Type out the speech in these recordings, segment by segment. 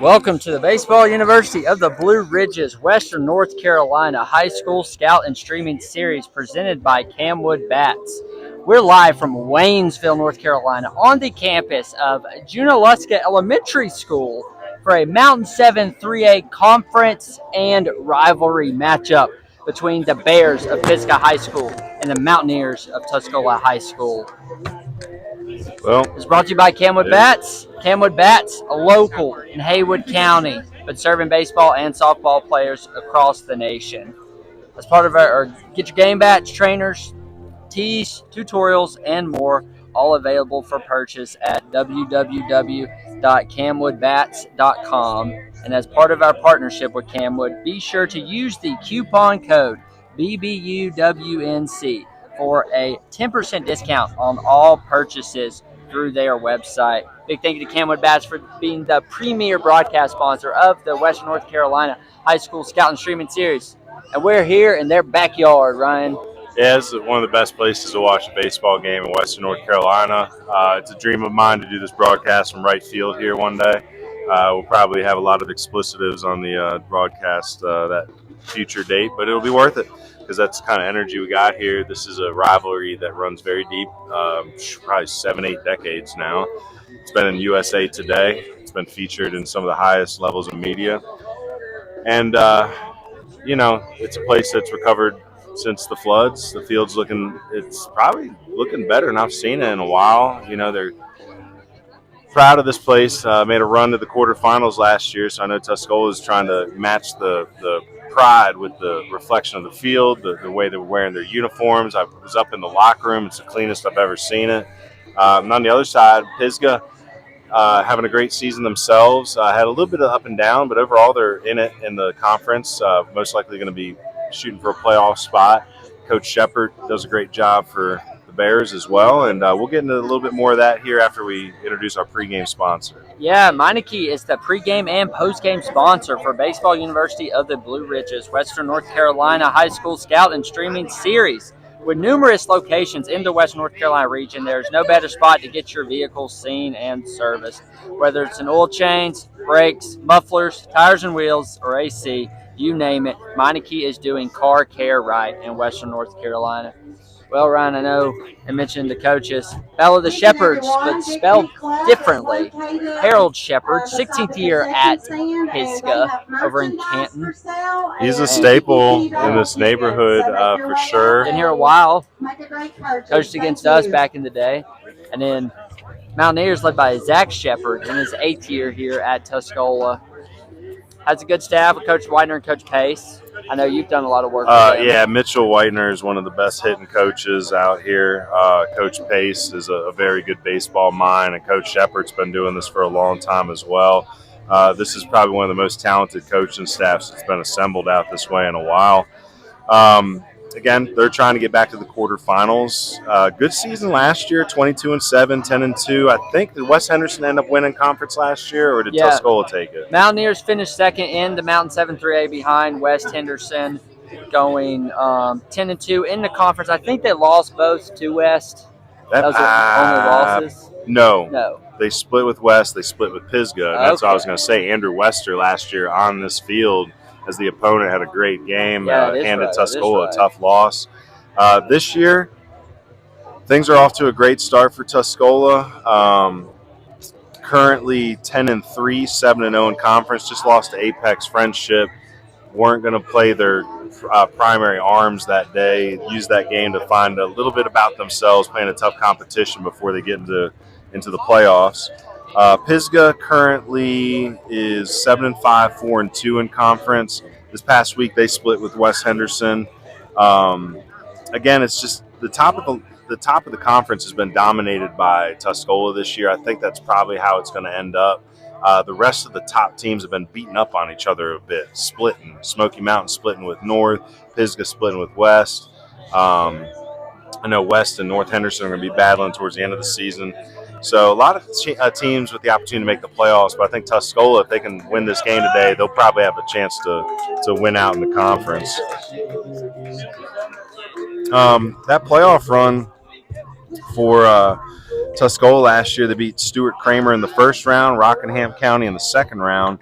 Welcome to the Baseball University of the Blue Ridges, Western North Carolina High School Scout and Streaming Series presented by CamWood Bats. We're live from Waynesville, North Carolina on the campus of Junaluska Elementary School for a Mountain 7 3A conference and rivalry matchup between the Bears of Pisgah High School and the Mountaineers of Tuscola High School. Well, it's brought to you by CamWood Bats. CamWood Bats, a local in Haywood County, but serving baseball and softball players across the nation. As part of our get your game bats, trainers, tees, tutorials, and more, all available for purchase at www.camwoodbats.com. And as part of our partnership with CamWood, be sure to use the coupon code BBUWNC for a 10% discount on all purchases through their website. Big thank you to CamWood Bats for being the premier broadcast sponsor of the Western North Carolina High School Scout and Streaming Series. And we're here in their backyard, Ryan. Yeah, it's one of the best places to watch a baseball game in Western North Carolina. It's a dream of mine to do this broadcast from right field here one day. We'll probably have a lot of explicitives on the broadcast that future date, but it'll be worth it because that's the kind of energy we got here. This is a rivalry that runs very deep, probably 7-8 decades now. It's been in USA Today. It's been featured in some of the highest levels of media. And, it's a place that's recovered since the floods. The field's it's probably looking better than I've seen it in a while. They're proud of this place. Made a run to the quarterfinals last year, so I know Tuscola is trying to match the pride with the reflection of the field, the way they were wearing their uniforms. I was up in the locker room. It's the cleanest I've ever seen it. And on the other side, Pisgah having a great season themselves. Had a little bit of up and down, but overall they're in it in the conference. Most likely going to be shooting for a playoff spot. Coach Shepard does a great job for the Bears as well, and we'll get into a little bit more of that here after we introduce our pregame sponsor. Yeah, Meineke is the pregame and postgame sponsor for Baseball University of the Blue Ridges, Western North Carolina High School Scout and Streaming Series. With numerous locations in the Western North Carolina region, there's no better spot to get your vehicle seen and serviced. Whether it's an oil change, brakes, mufflers, tires and wheels, or AC, you name it, Meineke is doing car care right in Western North Carolina. Well, Ryan, I know I mentioned the coaches. Battle of the Shepherds, but spelled differently. Harold Shepard, 16th year at Pisgah over in Canton. He's a staple in this neighborhood for sure. Been here a while. Coached against us back in the day. And then Mountaineers led by Zach Shepard in his 8th year here at Tuscola. Has a good staff with Coach Widener and Coach Pace. I know you've done a lot of work with them. Yeah, Mitchell Whitener is one of the best hitting coaches out here. Coach Pace is a very good baseball mind, and Coach Shepard's been doing this for a long time as well. This is probably one of the most talented coaching staffs that's been assembled out this way in a while. Again, they're trying to get back to the quarterfinals. Good season last year, 22-7, 10-2. I think did West Henderson end up winning conference last year, or did Tuscola take it? Mountaineers finished second in the Mountain 7 3A behind West Henderson, going 10-2 in the conference. I think they lost both to West. Those are only losses. No. They split with West. They split with Pisgah. And that's what I was going to say. Andrew Wester last year on this field as the opponent had a great game, handed Tuscola a tough loss. This year, things are off to a great start for Tuscola. Currently 10-3, 7-0 in conference. Just lost to Apex Friendship. Weren't going to play their primary arms that day. Use that game to find a little bit about themselves, playing a tough competition before they get into the playoffs. Pisgah currently is 7-5, 4-2 in conference. This past week they split with West Henderson. Again, it's just the top of the conference has been dominated by Tuscola this year. I think that's probably how it's going to end up. The rest of the top teams have been beating up on each other a bit, splitting. Smoky Mountain splitting with North, Pisgah splitting with West. I know West and North Henderson are going to be battling towards the end of the season. So a lot of teams with the opportunity to make the playoffs, but I think Tuscola, if they can win this game today, they'll probably have a chance to win out in the conference. That playoff run for Tuscola last year, they beat Stuart Kramer in the first round, Rockingham County in the second round.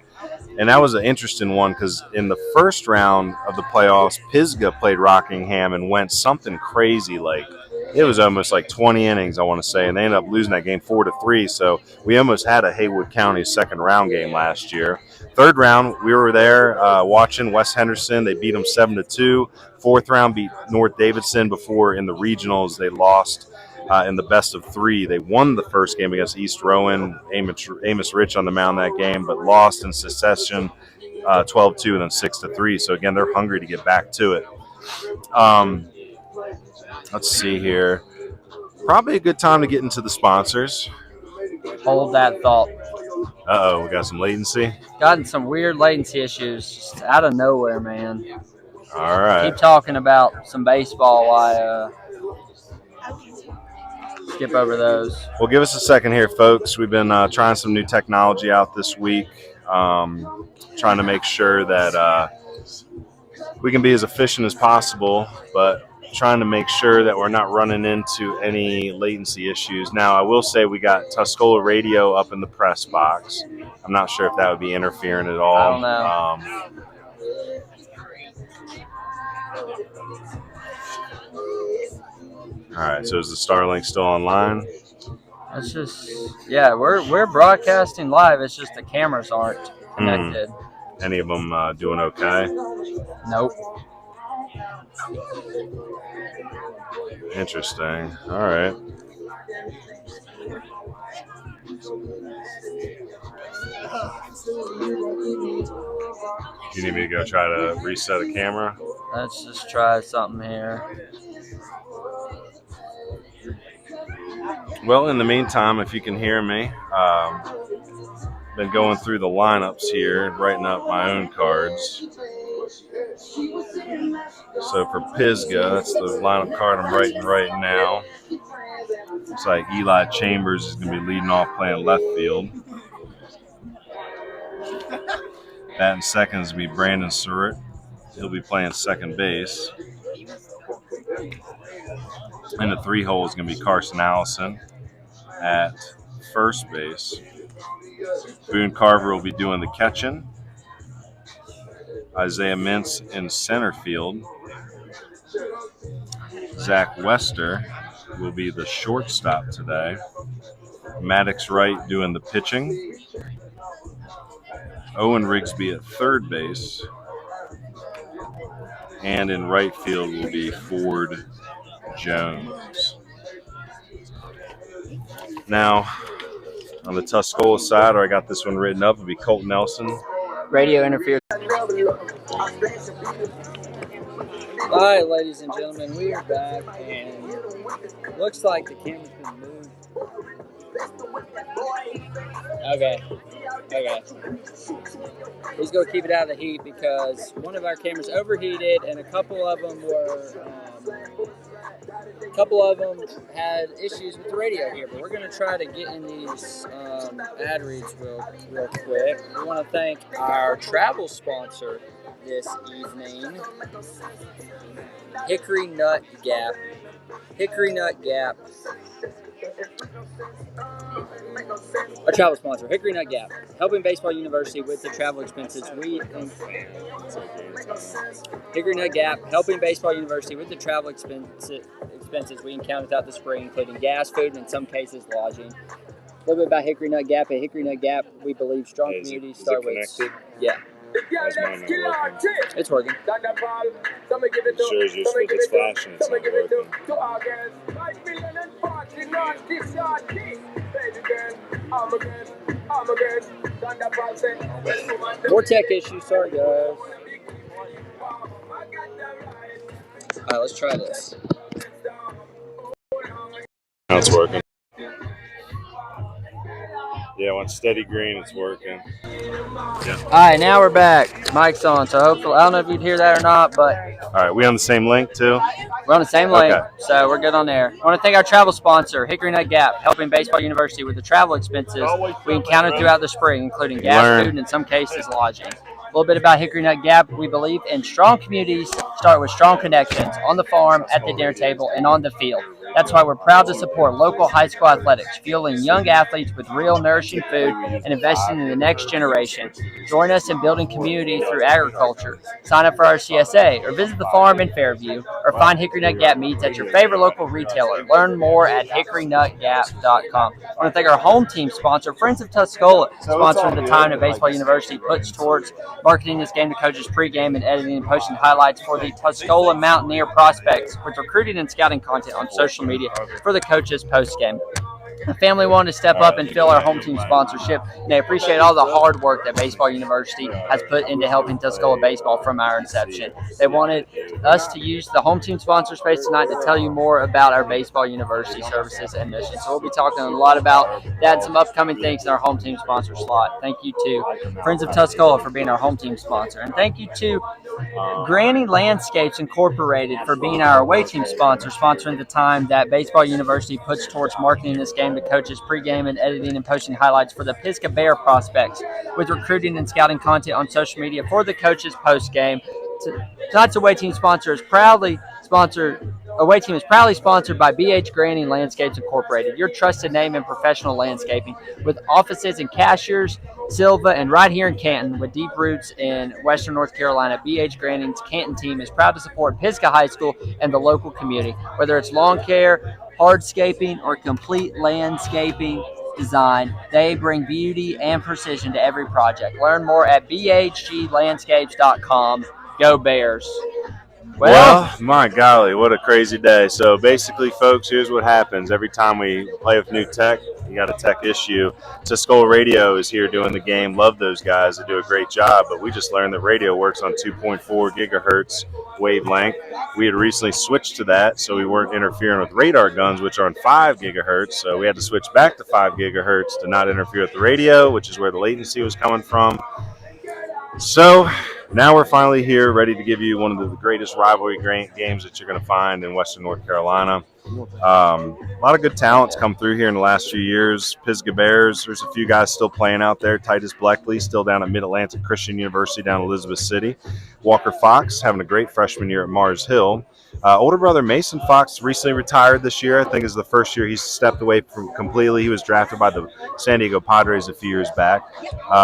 And that was an interesting one because in the first round of the playoffs, Pisgah played Rockingham and went something crazy. Like, it was almost like 20 innings, I want to say, and they ended up losing that game 4-3. So we almost had a Haywood County second round game last year. Third round, we were there watching West Henderson. They beat them 7-2. Fourth round beat North Davidson before in the regionals they lost. In the best of 3, they won the first game against East Rowan. Amos Rich on the mound that game, but lost in succession 12-2 and then 6-3. So again, they're hungry to get back to it. Let's see here. Probably a good time to get into the sponsors. Hold that thought. Uh-oh, we got some latency. Gotten some weird latency issues just out of nowhere, man. All right. Keep talking about some baseball while skip over those. Well, give us a second here, folks. We've been trying some new technology out this week, trying to make sure that we can be as efficient as possible, but trying to make sure that we're not running into any latency issues. Now, I will say we got Tuscola Radio up in the press box. I'm not sure if that would be interfering at all. I don't know. All right, so is the Starlink still online? It's just, yeah, we're broadcasting live. It's just the cameras aren't connected. Any of them doing okay? Nope. Interesting. All right. You need me to go try to reset a camera? Let's just try something here. Well, in the meantime, if you can hear me, been going through the lineups here, writing up my own cards. So for Pisgah, that's the lineup card I'm writing right now. Looks like Eli Chambers is going to be leading off playing left field. Batting second is going to be Brandon Surratt. He'll be playing second base. And the 3 hole is going to be Carson Allison at first base. Boone Carver will be doing the catching. Isaiah Mintz in center field. Zach Wester will be the shortstop today. Maddox Wright doing the pitching. Owen Rigsby at third base. And in right field will be Ford Jones. Now, on the Tuscola side, or I got this one written up, it'll be Colt Nelson. Radio interference. All right, ladies and gentlemen, we are back, and looks like the camera's been moved. Okay. He's going to keep it out of the heat because one of our cameras overheated, and a couple of them had issues with the radio here. But we're going to try to get in these ad reads real quick. We want to thank our travel sponsor this evening, Hickory Nut Gap. Our travel sponsor, Hickory Nut Gap, helping Baseball University with the travel expenses. Hickory Nut Gap, helping Baseball University with the travel expenses we encounter throughout the spring, including gas, food, and in some cases lodging. A little bit about Hickory Nut Gap. At Hickory Nut Gap, we believe strong communities start with. Yeah. It's working. It shows you if it's flashing, it's not working. More tech issues, sorry guys. Alright, let's try this. Now it's working. Yeah, when it's steady green, it's working. Yeah. All right, now we're back. Mic's on, so hopefully, I don't know if you'd hear that or not, but. All right, we on the same link too? We're on the same link, okay. So we're good on there. I want to thank our travel sponsor, Hickory Nut Gap, helping Baseball University with the travel expenses we encountered throughout the spring, including gas, food, and in some cases, lodging. A little bit about Hickory Nut Gap. We believe in strong communities start with strong connections on the farm, at the dinner table, and on the field. That's why we're proud to support local high school athletics, fueling young athletes with real nourishing food and investing in the next generation. Join us in building community through agriculture. Sign up for our CSA or visit the farm in Fairview or find Hickory Nut Gap meats at your favorite local retailer. Learn more at hickorynutgap.com. I want to thank our home team sponsor, Friends of Tuscola, sponsoring the time that Baseball University puts towards marketing this game to coaches pregame and editing and posting highlights for the Tuscola Mountaineer prospects with recruiting and scouting content on social media for the coaches postgame. The family wanted to step up and fill our home team sponsorship, and they appreciate all the hard work that Baseball University has put into helping Tuscola baseball from our inception. They wanted us to use the home team sponsor space tonight to tell you more about our Baseball University services and missions. So we'll be talking a lot about that and some upcoming things in our home team sponsor slot. Thank you to Friends of Tuscola for being our home team sponsor, and thank you to Granny Landscapes Incorporated for being our away team sponsor, sponsoring the time that Baseball University puts towards marketing this game to coaches pregame and editing and posting highlights for the Pisgha Bear prospects with recruiting and scouting content on social media for the coaches postgame. Tonight's away team is proudly sponsored by BH Granny Landscapes Incorporated, your trusted name in professional landscaping, with offices in Cashiers, Silva, and right here in Canton. With deep roots in Western North Carolina, BH Granny's Canton team is proud to support Pisgah High School and the local community. Whether it's lawn care, hardscaping, or complete landscaping design, they bring beauty and precision to every project. Learn more at bhglandscapes.com. Go Bears. Well, my golly, what a crazy day. So basically, folks, here's what happens. Every time we play with new tech, you got a tech issue. Tuscola Radio is here doing the game. Love those guys. They do a great job. But we just learned that radio works on 2.4 gigahertz wavelength. We had recently switched to that, so we weren't interfering with radar guns, which are on 5 gigahertz. So we had to switch back to 5 gigahertz to not interfere with the radio, which is where the latency was coming from. So now we're finally here, ready to give you one of the greatest rivalry games that you're going to find in Western North Carolina. A lot of good talents come through here in the last few years. Pisgha Bears, there's a few guys still playing out there. Titus Bleckley still down at Mid-Atlantic Christian University down in Elizabeth City. Walker Fox having a great freshman year at Mars Hill. Older brother Mason Fox recently retired this year. I think is the first year he's stepped away from completely. He was drafted by the San Diego Padres a few years back.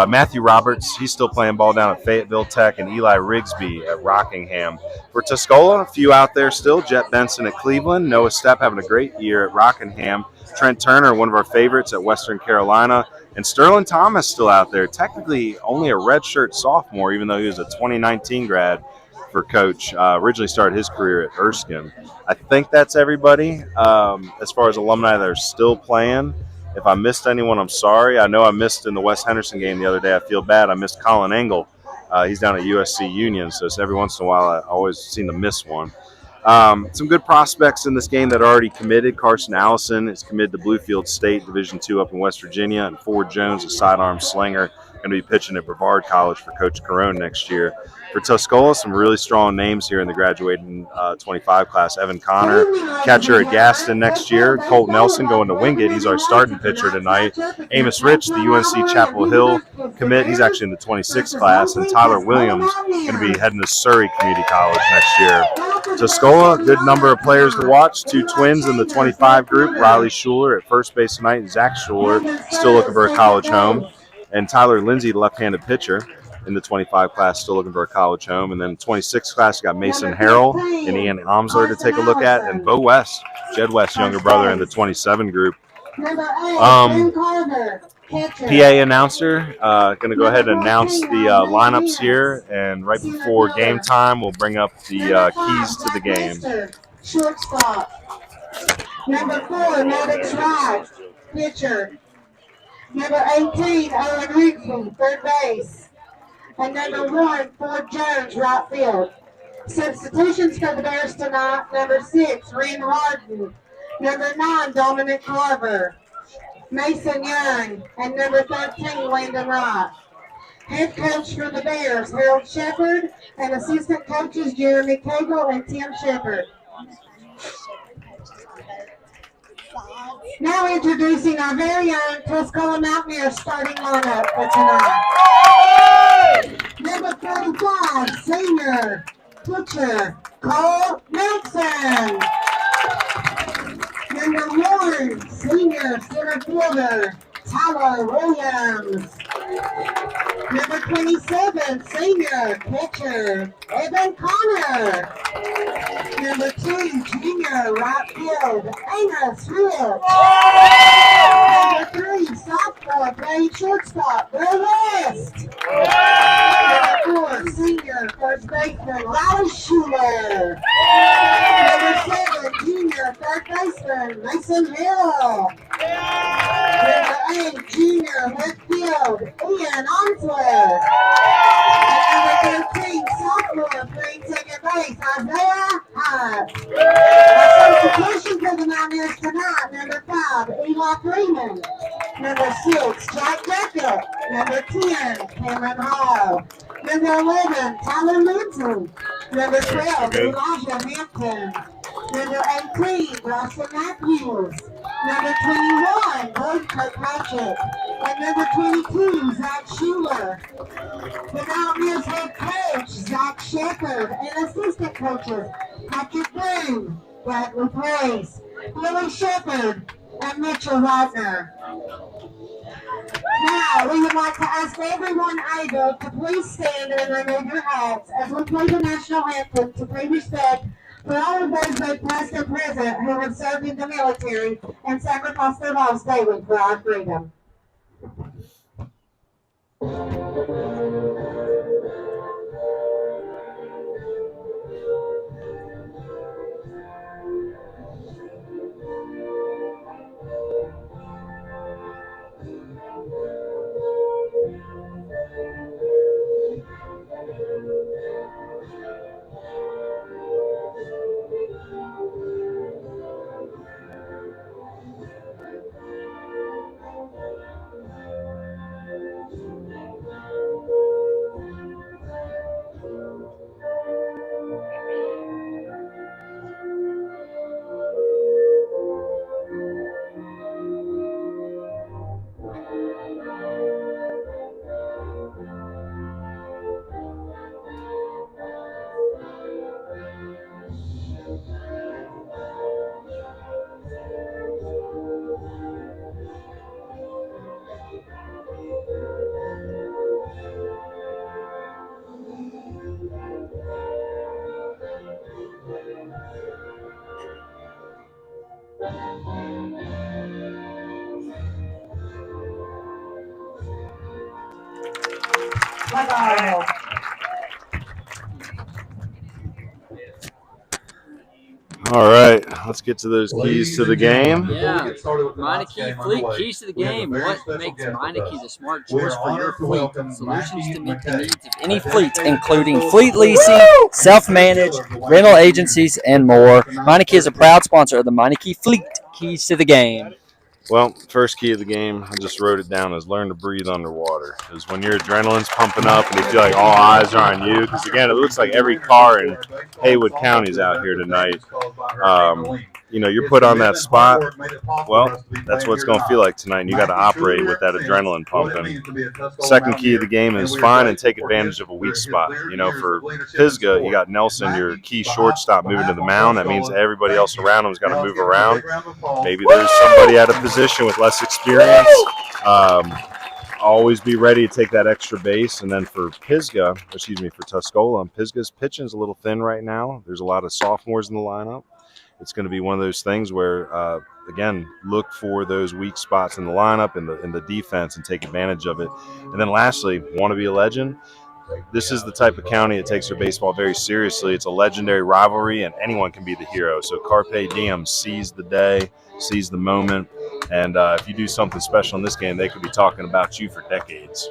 Matthew Roberts, he's still playing ball down at Fayetteville Tech, and Eli Rigsby at Rockingham. For Tuscola, a few out there still. Jet Benson at Cleveland. Noah Stepp having a great year at Rockingham. Trent Turner, one of our favorites at Western Carolina. And Sterling Thomas still out there. Technically only a redshirt sophomore, even though he was a 2019 grad for Coach. Originally started his career at Erskine. I think that's everybody as far as alumni that are still playing. If I missed anyone, I'm sorry. I know I missed in the West Henderson game the other day. I feel bad. I missed Colin Engel. He's down at USC Union, so every once in a while I always seem to miss one. Some good prospects in this game that are already committed. Carson Allison is committed to Bluefield State, Division II up in West Virginia, and Ford Jones, a sidearm slinger, going to be pitching at Brevard College for Coach Carone next year. For Tuscola, some really strong names here in the graduating 25 class. Evan Connor, catcher at Gaston next year. Colt Nelson going to Wingate. He's our starting pitcher tonight. Amos Rich, the UNC Chapel Hill commit. He's actually in the 26 class. And Tyler Williams going to be heading to Surrey Community College next year. Tuscola, good number of players to watch. Two twins in the 25 group. Riley Schuler at first base tonight. And Zach Schuler still looking for a college home. And Tyler Lindsay, the left-handed pitcher, in the 25 class, still looking for a college home. And then 26 class, you got Mason Harrell and Ian Omsler to take a look at. And Bo West, Jed West's younger brother, in the 27 group. PA announcer, going to go ahead and announce the lineups here. And right before game time, we'll bring up the keys to the game. Shortstop. Number 4, Maddox Wright, pitcher. Number 18, Owen Rickson, third base. And number 1, Ford Jones, right field. Substitutions for the Bears tonight: number 6, Ren Harden, number 9, Dominic Carver, Mason Young, and number 13, Landon Wright. Head coach for the Bears, Harold Shepard, and assistant coaches Jeremy Cagle and Tim Shepard. Now introducing our very own Tuscola Mountaineers starting lineup for tonight. Number 45, senior pitcher Cole Nelson. Number 1, senior center fielder, Tyler Williams. Number 27, senior pitcher, Evan Connor. Number 2, junior right field, Amos Rich. Number 3, sophomore, playing shortstop, Bill West. Number 4, senior first baseman, Riley Schuler. Number 7, junior third baseman, Mason Hill. Number 8, junior left field, Ian Onsworth. And number 13, sophomore, playing second base, Isaiah Hyde. Our substitution for the Mountaineers tonight, number 5, Eli Freeman. Number 6, Jack Jackett. Number 10, Cameron Hall. Number 11, Tyler Lindsay. Number 12, Elijah Hampton. Number 18, Russell Matthews. Number 21, Blake Kirkpatrick. And number 22, Zach Schuler. The Mountaineers head coach, Zach Shepard, and assistant coaches, Patrick Boone, Bradley Price, Billy Shepard, and Mitchell Wagner. Now, we would like to ask everyone able to please stand and remove your hats as we play the national anthem to pay respect for all of those both past and present who have served in the military and sacrificed their lives daily for our freedom. All right, let's get to those keys to the game. Yeah, Meineke Fleet, keys to the game. What makes Meineke the smart choice for your fleet? Solutions to meet the needs of any fleet, including fleet leasing, self-managed, rental agencies, and more. Meineke is a proud sponsor of the Meineke Fleet. Keys to the game. Well, first key of the game, I just wrote it down, is learn to breathe underwater. Because when your adrenaline's pumping up and you feel like all eyes are on you, because again, it looks like every car in Haywood County is out here tonight. You know, you're put on that spot. Well, that's what it's going to feel like tonight. And you got to operate with that adrenaline pumping. Second key of the game is find and take advantage of a weak spot. You know, for Pisgah, you got Nelson, your key shortstop, moving to the mound. That means everybody else around him is going to move around. Maybe there's somebody out of position with less experience. Always be ready to take that extra base. And then for Pisgah, for Tuscola, Pisgah's pitching is a little thin right now. There's a lot of sophomores in the lineup. It's going to be one of those things where, again, look for those weak spots in the lineup in the defense and take advantage of it. And then lastly, want to be a legend? This is the type of county that takes their baseball very seriously. It's a legendary rivalry, and anyone can be the hero. So carpe diem, seize the day, seize the moment. And if you do something special in this game, they could be talking about you for decades.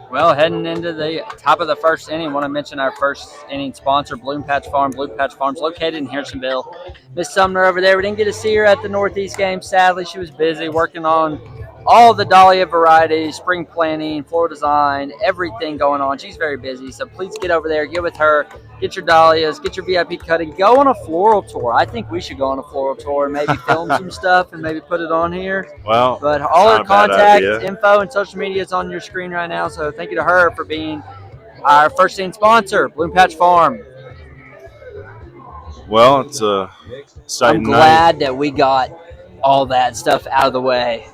Well, heading into the top of the first inning, I want to mention our first inning sponsor, Bloom Patch Farm. Bloom Patch Farm's located in Harrisonville. Miss Sumner over there, we didn't get to see her at the Northeast game. Sadly, she was busy working on all the dahlia varieties, spring planting, floral design, everything going on. She's very busy, so please get over there, get with her, get your dahlias, get your VIP cutting, go on a floral tour. I think we should go on a floral tour and maybe film some stuff and maybe put it on here. Well, but all her contact info and social media is on your screen right now, so thank you to her for being our first team sponsor, Bloom Patch Farm. Well, it's a exciting I'm glad that we got all that stuff out of the way.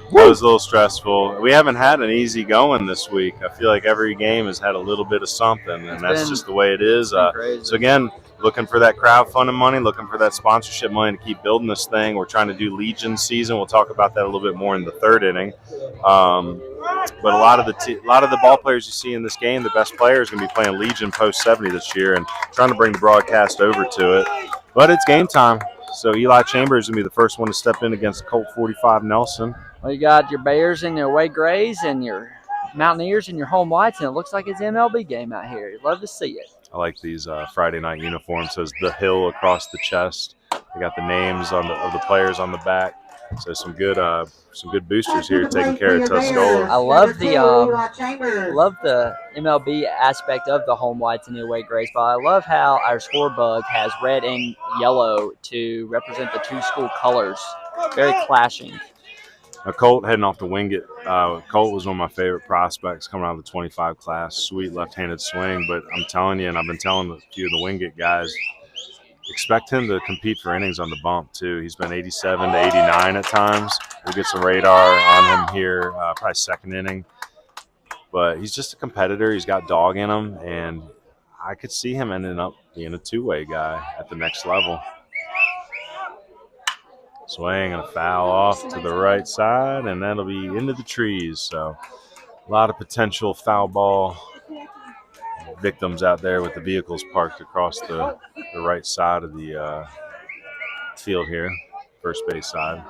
It was a little stressful. We haven't had an easy going this week. I feel like every game has had a little bit of something, and that's just the way it is. So again, looking for that crowdfunding money, looking for that sponsorship money to keep building this thing. We're trying to do Legion season. We'll talk about that a little bit more in the third inning. But a lot of the ball players you see in this game, the best players, are going to be playing Legion post 70 this year, and trying to bring the broadcast over to it. But it's game time. So Eli Chambers is going to be the first one to step in against Colt 45 Nelson. Well, you got your Bears and your away Grays and your Mountaineers and your home Whites, and it looks like it's an MLB game out here. You'd love to see it. I like these Friday night uniforms. It says The Hill across the chest. They got the names of the players on the back. So some good boosters here taking care of Tuscola. I love the MLB aspect of the home Whites and the away Grays, but I love how our scorebug has red and yellow to represent the two school colors. Very clashing. Colt heading off to Wingate. Colt was one of my favorite prospects coming out of the 25 class. Sweet left-handed swing, but I'm telling you, and I've been telling a few of the Wingate guys, expect him to compete for innings on the bump, too. He's been 87 to 89 at times. We'll get some radar on him here, probably second inning. But he's just a competitor. He's got dog in him, and I could see him ending up being a two-way guy at the next level. Swing and a foul off to the right side, and that'll be into the trees. So a lot of potential foul ball victims out there with the vehicles parked across the right side of the field here, first base side.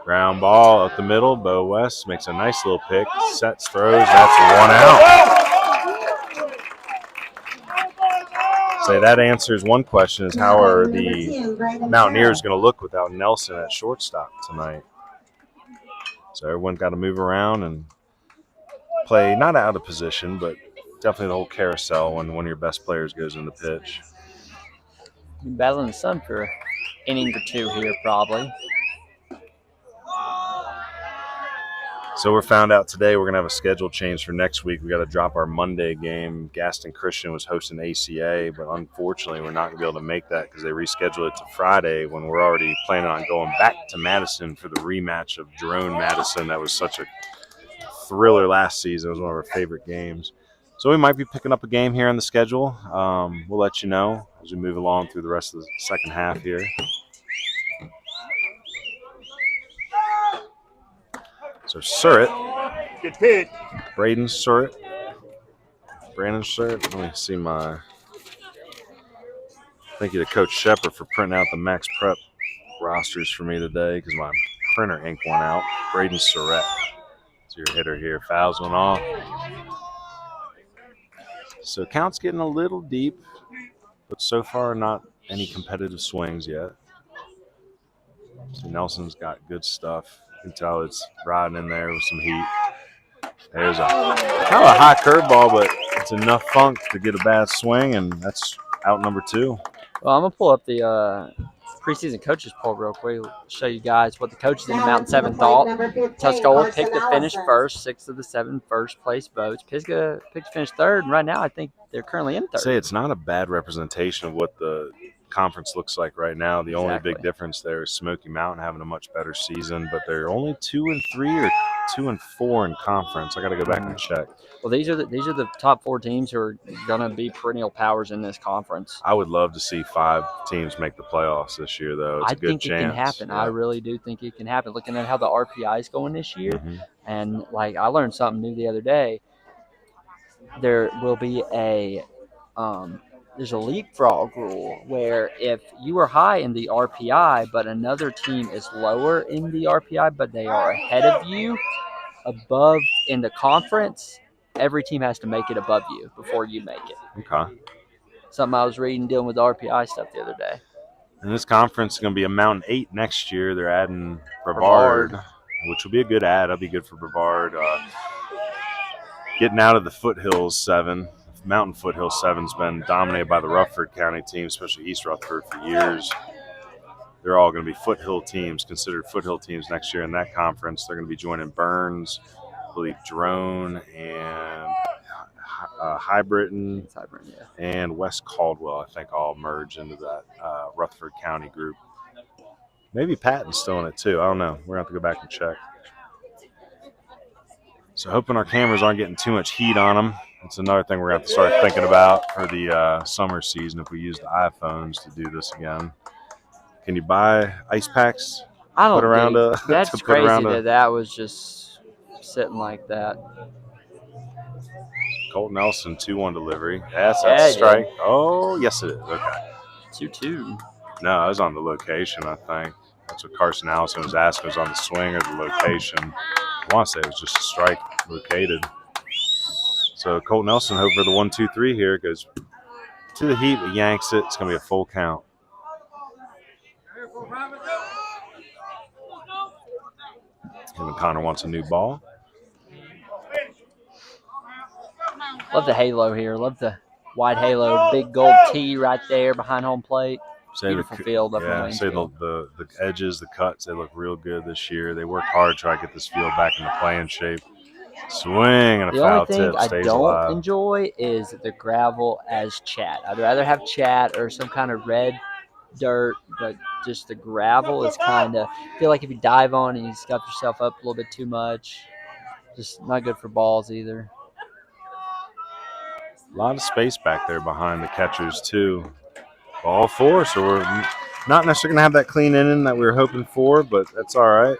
Ground ball up the middle. Bo West makes a nice little pick, sets, throws. That's one out. So that answers one question: is how are the Mountaineers going to look without Nelson at shortstop tonight? So everyone's got to move around and play, not out of position, but definitely the whole carousel when one of your best players goes in the pitch. Been battling the sun for an inning or two here, probably. So we're found out today we're going to have a schedule change for next week. We got to drop our Monday game. Gaston Christian was hosting ACA, but unfortunately we're not going to be able to make that because they rescheduled it to Friday when we're already planning on going back to Madison for the rematch of Jerome Madison. That was such a thriller last season. It was one of our favorite games. So we might be picking up a game here on the schedule. We'll let you know as we move along through the rest of the second half here. So Surratt, good pitch. Brandon Surratt. Let me see my. Thank you to Coach Shepard for printing out the Max Prep rosters for me today because my printer ink went out. Braden Surratt. It's your hitter here. Fouls one off. So count's getting a little deep, but so far not any competitive swings yet. So Nelson's got good stuff. You can tell it's riding in there with some heat. There's a kind of a high curveball, but it's enough funk to get a bad swing, and that's out number 2. Well, I'm going to pull up the preseason coaches poll real quick, show you guys what the coaches in the Mountain 7 thought. Tuscola picked to finish first, 6 of the 7 first-place votes. Pisgah picked to finish third, and right now I think they're currently in third. Say it's not a bad representation of what the conference looks like right now. The only big difference there is Smoky Mountain having a much better season, but they're only 2-3 or 2-4 in conference. I got to go back and check. Well, these are the top 4 teams who are going to be perennial powers in this conference. I would love to see 5 teams make the playoffs this year, though. It's a good chance. I think it can happen. Yeah. I really do think it can happen. Looking at how the RPI is going this year, and like I learned something new the other day. There will be there's a leapfrog rule where if you are high in the RPI, but another team is lower in the RPI, but they are ahead of you, above in the conference, every team has to make it above you before you make it. Okay. Something I was reading dealing with the RPI stuff the other day. And this conference is going to be a Mountain 8 next year. They're adding Brevard, which will be a good add. That'll be good for Brevard. Getting out of the Foothills 7. Mountain Foothills 7's been dominated by the Rutherford County team, especially East Rutherford, for years. They're all going to be foothill teams, considered foothill teams next year in that conference. They're going to be joining Burns, I believe Drone, and High Britain, yeah. and West Caldwell, I think, all merge into that Rutherford County group. Maybe Patton's still in it too. I don't know. We're going to have to go back and check. So hoping our cameras aren't getting too much heat on them. That's another thing we're going to have to start thinking about for the summer season if we use the iPhones to do this again. Can you buy ice packs? I don't put around think a, that's to put crazy around that was just sitting like that. Colt Nelson 2-1 delivery. Yes, that's a strike. Oh, yes it is. Okay. 2-2. No, I was on the location, I think. That's what Carson Allison was asking, was on the swing or the location. I want to say it was just a strike located. So Colt Nelson, hope for the 1-2-3 here, goes to the heat, but yanks it. It's going to be a full count. And Connor wants a new ball. Love the halo here. Love the wide halo. Big gold tee right there behind home plate. Beautiful field up in Waynesville. The edges, the cuts, they look real good this year. They worked hard to try to get this field back into playing shape. Swing and a foul tip. The only thing I don't enjoy is the gravel as chat. I'd rather have chat or some kind of red dirt, but just the gravel is kind of, I feel like if you dive on and you scuff yourself up a little bit too much, just not good for balls either. A lot of space back there behind the catchers too. Ball 4, so we're not necessarily going to have that clean inning that we were hoping for, but that's all right.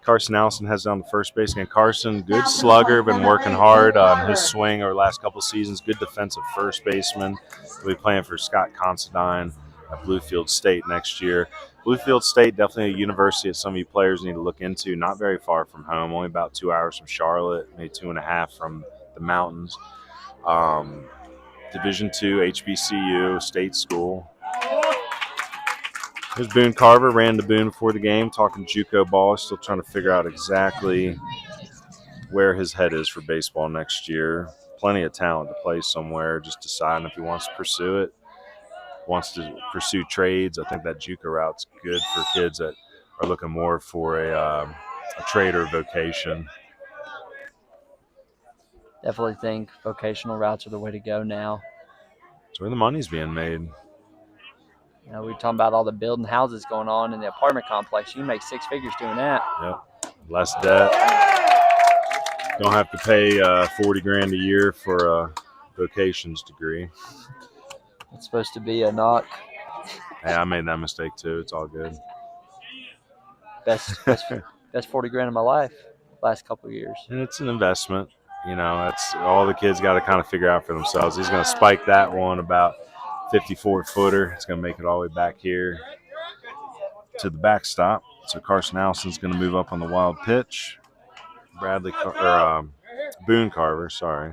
Carson Allison has down the first base again. Carson, good slugger, been working hard on his swing over the last couple seasons. Good defensive first baseman. We'll be playing for Scott Considine at Bluefield State next year. Bluefield State, definitely a university that some of you players need to look into. Not very far from home, only about 2 hours from Charlotte, maybe 2.5 from the mountains. Division II, HBCU, state school. There's Boone Carver, ran to Boone before the game, talking JUCO ball. Still trying to figure out exactly where his head is for baseball next year. Plenty of talent to play somewhere, just deciding if he wants to pursue it. Wants to pursue trades. I think that JUCO route's good for kids that are looking more for a trade or vocation. Definitely think vocational routes are the way to go now. It's where the money's being made. You know, we're talking about all the building houses going on in the apartment complex. You can make 6 figures doing that. Yep. Less debt. Don't have to pay $40,000 a year for a vocations degree. It's supposed to be a knock. Hey, I made that mistake too. It's all good. Best $40,000 of my life last couple of years. And it's an investment. You know, that's all the kids got to kind of figure out for themselves. He's going to spike that one about 54-footer. It's going to make it all the way back here to the backstop. So Carson Allison's going to move up on the wild pitch. Boone Carver, sorry.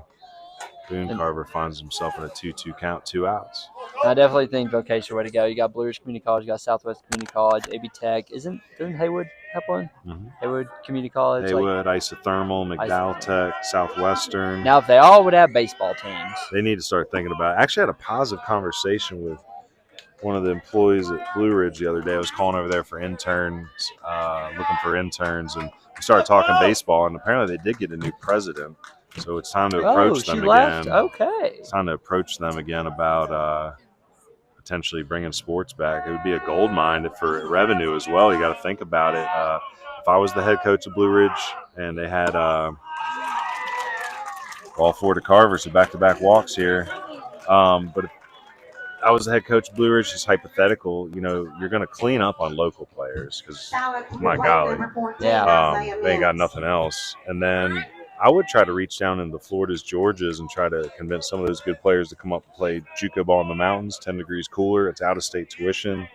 Boone Carver finds himself in a 2-2 count, 2 outs. I definitely think vocational way to go. You got Blue Ridge Community College, you got Southwest Community College, AB Tech. Doesn't Haywood have one? Mm-hmm. Haywood Community College. Haywood, Isothermal, McDowell Tech, Southwestern. Now, if they all would have baseball teams. They need to start thinking about it. I actually had a positive conversation with one of the employees at Blue Ridge the other day. I was calling over there for interns, looking for interns, and we started talking baseball, and apparently they did get a new president. So it's time to approach them again. Left? Okay. It's time to approach them again about potentially bringing sports back. It would be a gold mine for revenue as well. You got to think about it. If I was the head coach of Blue Ridge and they had all 4 to Carver, so back-to-back walks here. But if I was the head coach of Blue Ridge, just hypothetical, you know, you're going to clean up on local players because, my golly, they ain't got nothing else. And then I would try to reach down into Florida's, Georgia's, and try to convince some of those good players to come up and play JUCO ball in the mountains, 10 degrees cooler. It's out-of-state tuition.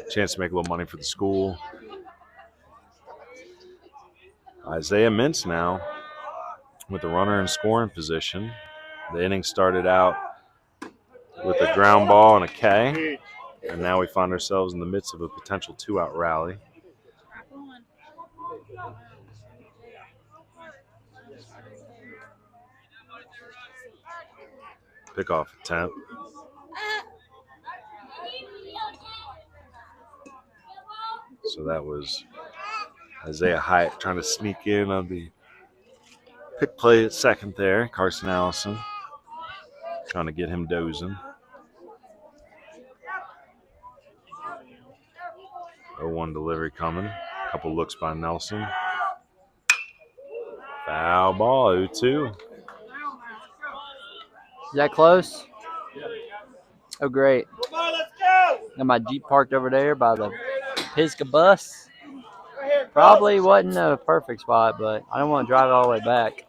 Chance to make a little money for the school. Isaiah Mintz now with the runner in scoring position. The inning started out with a ground ball and a K, and now we find ourselves in the midst of a potential 2-out rally. Pickoff attempt. So that was Isaiah Hyatt trying to sneak in on the Pick play at second there, Carson Allison. Trying to get him dozing. 0-1 delivery coming. A couple looks by Nelson. Foul ball, 0-2. Is that close? Oh, great. Got my Jeep parked over there by the Pisgah bus. Probably wasn't a perfect spot, but I don't want to drive all the way back.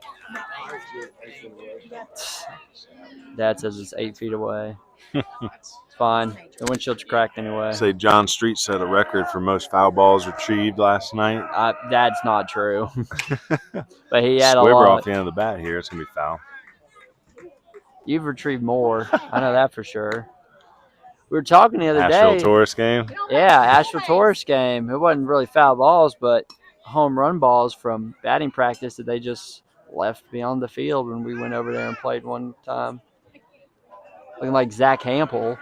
Dad says it's 8 feet away. It's fine. The windshield's cracked anyway. Say John Street set a record for most foul balls retrieved last night. That's not true. But he had a Squibber lot. off the end of the bat here. It's going to be foul. You've retrieved more. I know that for sure. We were talking the other day. Asheville-Taurus game? Yeah, Asheville-Taurus game. It wasn't really foul balls, but home run balls from batting practice that they just left beyond the field when we went over there and played one time. Looking like Zach Hampel.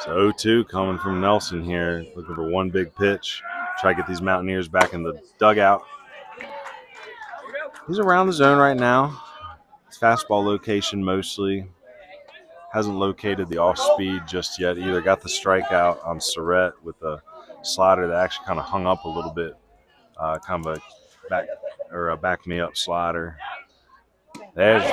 So 0-2 coming from Nelson here. Looking for one big pitch. Try to get these Mountaineers back in the dugout. He's around the zone right now. It's fastball location mostly. Hasn't located the off speed just yet either. Got the strikeout on Surrett with a slider that actually kind of hung up a little bit. Kind of a back me up slider. There it is.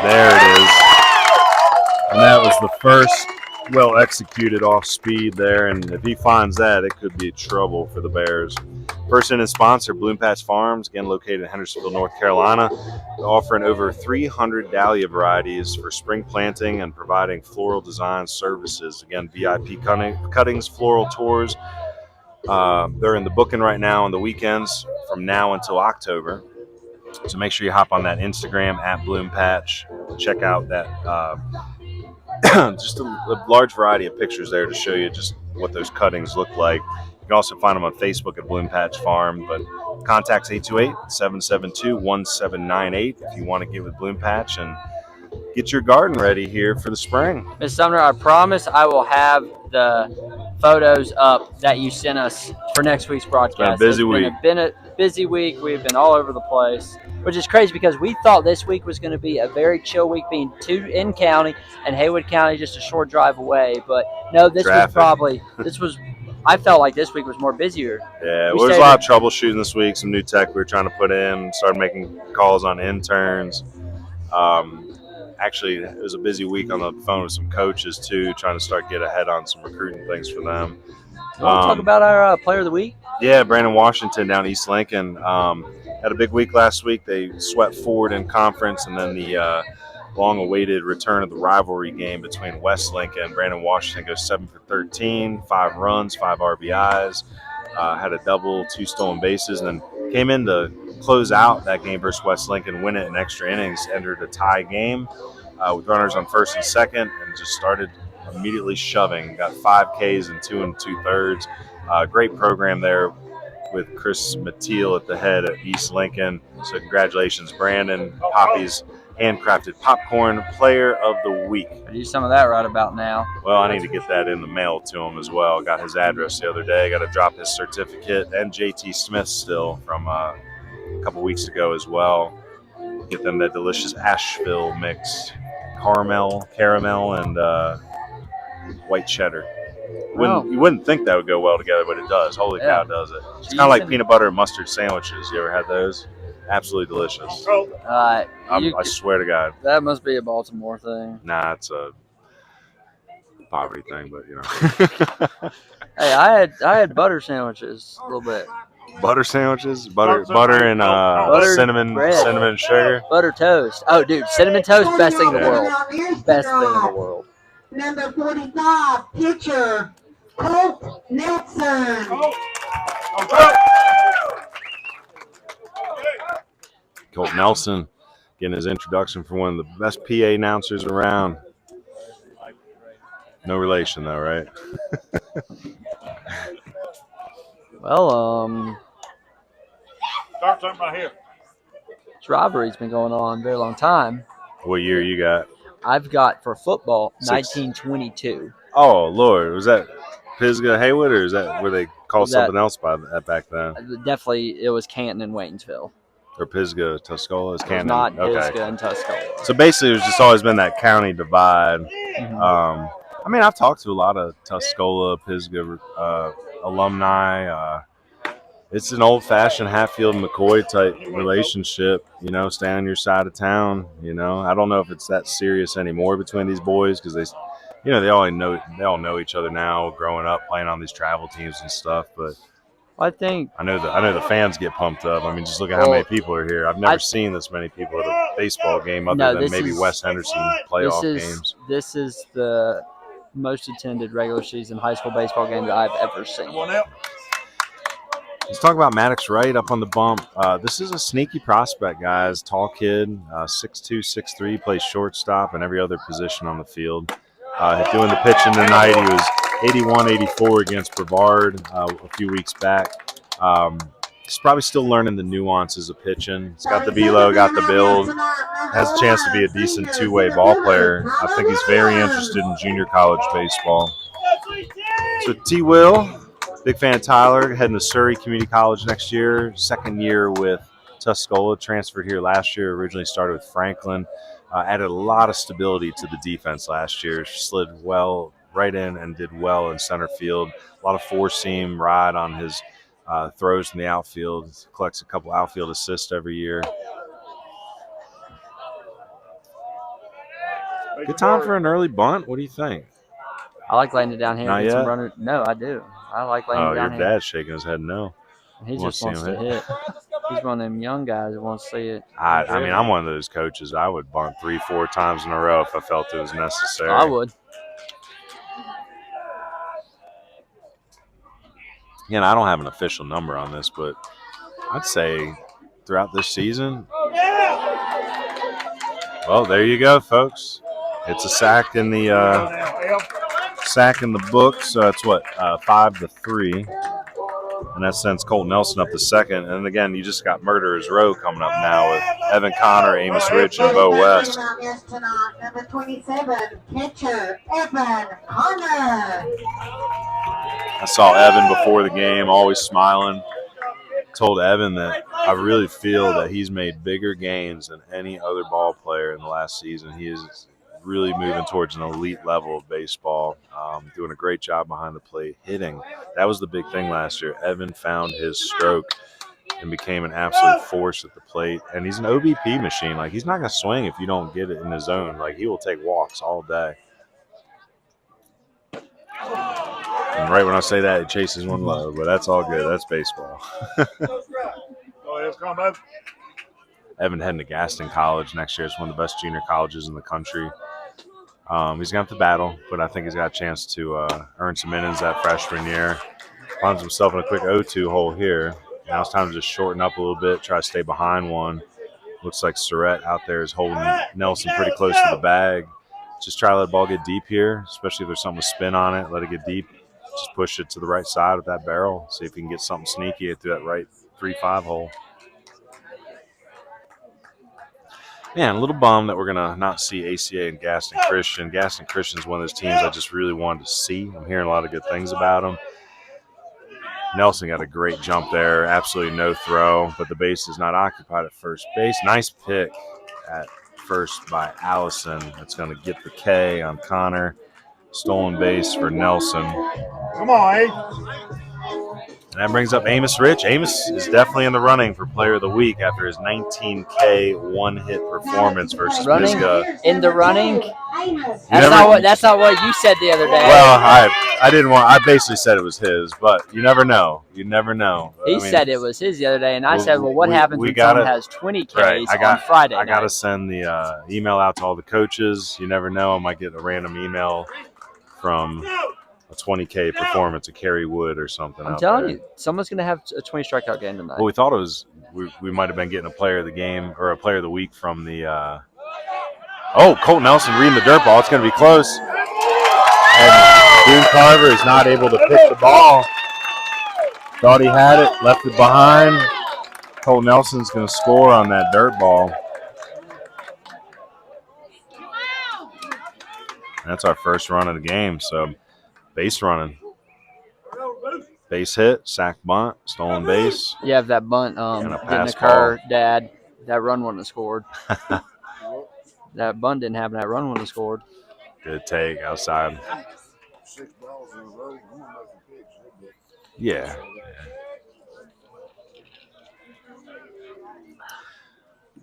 And that was the first well executed off speed there. And if he finds that, it could be trouble for the Bears. First inning sponsor, Bloom Patch Farms, again located in Hendersonville, North Carolina, offering over 300 dahlia varieties for spring planting and providing floral design services. Again, VIP cuttings, floral tours. They're in the booking right now on the weekends from now until October. So make sure you hop on that Instagram at Bloom Patch. Check out that just a large variety of pictures there to show you just what those cuttings look like. You can also find them on Facebook at Bloom Patch Farm, but contacts 828-772-1798 if you want to get with Bloom Patch and get your garden ready here for the spring. Ms. Sumner, I promise I will have the photos up that you sent us for next week's broadcast. It's been a busy week. We've been all over the place, which is crazy because we thought this week was going to be a very chill week, being two in county and Haywood County just a short drive away. But no, I felt like this week was more busier. Yeah, there was a lot of troubleshooting this week, some new tech we were trying to put in, started making calls on interns. Actually, it was a busy week on the phone with some coaches, too, trying to get ahead on some recruiting things for them. You want to talk about our player of the week? Yeah, Brandon Washington down East Lincoln. Had a big week last week. They swept forward in conference, and then the long-awaited return of the rivalry game between West Lincoln. Brandon Washington goes 7 for 13, 5 runs, 5 RBIs, had a double, 2 stolen bases, and then came in to close out that game versus West Lincoln, win it in extra innings, entered a tie game with runners on first and second, and just started immediately shoving. Got 5 Ks in 2 2/3. Great program there with Chris Mateel at the head at East Lincoln. So congratulations, Brandon. Poppy's handcrafted popcorn player of the week. I do some of that right about now. Well, I need to get that in the mail to him as well. Got his address the other day. Got to drop his certificate and JT Smith still from a couple weeks ago as well. Get them that delicious Asheville mix. Caramel, and white cheddar. You wouldn't think that would go well together, but it does. Holy cow, does it. It's kind of like peanut butter and mustard sandwiches. You ever had those? Absolutely delicious. I swear to God. That must be a Baltimore thing. Nah, it's a poverty thing, but you know. Hey, I had butter sandwiches a little bit. Butter sandwiches, butter and cinnamon and sugar. Butter toast. Oh, dude, cinnamon toast, best thing in the world. Best thing in the world. Number 45, pitcher, Colt Nelson. Colt Nelson getting his introduction from one of the best PA announcers around. No relation, though, right? Well, start something right here. This rivalry's been going on a very long time. What year you got? I've got for football 1922. Oh Lord, was that Pisgah Haywood, or is that where they called something else back then. Definitely, it was Canton and Waynesville. Or Pisgah, Tuscola is Canton. Not Pisgah and Tuscola. So basically, there's just always been that county divide. Mm-hmm. I mean, I've talked to a lot of Tuscola, Pisgah alumni. It's an old-fashioned Hatfield-McCoy type relationship, you know, stay on your side of town. You know, I don't know if it's that serious anymore between these boys because they all know each other now, growing up playing on these travel teams and stuff. But I know the fans get pumped up. I mean, just look at how many people are here. I've never seen this many people at a baseball game other than maybe West Henderson playoff games. This is the most attended regular season high school baseball game that I've ever seen. Let's talk about Maddox Wright up on the bump. This is a sneaky prospect, guys. Tall kid, 6'2", 6'3", plays shortstop and every other position on the field. Doing the pitching tonight, he was 81, 84 against Brevard a few weeks back. He's probably still learning the nuances of pitching. He's got the velo, got the build, has a chance to be a decent two-way ball player. I think he's very interested in junior college baseball. So T-Will, big fan of Tyler, heading to Surrey Community College next year. Second year with Tuscola, transferred here last year, originally started with Franklin. Added a lot of stability to the defense last year. Slid well right in and did well in center field. A lot of four-seam ride on his throws in the outfield. Collects a couple outfield assists every year. Good time for an early bunt. What do you think? I like laying it down here. Not yet? Some runner. No, I do. I like laying it down here. Your dad's shaking his head no. He just wants to hit. He's one of them young guys that wants to see it. I mean, I'm one of those coaches. I would bunt 3-4 times in a row if I felt it was necessary. I would. Again, I don't have an official number on this, but I'd say throughout this season, well, there you go, folks. It's a sack in the book, so it's 5-3. And that sends Colt Nelson up to second. And again, you just got Murderer's Row coming up now with Evan Connor, Amos Rich, and Bo West. Number 27, pitcher Evan Connor. I saw Evan before the game, always smiling. Told Evan that I really feel that he's made bigger gains than any other ball player in the last season. He is really moving towards an elite level of baseball, doing a great job behind the plate, hitting. That was the big thing last year. Evan found his stroke and became an absolute force at the plate. And he's an OBP machine. Like, he's not going to swing if you don't get it in the zone. Like, he will take walks all day. And right when I say that, it chases one low, but that's all good. That's baseball. Evan heading to Gaston College next year. It's one of the best junior colleges in the country. He's going to have to battle, but I think he's got a chance to earn some innings that freshman year. Finds himself in a quick 0-2 hole here. Now it's time to just shorten up a little bit, try to stay behind one. Looks like Surrett out there is holding Nelson pretty close to the bag. Just try to let the ball get deep here, especially if there's something with spin on it. Let it get deep. Just push it to the right side with that barrel. See if you can get something sneaky through that right 3-5 hole. Man, a little bummed that we're going to not see ACA and Gaston Christian. Gaston Christian's one of those teams I just really wanted to see. I'm hearing a lot of good things about them. Nelson got a great jump there. Absolutely no throw, but the base is not occupied at first base. Nice pick at first by Allison. That's going to get the K on Connor. Stolen base for Nelson. Come on, And that brings up Amos Rich. Amos is definitely in the running for Player of the Week after his 19K one-hit performance versus Pisgah. In the running? That's not what you said the other day. Well, I didn't want. I basically said it was his, but you never know. You never know. He said it was his the other day, and I said, "Well, what happens when someone has 20 Ks on Friday?" I got to send the email out to all the coaches. You never know. I might get a random email from a 20K performance, a Kerry Wood or something. I'm telling you, someone's going to have a 20 strikeout game tonight. Well, we thought it was we might have been getting a Player of the Game or a Player of the Week from the. Colt Nelson reading the dirt ball. It's going to be close. And Boone Carver is not able to pick the ball. Thought he had it, left it behind. Colt Nelson's going to score on that dirt ball. That's our first run of the game, so base running. Base hit, sack bunt, stolen base. Yeah, if that bunt didn't occur, Dad, that run wouldn't have scored. That bunt didn't happen, that run wouldn't have scored. Good take outside. Yeah.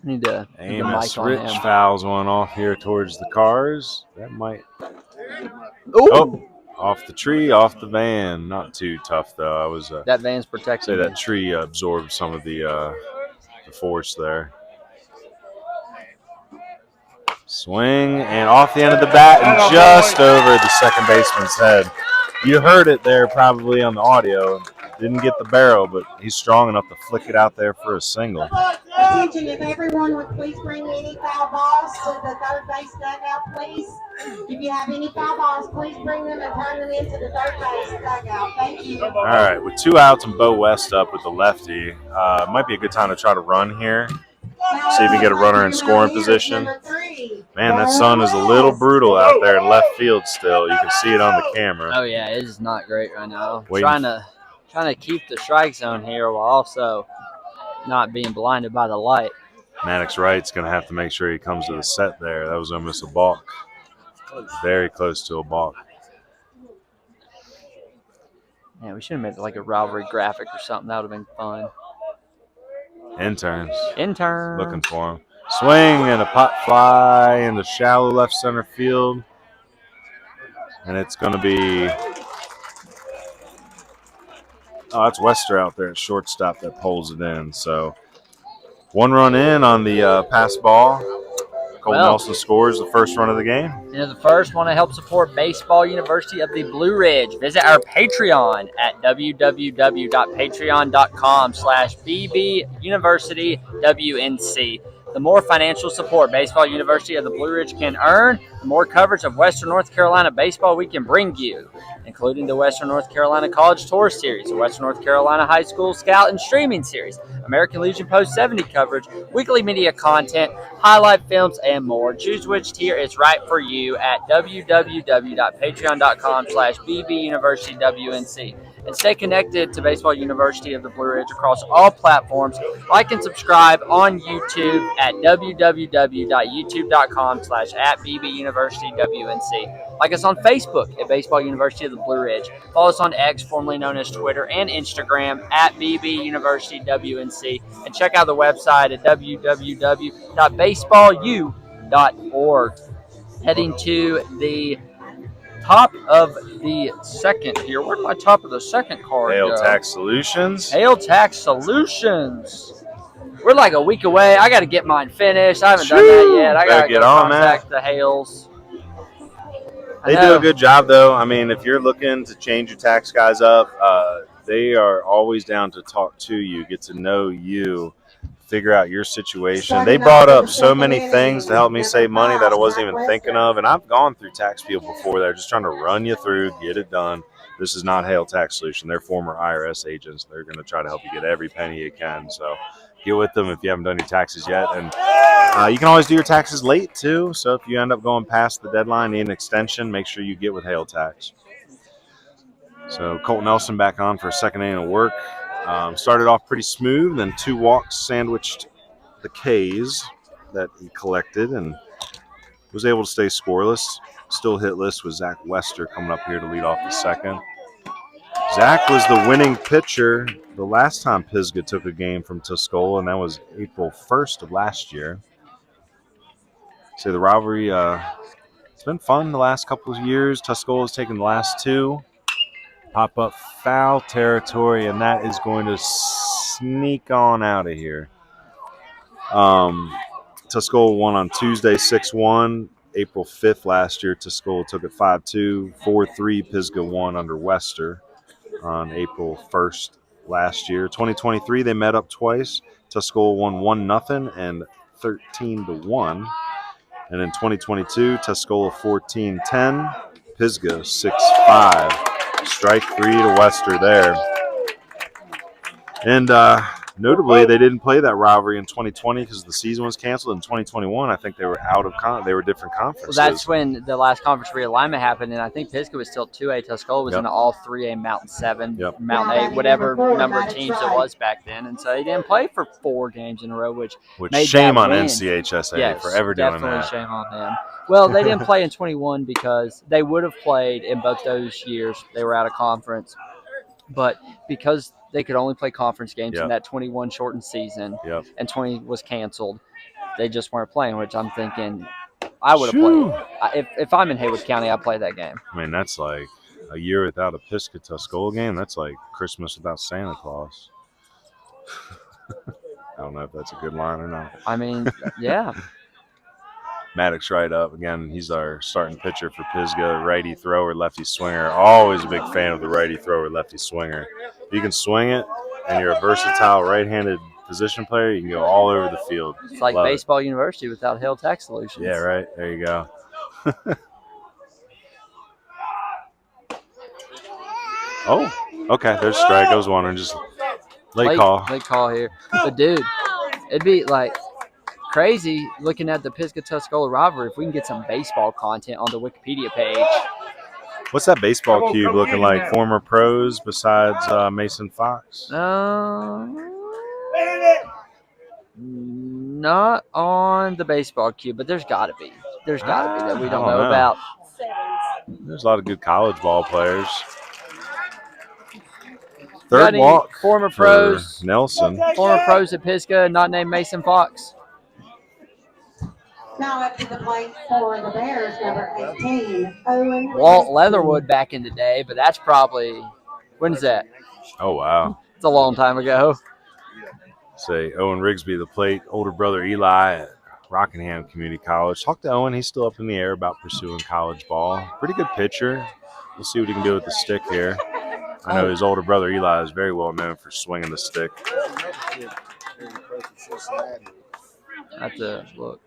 Need to Amos Rich fouls one off here towards the cars. That might. Ooh. Oh, off the tree, off the van. Not too tough though. I was. That van's protected. Say that tree absorbed some of the force there. Swing and off the end of the bat and just over the second baseman's head. You heard it there probably on the audio. Didn't get the barrel, but he's strong enough to flick it out there for a single. Attention, if everyone would please bring any foul balls to the third base dugout, please. If you have any foul balls, please bring them and turn them into the third base dugout. Thank you. All right, with 2 outs and Bo West up with the lefty, might be a good time to try to run here. See if we can get a runner in scoring position. Man, that sun is a little brutal out there in left field still. You can see it on the camera. Oh, yeah, it is not great right now. Trying to keep the strike zone here while also not being blinded by the light. Maddox Wright's going to have to make sure he comes to the set there. That was almost a balk. Very close to a balk. Yeah, we should have made like a rivalry graphic or something. That would have been fun. Interns. Intern. Looking for him. Swing and a pop fly into shallow left center field. And it's going to be... Oh, that's Wester out there at shortstop that pulls it in. So 1 run in on the pass ball. Cole Nelson scores the first run of the game. The first want to help support Baseball University of the Blue Ridge. Visit our Patreon at www.patreon.com/bbuniversitywNC. The more financial support Baseball University of the Blue Ridge can earn, the more coverage of Western North Carolina baseball we can bring you, including the Western North Carolina College Tour Series, the Western North Carolina High School Scout and Streaming Series, American Legion Post 70 coverage, weekly media content, highlight films, and more. Choose which tier is right for you at www.patreon.com/bbuniversitywNC. And stay connected to Baseball University of the Blue Ridge across all platforms. Like and subscribe on YouTube at www.youtube.com/@bbuniversitywNC. Like us on Facebook at Baseball University of the Blue Ridge. Follow us on X, formerly known as Twitter, and Instagram at bbuniversitywNC. And check out the website at www.baseballu.org. Heading to the top of the second here. Where'd my top of the second card Hail go? Tax Solutions. Hail Tax Solutions. We're like a week away. I got to get mine finished. I haven't done that yet. I got to get on that. The Hales. They do a good job, though. I mean, if you're looking to change your tax guys up, they are always down to talk to you, get to know you, figure out your situation. They brought up so many things to help me save money that I wasn't even thinking of. And I've gone through tax people before. They're just trying to run you through, get it done. This is not Hail Tax Solution. They're former IRS agents. They're going to try to help you get every penny you can. So get with them if you haven't done your taxes yet. And you can always do your taxes late, too. So if you end up going past the deadline, need an extension, make sure you get with Hail Tax. So Colt Nelson back on for a second inning of work. Started off pretty smooth, then 2 walks sandwiched the K's that he collected and was able to stay scoreless. Still hitless with Zach Wester coming up here to lead off the second. Zach was the winning pitcher the last time Pisgah took a game from Tuscola, and that was April 1st of last year. So the rivalry, it's been fun the last couple of years. Tuscola has taken the last 2. Pop up foul territory, and that is going to sneak on out of here. Tuscola won on Tuesday 6-1. April 5th last year, Tuscola took it 5-2. 4-3 Pisgah won under Wester on April 1st last year. 2023, they met up twice. Tuscola won 1-0 and 13-1. And in 2022, Tuscola 14-10, Pisgah 6-5. Strike 3 to Wester there. And Notably, they didn't play that rivalry in 2020 because the season was canceled. In 2021, I think they were out of they were different conferences. Well, that's when the last conference realignment happened, and I think Pisgah was still 2A. Tuscola was in all 3A, Mountain 7, Mountain 8, whatever number of teams it was back then. And so they didn't play for 4 games in a row, which made shame on win. NCHSA for ever doing that. Definitely shame on them. Well, they didn't play in 21 because they would have played in both those years. They were out of conference. But because they could only play conference games in that 21 shortened season and 20 was canceled, they just weren't playing, which I'm thinking I would have played. If I'm in Haywood County, I'd play that game. I mean, that's like a year without a Pisgah Tuscola game. That's like Christmas without Santa Claus. I don't know if that's a good line or not. I mean, yeah. Maddox right up. Again, he's our starting pitcher for Pisgah, righty thrower, lefty swinger. Always a big fan of the righty thrower, lefty swinger. If you can swing it and you're a versatile right-handed position player, you can go all over the field. It's like baseball university without Hale Tax Solutions. Yeah, right. There you go. Oh, okay. There's a strike. I was wondering. Just late call. Late call here. But, dude, it'd be like crazy looking at the Pisgah-Tuscola rivalry if we can get some baseball content on the Wikipedia page. What's that baseball cube looking like? Former pros besides Mason Fox? Not on the baseball cube, but there's got to be. There's got to be that we don't know about. There's a lot of good college ball players. Third walk former pros. Nelson. Former pros at Pisgah, not named Mason Fox. Now up to the plate for the Bears, number 18, Owen. Walt Leatherwood back in the day, but that's probably, when's that? Oh, wow. It's a long time ago. Say Owen Rigsby, the plate, older brother Eli at Rockingham Community College. Talk to Owen. He's still up in the air about pursuing college ball. Pretty good pitcher. We'll see what he can do with the stick here. I know his older brother Eli is very well known for swinging the stick. That's a look.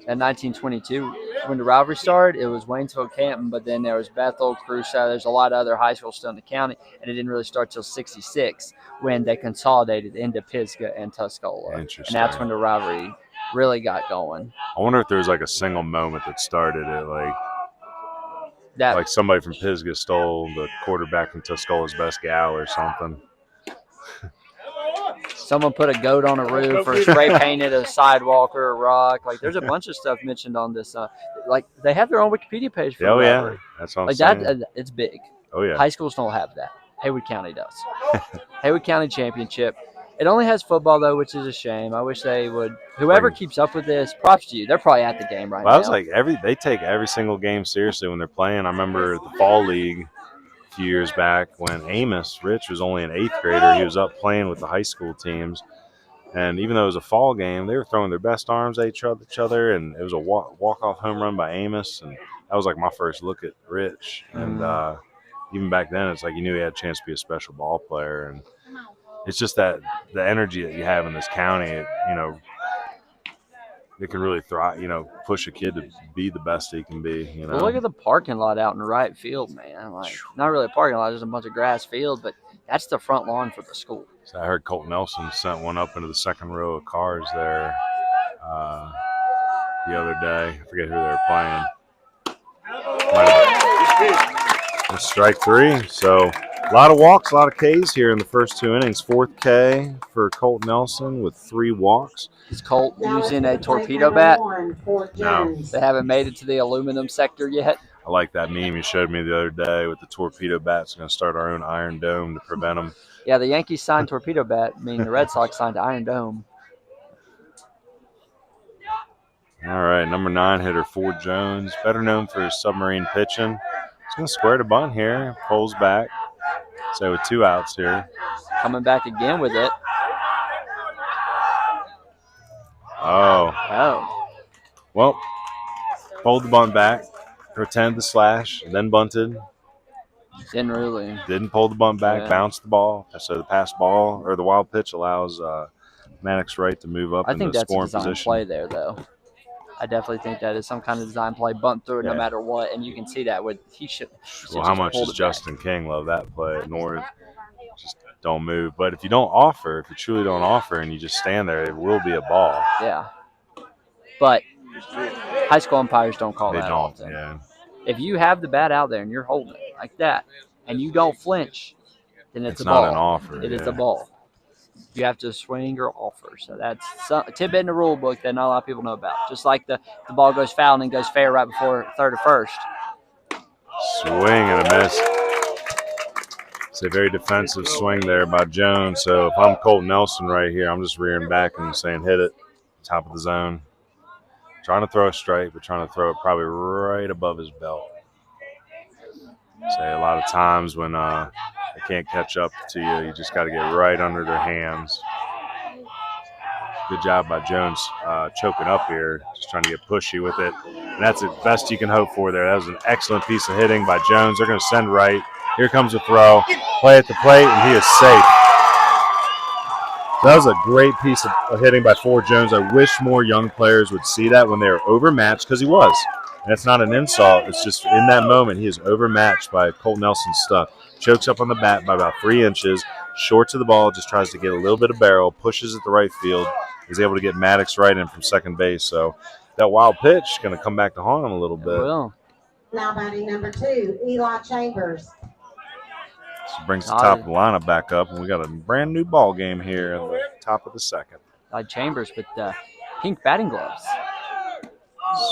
In 1922, when the rivalry started, it was Waynesville, Canton, but then there was Bethel, Crusoe. There's a lot of other high schools still in the county, and it didn't really start till '66 when they consolidated into Pisgah and Tuscola. Interesting. And that's when the rivalry really got going. I wonder if there's like a single moment that started it, like somebody from Pisgah stole the quarterback from Tuscola's best gal or something. Someone put a goat on a roof or spray painted a sidewalk or a rock. Like, there's a bunch of stuff mentioned on this. Like, they have their own Wikipedia page for yeah. That's what I'm saying. That, it's big. Oh, yeah. High schools don't have that. Haywood County does. Haywood County Championship. It only has football, though, which is a shame. I wish they would. Whoever keeps up with this, props to you. They're probably at the game right now. I was like, they take every single game seriously when they're playing. I remember the fall league a few years back when Amos Rich was only an 8th grader. He was up playing with the high school teams. And even though it was a fall game, they were throwing their best arms at each other, and it was a walk-off home run by Amos. And that was like my first look at Rich. And even back then, it's like you knew he had a chance to be a special ball player. And it's just that the energy that you have in this county, it can really thrive, push a kid to be the best he can be, Well, look at the parking lot out in the right field, man. Like, not really a parking lot, just a bunch of grass field, but that's the front lawn for the school. So I heard Colt Nelson sent one up into the second row of cars there the other day. I forget who they were playing. It's strike 3. So a lot of walks, a lot of Ks here in the first 2 innings. 4th K for Colt Nelson with 3 walks. Is Colt using a torpedo bat? No. They haven't made it to the aluminum sector yet. I like that meme you showed me the other day with the torpedo bats. We're going to start our own Iron Dome to prevent them. Yeah, the Yankees signed torpedo bat, meaning the Red Sox signed Iron Dome. All right, number 9 hitter Ford Jones, better known for his submarine pitching. He's going to square the bunt here, pulls back. So with 2 outs here. Coming back again with it. Oh. Well, pulled the bunt back, pretended to slash, then bunted. Didn't pull the bunt back, bounced the ball. So the pass ball or the wild pitch allows Maddox Wright to move up into the scoring position. I think that's a design play there, though. I definitely think that is some kind of design play, bunt through it no matter what, and you can see that with he should. Well, how much does Justin King love that play at North? Just don't move. But if you don't offer, if you truly don't offer and you just stand there, it will be a ball. Yeah. But high school umpires don't call that often. Yeah. If you have the bat out there and you're holding it like that and you don't flinch, then it's a not ball. An offer. It is a ball. You have to swing or offer. So that's a tidbit in the rule book that not a lot of people know about. Just like the ball goes foul and then goes fair right before third or first. Swing and a miss. It's a very defensive swing there by Jones. So if I'm Colt Nelson right here, I'm just rearing back and saying hit it, top of the zone. Trying to throw a strike, but trying to throw it probably right above his belt. Say a lot of times when they can't catch up to you, you just got to get right under their hands. Good job by Jones choking up here, just trying to get pushy with it. And that's the best you can hope for there. That was an excellent piece of hitting by Jones. They're going to send right. Here comes a throw. Play at the plate, and he is safe. That was a great piece of hitting by Ford Jones. I wish more young players would see that when they were overmatched, because he was. And it's not an insult. It's just in that moment, he is overmatched by Colt Nelson's stuff. Chokes up on the bat by about 3 inches. Short to the ball, just tries to get a little bit of barrel, pushes it to right field. He's able to get Maddox right in from second base. So that wild pitch is going to come back to haunt him a little bit. Well. Now batting number 2, Eli Chambers. So brings the top of the lineup back up, and we got a brand new ball game here at the top of the second. Chambers with pink batting gloves.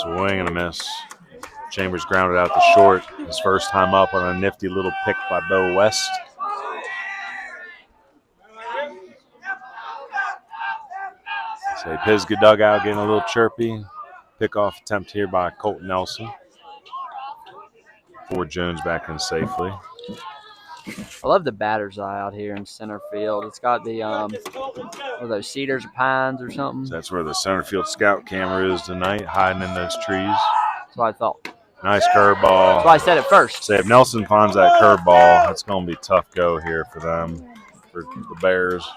Swing and a miss. Chambers grounded out to short. His first time up on a nifty little pick by Bo West. So Pisgah dugout getting a little chirpy. Pickoff attempt here by Colt Nelson. Ford Jones back in safely. I love the batter's eye out here in center field. It's got the what are those, cedars or pines or something? So that's where the center field scout camera is tonight, hiding in those trees. That's what I thought. Nice curveball. That's why I said it first. So if Nelson finds that curveball, that's going to be a tough go here for them, for the Bears.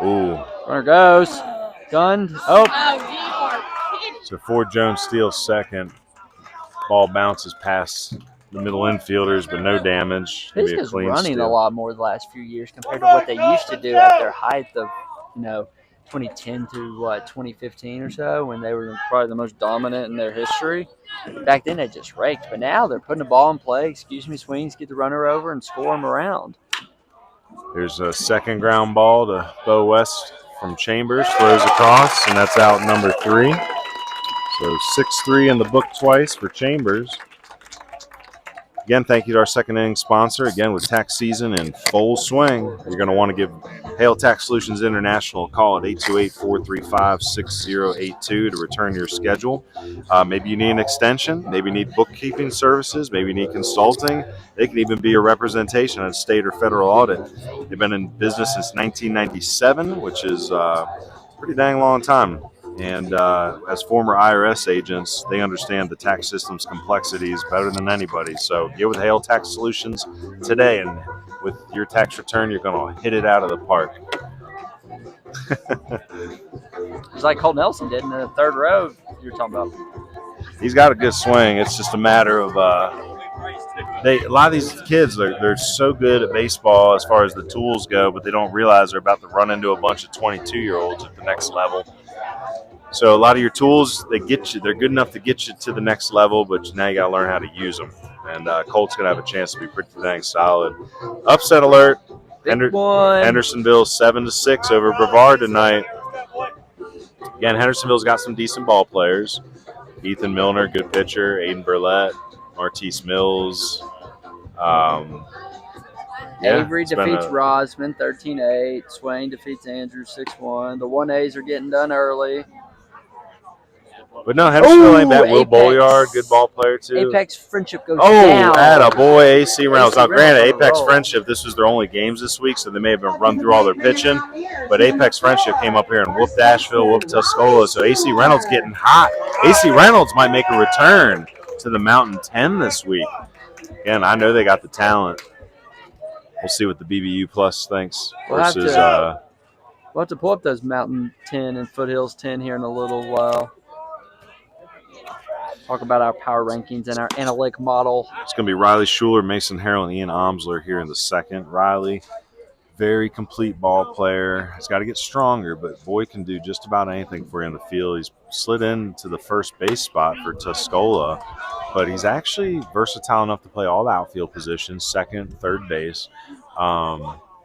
Ooh. There it goes. Gunned. Oh. So Ford Jones steals second. Ball bounces past the middle infielders, but no damage. Pisgah's running a lot more the last few years compared to what they used to do at their height of, 2010 through 2015 or so, when they were probably the most dominant in their history. Back then they just raked, but now they're putting the ball in play. Swings, get the runner over, and score them around. Here's a second ground ball to Bo West from Chambers, throws across, and that's out number 3. So 6-3 in the book twice for Chambers. Again, thank you to our second inning sponsor. Again, with tax season in full swing, you're going to want to give Hail Tax Solutions International a call at 828-435-6082 to return your schedule. Maybe you need an extension. Maybe you need bookkeeping services. Maybe you need consulting. They can even be a representation on a state or federal audit. They've been in business since 1997, which is a pretty dang long time. And as former IRS agents, they understand the tax system's complexities better than anybody. So get with Hail Tax Solutions today, and with your tax return, you're going to hit it out of the park. It's like Colt Nelson did in the third row you were talking about. He's got a good swing. It's just a matter of a lot of these kids, they're so good at baseball as far as the tools go, but they don't realize they're about to run into a bunch of 22-year-olds at the next level. So a lot of your tools, they're good enough to get you to the next level, but now you got to learn how to use them. And Colt's going to have a chance to be pretty dang solid. Upset alert. Hendersonville 7-6 over Brevard tonight. Again, Hendersonville's got some decent ball players. Ethan Milner, good pitcher. Aiden Burlett, Martise Mills. Avery defeats Rosman 13-8. Swain defeats Andrews 6-1. The 1As are getting done early. But no, Hendersonville ain't bad. Will Bolyard, good ball player too. Apex Friendship goes down. Oh, atta boy, AC Reynolds. Now, granted, Apex Friendship, this was their only games this week, so they may have been run through all their pitching. But Apex Friendship came up here and whooped Asheville, whooped Tuscola. So AC Reynolds getting hot. AC Reynolds might make a return to the Mountain 10 this week. Again, I know they got the talent. We'll see what the BBU Plus thinks versus. We'll have to pull up those Mountain 10 and Foothills 10 here in a little while. talk about our power rankings and our analytic model. It's going to be Riley Schuler, Mason Harrell, and Ian Omsler here in the second. Riley, very complete ball player. He's got to get stronger, but boy can do just about anything for you in the field. He's slid into the first base spot for Tuscola, but he's actually versatile enough to play all the outfield positions, second, third base.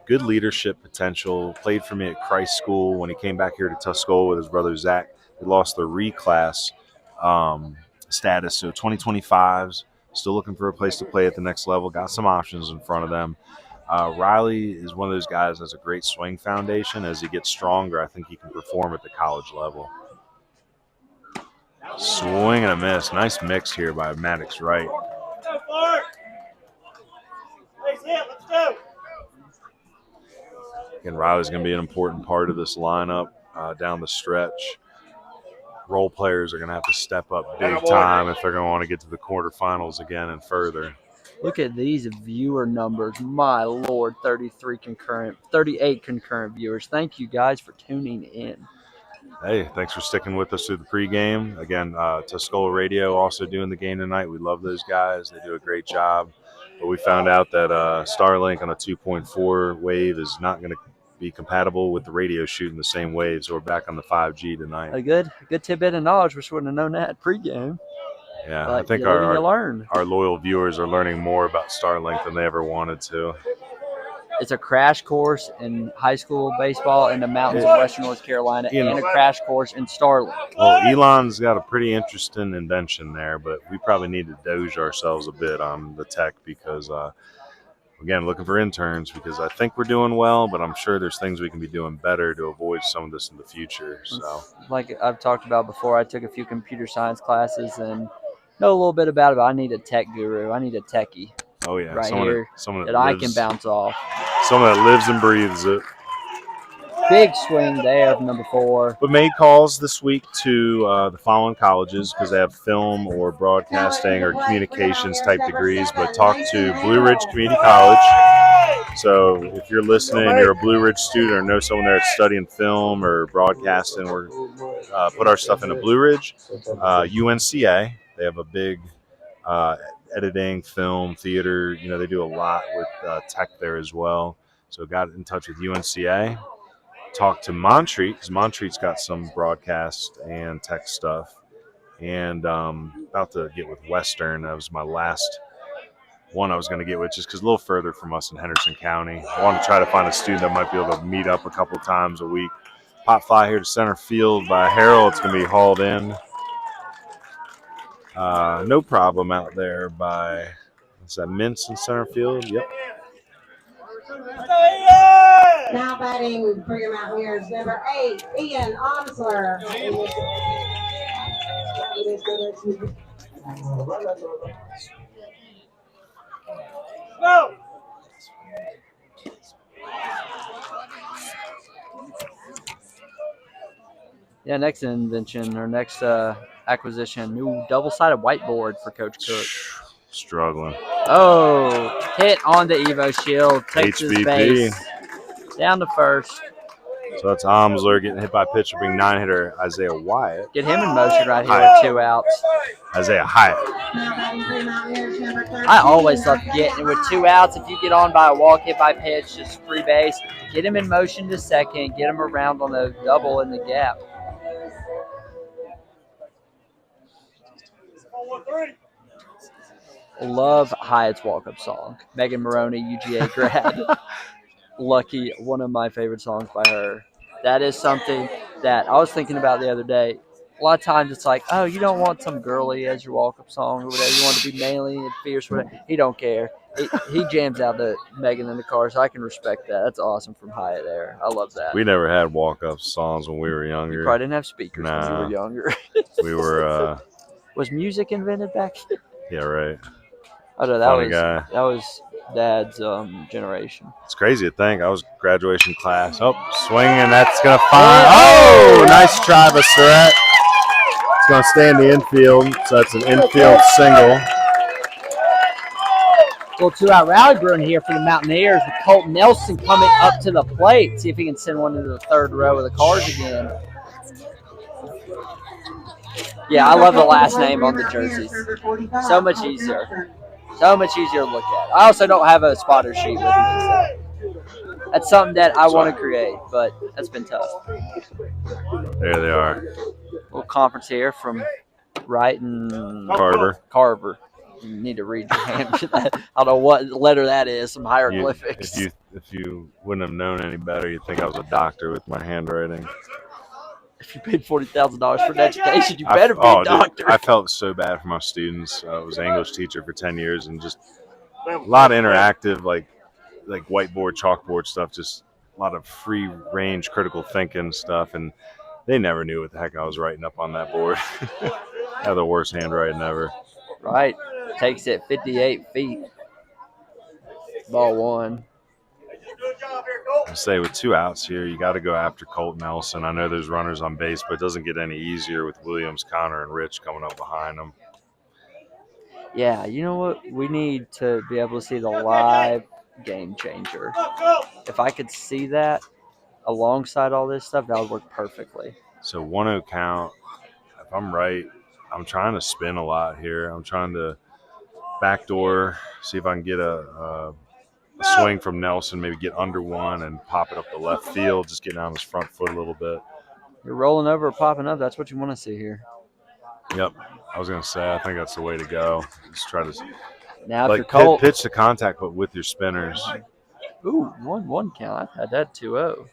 Good leadership potential. Played for me at Christ School. When he came back here to Tuscola with his brother Zach, he lost the reclass status, so 2025s. Still looking for a place to play at the next level. Got some options in front of them. Riley is one of those guys that has a great swing foundation. As he gets stronger, I think he can perform at the college level. Swing and a miss. Nice mix here by Maddox Wright. And Riley's going to be an important part of this lineup down the stretch. Role players are going to have to step up big time if they're going to want to get to the quarterfinals again and further. Look at these viewer numbers. My Lord, 38 concurrent viewers. Thank you guys for tuning in. Hey, thanks for sticking with us through the pregame. Again, Tuscola Radio also doing the game tonight. We love those guys. They do a great job. But we found out that Starlink on a 2.4 wave is not going to be compatible with the radio shooting the same wave, so we're back on the 5G tonight. A good tidbit of knowledge. Wish we wouldn't have known that pregame. Yeah, but I think our loyal viewers are learning more about Starlink than they ever wanted to. It's a crash course in high school baseball in the mountains of Western North Carolina and a crash course in Starlink. Well, Elon's got a pretty interesting invention there, but we probably need to doge ourselves a bit on the tech because, again, looking for interns because I think we're doing well, but I'm sure there's things we can be doing better to avoid some of this in the future. So, like I've talked about before, I took a few computer science classes and know a little bit about it, but I need a tech guru. I need a techie. Oh, yeah. Right someone here that I can bounce off. Someone that lives and breathes it. Big swing there from number 4. But made calls this week to the following colleges because they have film or broadcasting or communications type degrees, but talked to Blue Ridge Community College. So if you're listening and you're a Blue Ridge student or know someone there that's studying film or broadcasting, we're put our stuff into Blue Ridge. UNCA, they have a big editing, film, theater. You know, they do a lot with tech there as well. So got in touch with UNCA. Talked to Montreat because Montreat's got some broadcast and tech stuff. And about to get with Western. That was my last one I was going to get with just because a little further from us in Henderson County. I want to try to find a student that might be able to meet up a couple times a week. Pop fly here to center field by Harrell. It's going to be hauled in. No problem out there by, is that Mintz in center field? Yep. Now batting for your Mountaineers, number 8, Ian Omsler. Go! Yeah, next invention or next acquisition, new double-sided whiteboard for Coach Cook. Struggling. Oh, hit on the Evo Shield. Takes his base. Down to first. So that's Omsler getting hit by pitcher, being 9-hitter Isaiah Wyatt. Get him in motion right here with 2 outs. Isaiah Hyatt. I always love getting with 2 outs. If you get on by a walk, hit by pitch, just free base. Get him in motion to second. Get him around on the double in the gap. Love Hyatt's walk-up song. Megan Maroney, UGA grad. Lucky, one of my favorite songs by her. That is something that I was thinking about the other day. A lot of times it's like, oh, you don't want some girly as your walk-up song or whatever. You want to be manly and fierce. Whatever. He don't care. He jams out the Megan in the car, so I can respect that. That's awesome from Hyatt there. I love that. We never had walk-up songs when we were younger. You probably didn't have speakers when you were younger. We were. Was music invented back then? Yeah, right. Oh, no, that was Dad's generation. It's crazy to think. I was graduation class. Oh, swing, and that's going to find. Oh, nice try by Surratt. It's going to stay in the infield, so that's an infield single. Little 2-out rally brewing here for the Mountaineers with Colt Nelson coming up to the plate. See if he can send one into the third row of the cars again. Yeah, I love the last name on the jerseys. So much easier. So much easier to look at. I also don't have a spotter sheet with me, so that's something that I want to create, but that's been tough. There they are. Little conference here from Wright and Carver. You need to read your hand. I don't know what letter that is. Some hieroglyphics. If you wouldn't have known any better, you'd think I was a doctor with my handwriting. If you paid $40,000 for an education, you better be a doctor. Dude, I felt so bad for my students. I was an English teacher for 10 years, and just a lot of interactive, like whiteboard, chalkboard stuff, just a lot of free range critical thinking stuff, and they never knew what the heck I was writing up on that board. I had the worst handwriting ever. Right. Takes it 58 feet. Ball one. I say with 2 outs here, you got to go after Colt Nelson. I know there's runners on base, but it doesn't get any easier with Williams, Connor, and Rich coming up behind them. Yeah, you know what? We need to be able to see the live game changer. If I could see that alongside all this stuff, that would work perfectly. So 1-0 count. If I'm right, I'm trying to spin a lot here. I'm trying to backdoor, see if I can get a swing from Nelson, maybe get under one and pop it up the left field, just getting on his front foot a little bit. You're rolling over or popping up. That's what you want to see here. Yep. I was going to say, I think that's the way to go. Just try to now pitch to contact, but with your spinners. Ooh, 1-1 count. I had that 2-0.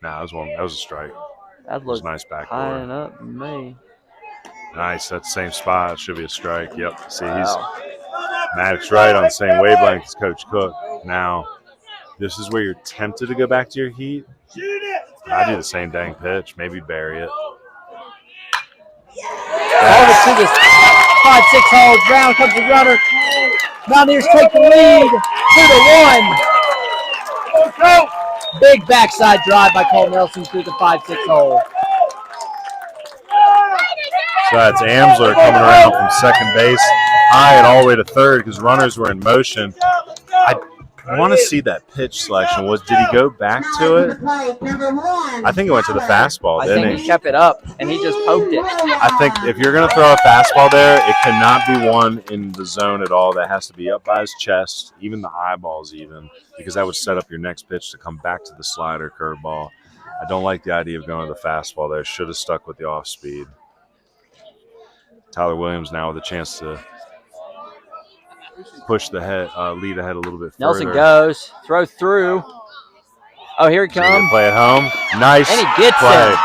Nah, that was a strike. That was a nice backdoor. Tying up me. Nice. That same spot. It should be a strike. Yep. See, Maddox right on the same wavelength as Coach Cook. Now, this is where you're tempted to go back to your heat. I do the same dang pitch. Maybe bury it. Over to the 5-6 hole. Brown comes the runner. Mountaineers take the lead 2-1. Big backside drive by Cole Nelson through the 5-6 hole. So that's Amsler coming around from second base, high and all the way to third because runners were in motion. I want to see that pitch selection. Did he go back to it? I think it went to the fastball, didn't he? I think he kept it up, and he just poked it. I think if you're going to throw a fastball there, it cannot be one in the zone at all. That has to be up by his chest, even the eyeballs even, because that would set up your next pitch to come back to the slider curveball. I don't like the idea of going to the fastball there. Should have stuck with the off-speed. Tyler Williams now with a chance to push the lead ahead a little bit further. Nelson goes, throw through. Oh, here he comes. Play at home. Nice and he gets play. It.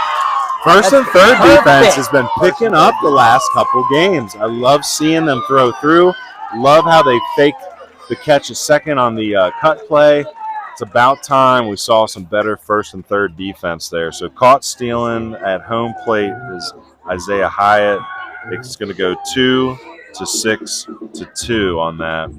First and third defense has been picking up the last couple games. I love seeing them throw through. Love how they faked the catch a second on the cut play. It's about time we saw some better first and third defense there. So caught stealing at home plate is Isaiah Hyatt. It's going to go 2-6-2 on that.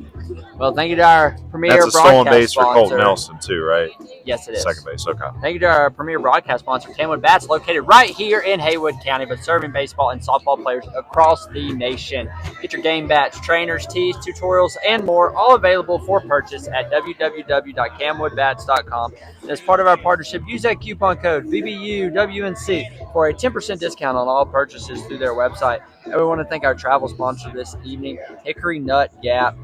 Well, thank you to our premier broadcast sponsor. That's a stolen base for Colt sponsor. Nelson, too, right? Yes, it is. Second base, okay. Thank you to our premier broadcast sponsor, CamWood Bats, located right here in Haywood County, but serving baseball and softball players across the nation. Get your game bats, trainers, tees, tutorials, and more, all available for purchase at www.camwoodbats.com. And as part of our partnership, use that coupon code BBUWNC for a 10% discount on all purchases through their website. And we want to thank our travel sponsor this evening, Hickory Nut Gap. A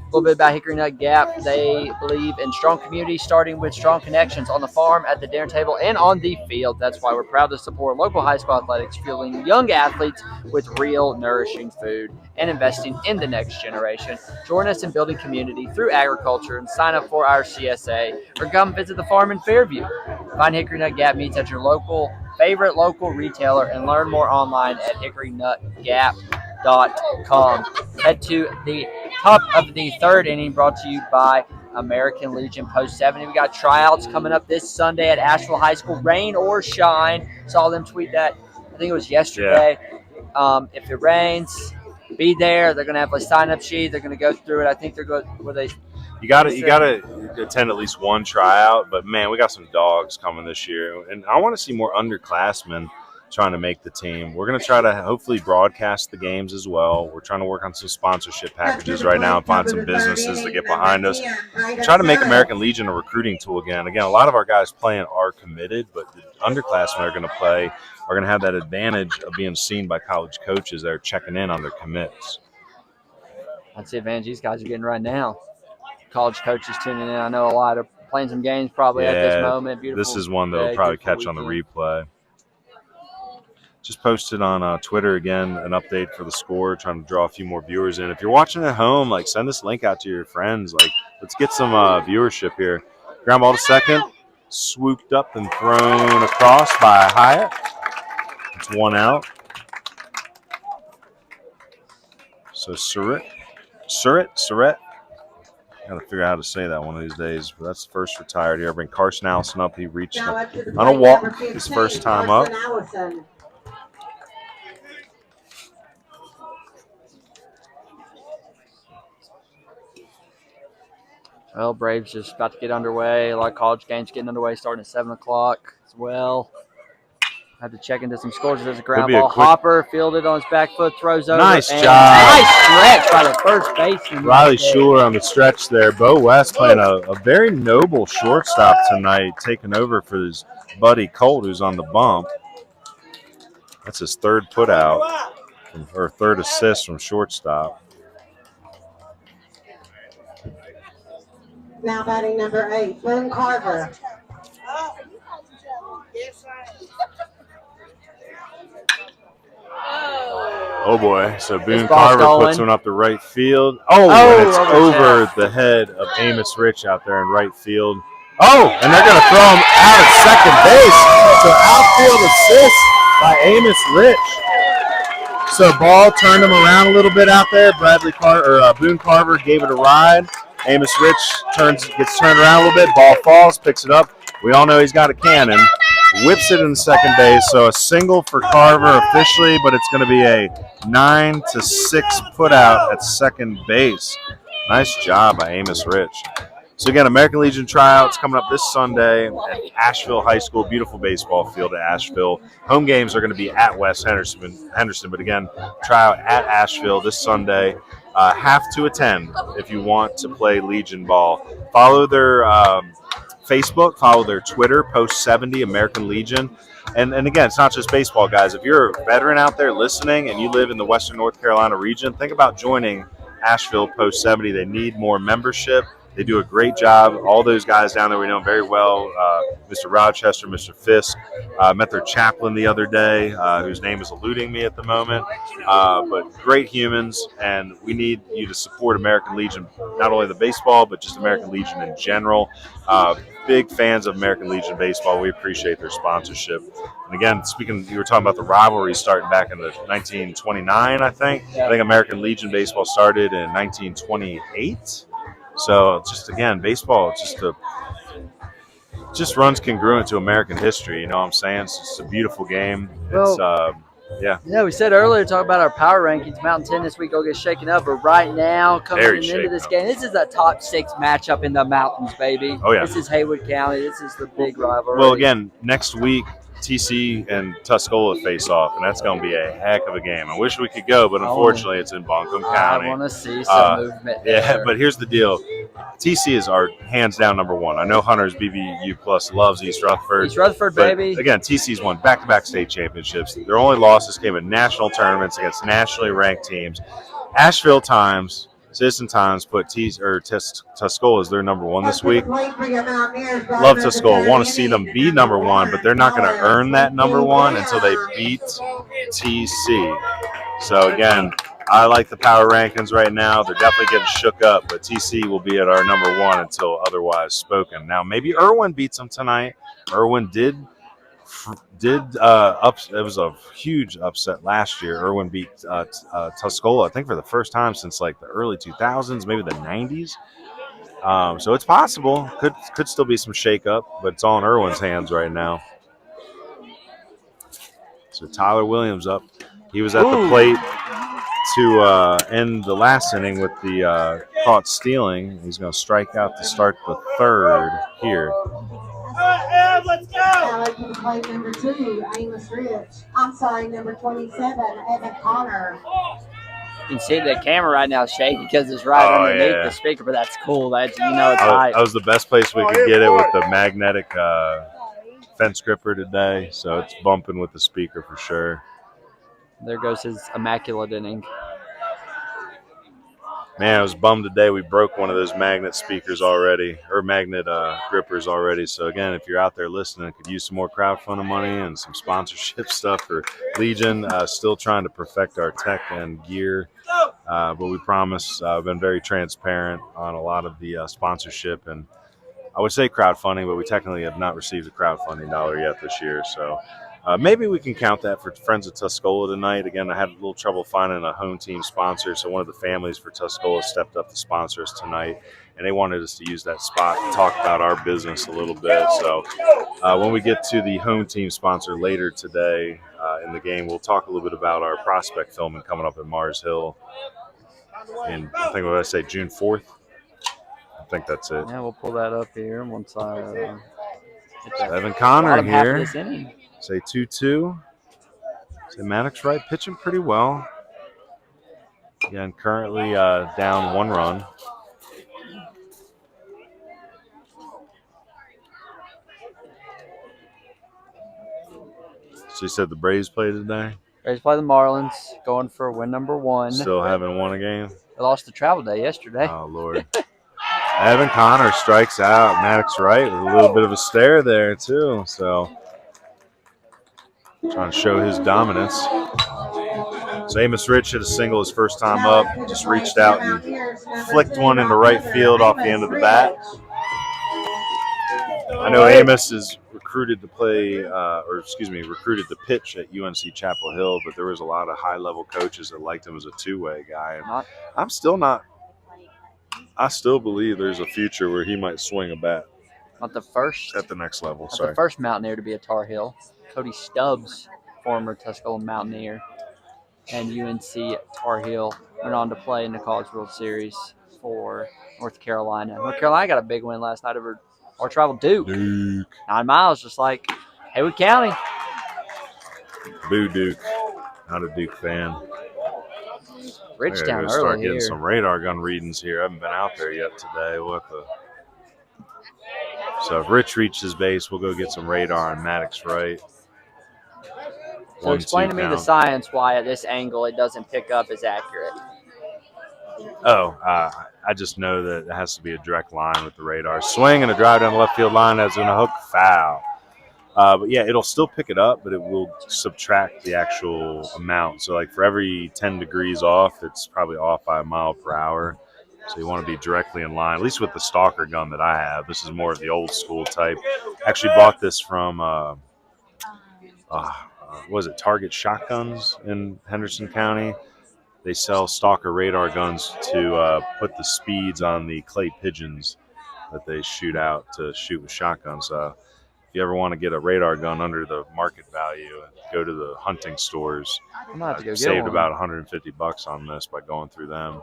little bit about Hickory Nut Gap. They believe in strong communities, starting with strong connections on the farm, at the dinner table, and on the field. That's why we're proud to support local high school athletics, fueling young athletes with real, nourishing food and investing in the next generation. Join us in building community through agriculture and sign up for our CSA or come visit the farm in Fairview. Find Hickory Nut Gap meats at your favorite local retailer and learn more online at hickorynutgap.com. Head to the top of the third inning, brought to you by American Legion Post 70. We got tryouts coming up this Sunday at Asheville High School, rain or shine. Saw them tweet that, I think it was yesterday. Yeah. If it rains, be there. They're going to have a sign-up sheet. They're going to go through it. I think they're going to You got to attend at least one tryout, but man, we got some dogs coming this year, and I want to see more underclassmen trying to make the team. We're going to try to hopefully broadcast the games as well. We're trying to work on some sponsorship packages right now and find some businesses to get behind us. Try to make American Legion a recruiting tool again. Again, a lot of our guys playing are committed, but the underclassmen are going to play are going to have that advantage of being seen by college coaches that are checking in on their commits. That's the advantage these guys are getting right now. College coaches tuning in. I know a lot are playing some games probably at this moment. Beautiful. This is one they'll probably catch on the replay. Just posted on Twitter again an update for the score, trying to draw a few more viewers in. If you're watching at home, like send this link out to your friends. Like, let's get some viewership here. Ground ball to second, swooped up and thrown across by Hyatt. It's 1 out. So Surratt. Got to figure out how to say that one of these days. But that's the first retired here. Bring Carson Allison up. He reached on a walk his first time up. Well, Braves just about to get underway. A lot of college games getting underway starting at 7 o'clock as well. Have to check into some scores. There's a ground ball. Hopper fielded on his back foot, throws over. Nice job. Nice stretch by the first baseman. Riley Schuler on the stretch there. Bo West playing a very noble shortstop tonight, taking over for his buddy Colt, who's on the bump. That's his third put out, or third assist from shortstop. Now batting number 8, Boone Carver. Oh, boy. So Boone Carver puts one up to right field. Oh, and it's over the head of Amos Rich out there in right field. Oh, and they're going to throw him out at second base. So outfield assist by Amos Rich. So ball turned him around a little bit out there. Boone Carver gave it a ride. Amos Rich gets turned around a little bit. Ball falls, picks it up. We all know he's got a cannon. Whips it in second base. So a single for Carver officially, but it's going to be a 9-6 put out at second base. Nice job by Amos Rich. So again, American Legion tryouts coming up this Sunday at Asheville High School. Beautiful baseball field at Asheville. Home games are going to be at West Henderson, but again, tryout at Asheville this Sunday. Have to attend if you want to play Legion ball. Follow their Facebook, follow their Twitter, Post 70 American Legion. And again, it's not just baseball, guys. If you're a veteran out there listening and you live in the Western North Carolina region, think about joining Asheville Post 70. They need more membership. They do a great job. All those guys down there we know very well. Mr. Rochester, Mr. Fisk. Met their chaplain the other day, whose name is eluding me at the moment. But great humans, and we need you to support American Legion, not only the baseball, but just American Legion in general. Big fans of American Legion baseball. We appreciate their sponsorship. And again, you were talking about the rivalry starting back in 1929, I think. I think American Legion baseball started in 1928. So just again, baseball just runs congruent to American history. You know what I'm saying? It's just a beautiful game. Well, Yeah, we said earlier, talk about our power rankings. Mountain 10 this week will get shaken up, but right now, coming into this game, this is a top 6 matchup in the mountains, baby. Oh, yeah. This is Haywood County. This is the big rivalry. Well, again, next week, TC and Tuscola face off, and that's going to be a heck of a game. I wish we could go, but unfortunately it's in Buncombe County. I want to see some movement there. Yeah, but here's the deal. TC is our hands-down number 1. I know Hunter's BBU Plus loves East Rutherford. East Rutherford, baby. Again, TC's won back-to-back state championships. Their only losses came in national tournaments against nationally ranked teams. Asheville Times, Citizen Times put Tuscola as their number 1 this week. Love Tuscola. Want to see them be number 1, but they're not going to earn that number 1 until they beat TC. So, again, I like the power rankings right now. They're definitely getting shook up, but TC will be at our number 1 until otherwise spoken. Now, maybe Irwin beats them tonight. Irwin did it was a huge upset last year. Irwin beat Tuscola, I think, for the first time since like the early 2000s, maybe the 90s. So it's possible. Could still be some shakeup, but it's all in Irwin's hands right now. So Tyler Williams up. He was at the plate to end the last inning with the caught stealing. He's going to strike out to start the third here. Let's go! Now up to play number 2, Amos Rich. I'm sorry, number 27, Evan Connor. You can see the camera right now shaking because it's right underneath the speaker, but that's cool. That's, you know, it's high. That was the best place we could get it with the magnetic fence gripper today, so it's bumping with the speaker for sure. There goes his immaculate inning. Man, I was bummed today. We broke one of those magnet speakers already, or magnet grippers already. So again, if you're out there listening, could use some more crowdfunding money and some sponsorship stuff for Legion. Still trying to perfect our tech and gear, but we promise. I've been very transparent on a lot of the sponsorship, and I would say crowdfunding, but we technically have not received a crowdfunding dollar yet this year. So maybe we can count that for Friends of Tuscola tonight. Again, I had a little trouble finding a home team sponsor, so one of the families for Tuscola stepped up to sponsor us tonight, and they wanted us to use that spot to talk about our business a little bit. So when we get to the home team sponsor later today in the game, we'll talk a little bit about our prospect filming coming up at Mars Hill. And I think what did I say, June 4th? I think that's it. Yeah, we'll pull that up here once I Evan Connor here. Say 2-2. Say Maddox Wright pitching pretty well. Again, currently down 1 run. So you said the Braves play today? Braves play the Marlins, going for win number 1. Still haven't won a game? They lost the travel day yesterday. Oh, Lord. Evan Connor strikes out Maddox Wright with a little bit of a stare there, too. So trying to show his dominance. So Amos Rich hit a single his first time up. Just reached out and flicked one into right field off the end of the bat. I know Amos is recruited to play, recruited to pitch at UNC Chapel Hill, but there was a lot of high-level coaches that liked him as a two-way guy. And I still believe there's a future where he might swing a bat. Not the first. At the next level, not sorry. The first Mountaineer to be a Tar Heel. Cody Stubbs, former Tuscola Mountaineer and UNC Tar Heel, went on to play in the College World Series for North Carolina. North Carolina got a big win last night over our rival Duke. 9 miles, just like Haywood County. Boo Duke. Not a Duke fan. Rich down early start here. Getting some radar gun readings here. I haven't been out there yet today. So if Rich reaches base, we'll go get some radar on Maddox Wright. So explain to me the science why at this angle it doesn't pick up as accurate. I just know that it has to be a direct line with the radar. Swing and a drive down the left field line as in a hook foul. But yeah, it'll still pick it up, but it will subtract the actual amount. So like for every 10 degrees off, it's probably off by a mile per hour. So you want to be directly in line, at least with the stalker gun that I have. This is more of the old school type. Actually bought this from, Target Shotguns in Henderson County. They sell stalker radar guns to put the speeds on the clay pigeons that they shoot out to shoot with shotguns. If you ever want to get a radar gun under the market value, go to the hunting stores. I'm gonna have to go get saved one. about $150 on this by going through them.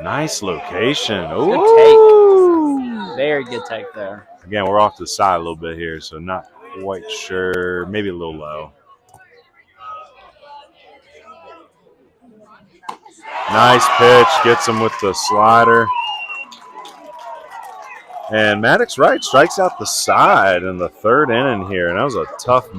Nice location. Good take. Very good take there. Again, we're off to the side a little bit here, so not quite sure. Maybe a little low. Nice pitch. Gets him with the slider. And Maddox Wright strikes out the side in the 3rd inning here. And that was a tough,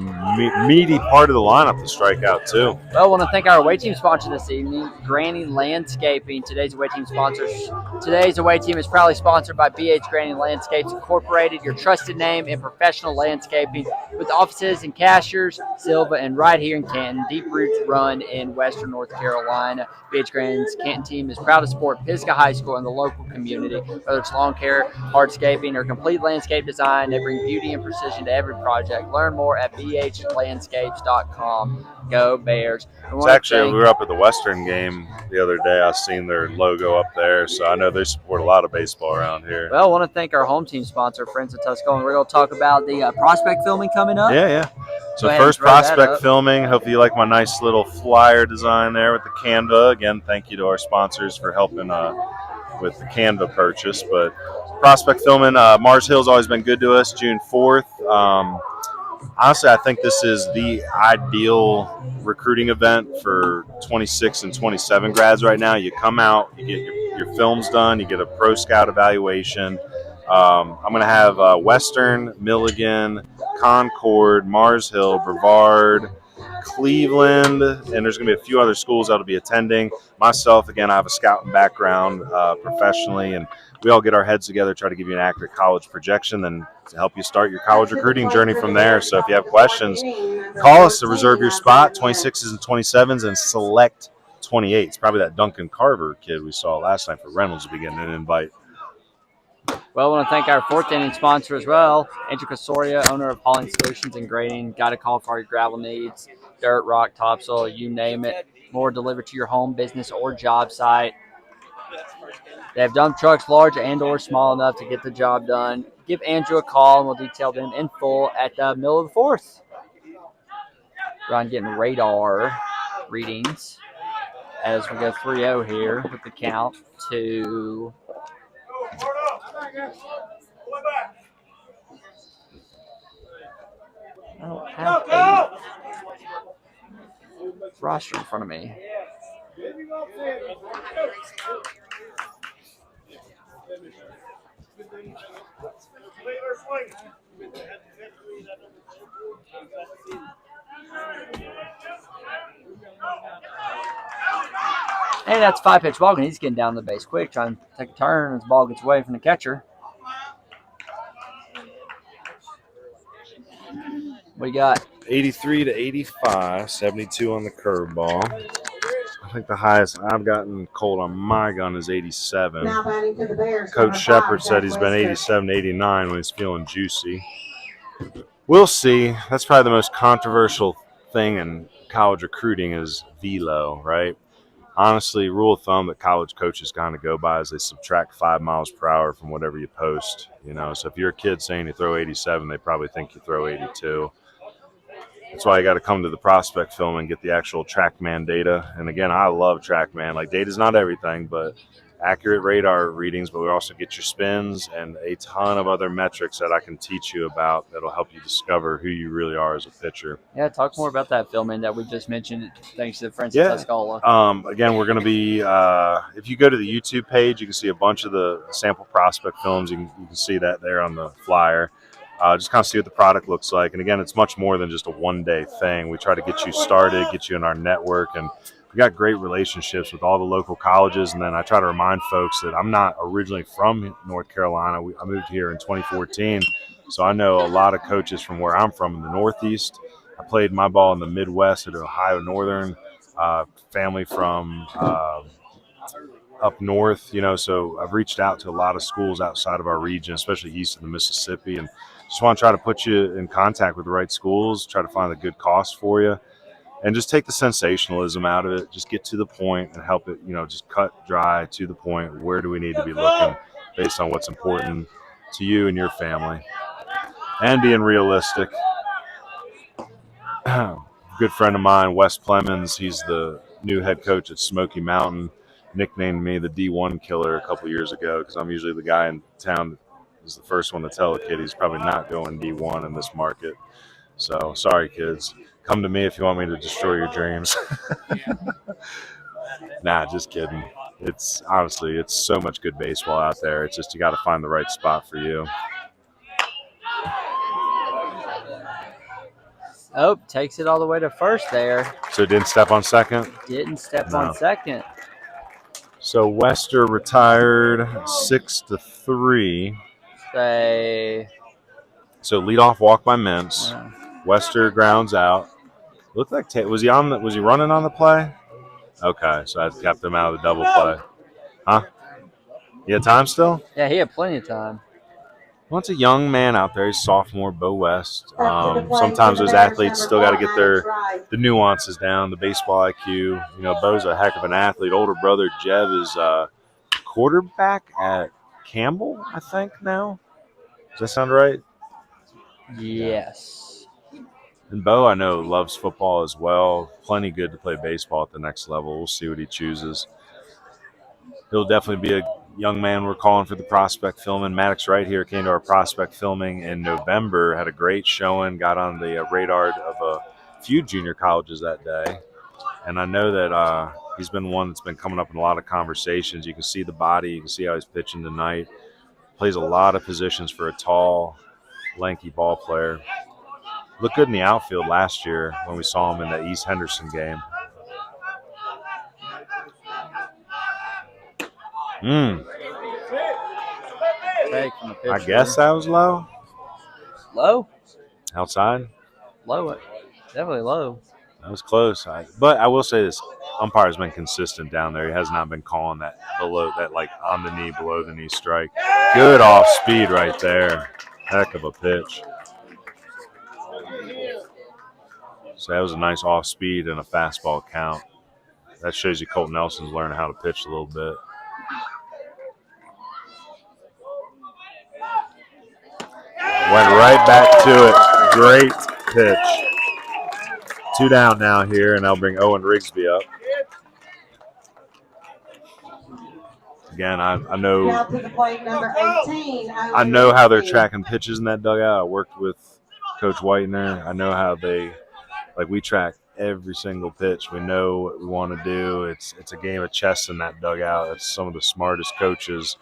meaty part of the lineup to strike out, too. Well, I want to thank our away team sponsor this evening, Granny Landscaping. Today's away team sponsors. Today's away team is proudly sponsored by BH Granny Landscapes Incorporated, your trusted name in professional landscaping, with offices in Cashiers, Silva, and right here in Canton. Deep Roots run in Western North Carolina. BH Granny's Canton team is proud to support Pisgah High School and the local community, whether it's lawn care, hardscaping, or complete landscape design. They bring beauty and precision to every project. Learn more at bhlandscapes.com. Go Bears. We were up at the Western game the other day. I seen their logo up there, so I know they support a lot of baseball around here. Well, I want to thank our home team sponsor, Friends of Tuscola. We're going to talk about the prospect filming coming up. Yeah. So first prospect filming. Hopefully you like my nice little flyer design there with the Canva. Again, thank you to our sponsors for helping with the Canva purchase. But prospect filming, Mars Hill's always been good to us. June 4th. Honestly, I think this is the ideal recruiting event for 26 and 27 grads right now. You come out, you get your films done, you get a pro scout evaluation. I'm going to have Western, Milligan, Concord, Mars Hill, Brevard, Cleveland, and there's going to be a few other schools that will be attending. Myself, again, I have a scouting background professionally, and we all get our heads together, try to give you an accurate college projection, and to help you start your college recruiting journey from there. So if you have questions, call us to reserve your spot, 26s and 27s, and select 28s. Probably that Duncan Carver kid we saw last night for Reynolds will be getting an invite. Well, I want to thank our fourth inning sponsor as well, Andrew Casoria, owner of Hauling Solutions and Grading. Got a call for your gravel needs, dirt, rock, topsoil, you name it. More delivered to your home, business, or job site. They have dump trucks large and or small enough to get the job done. Give Andrew a call, and we'll detail them in full at the middle of the fourth. We're getting radar readings as we go 3-0 here with the count to... I don't have a roster in front of me. Hey, that's 5-pitch ball game. He's getting down the base quick, trying to take a turn as the ball gets away from the catcher. What do you got? 83 to 85, 72 on the curveball. I think the highest I've gotten cold on my gun is 87. Coach Shepard said he's been 87 to 89 when he's feeling juicy. We'll see. That's probably the most controversial thing in college recruiting is velo, right? Honestly, rule of thumb that college coaches kind of go by is they subtract 5 miles per hour from whatever you post. You know, so if you're a kid saying you throw 87, they probably think you throw 82. That's why you got to come to the prospect film and get the actual TrackMan data. And again, I love TrackMan. Like, data's not everything, but accurate radar readings, but we also get your spins and a ton of other metrics that I can teach you about that'll help you discover who you really are as a pitcher. Yeah, talk more about that filming that we just mentioned, thanks to the friends of Tuscola. Again, we're going to be, if you go to the YouTube page, you can see a bunch of the sample prospect films. You can see that there on the flyer. Just kind of see what the product looks like. And again, it's much more than just a one-day thing. We try to get you started, get you in our network, and we got great relationships with all the local colleges. And then I try to remind folks that I'm not originally from North Carolina. I moved here in 2014, so I know a lot of coaches from where I'm from in the Northeast. I played my ball in the Midwest at Ohio Northern, family from up north, you know, so I've reached out to a lot of schools outside of our region, especially east of the Mississippi, and just want to try to put you in contact with the right schools, try to find a good cost for you, and just take the sensationalism out of it. Just get to the point and help it, you know, just cut dry to the point. Where do we need to be looking based on what's important to you and your family? And being realistic. Good friend of mine, Wes Plemons, he's the new head coach at Smoky Mountain, nicknamed me the D1 killer a couple years ago because I'm usually the guy in town is the first one to tell a kid he's probably not going D1 in this market. So sorry, kids. Come to me if you want me to destroy your dreams. Nah, just kidding. It's honestly, it's so much good baseball out there. It's just you got to find the right spot for you. Oh, takes it all the way to first there. So didn't step on second? Didn't step on second. So Wester retired 6-3. So leadoff walk by Mintz. Yeah. Wester grounds out. Looked like was he running on the play? Okay, so that kept him out of the double play. Huh? You had time still? Yeah, he had plenty of time. Well, it's a young man out there. He's sophomore, Bo West. Sometimes those athletes still got to get the nuances down, the baseball IQ. You know, Bo's a heck of an athlete. Older brother Jeb is quarterback at Campbell, I think, now. Does that sound right? Yes. And Bo, I know, loves football as well. Plenty good to play baseball at the next level. We'll see what he chooses. He'll definitely be a young man we're calling for the prospect filming. Maddox Wright here came to our prospect filming in November, had a great showing, got on the radar of a few junior colleges that day. And I know that he's been one that's been coming up in a lot of conversations. You can see the body. You can see how he's pitching tonight. Plays a lot of positions for a tall, lanky ball player. Looked good in the outfield last year when we saw him in the East Henderson game. I guess that was low. Low? Outside? Low. Definitely low. That was close. But I will say this. Umpire's been consistent down there. He has not been calling that below that, like on the knee, below the knee strike. Good off speed right there. Heck of a pitch. So that was a nice off speed and a fastball count. That shows you Colt Nelson's learning how to pitch a little bit. Went right back to it. Great pitch. 2 down now here, and I'll bring Owen Rigsby up. Again, I know how they're tracking pitches in that dugout. I worked with Coach Whitener. I know how we track every single pitch. We know what we want to do. It's a game of chess in that dugout. It's some of the smartest coaches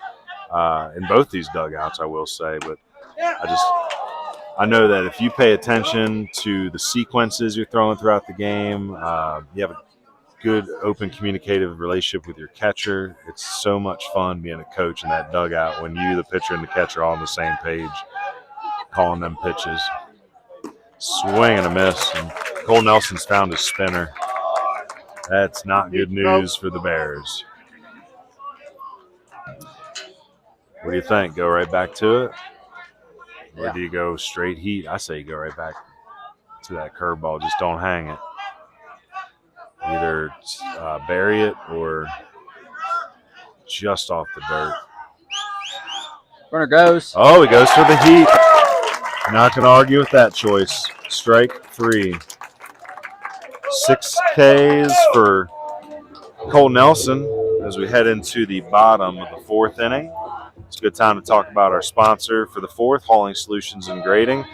in both these dugouts, I will say. But I know that if you pay attention to the sequences you're throwing throughout the game, you have a good, open, communicative relationship with your catcher. It's so much fun being a coach in that dugout when you, the pitcher, and the catcher are all on the same page, calling them pitches. Swing and a miss, and Cole Nelson's found his spinner. That's not good news for the Bears. What do you think? Go right back to it? Or do you go straight heat? I say you go right back to that curveball. Just don't hang it. Either bury it or just off the dirt. Runner goes. Oh, he goes for the heat. Not going to argue with that choice. Strike 3. 6 Ks for Cole Nelson as we head into the bottom of the 4th inning. It's a good time to talk about our sponsor for the 4th, Hauling Solutions and Grading.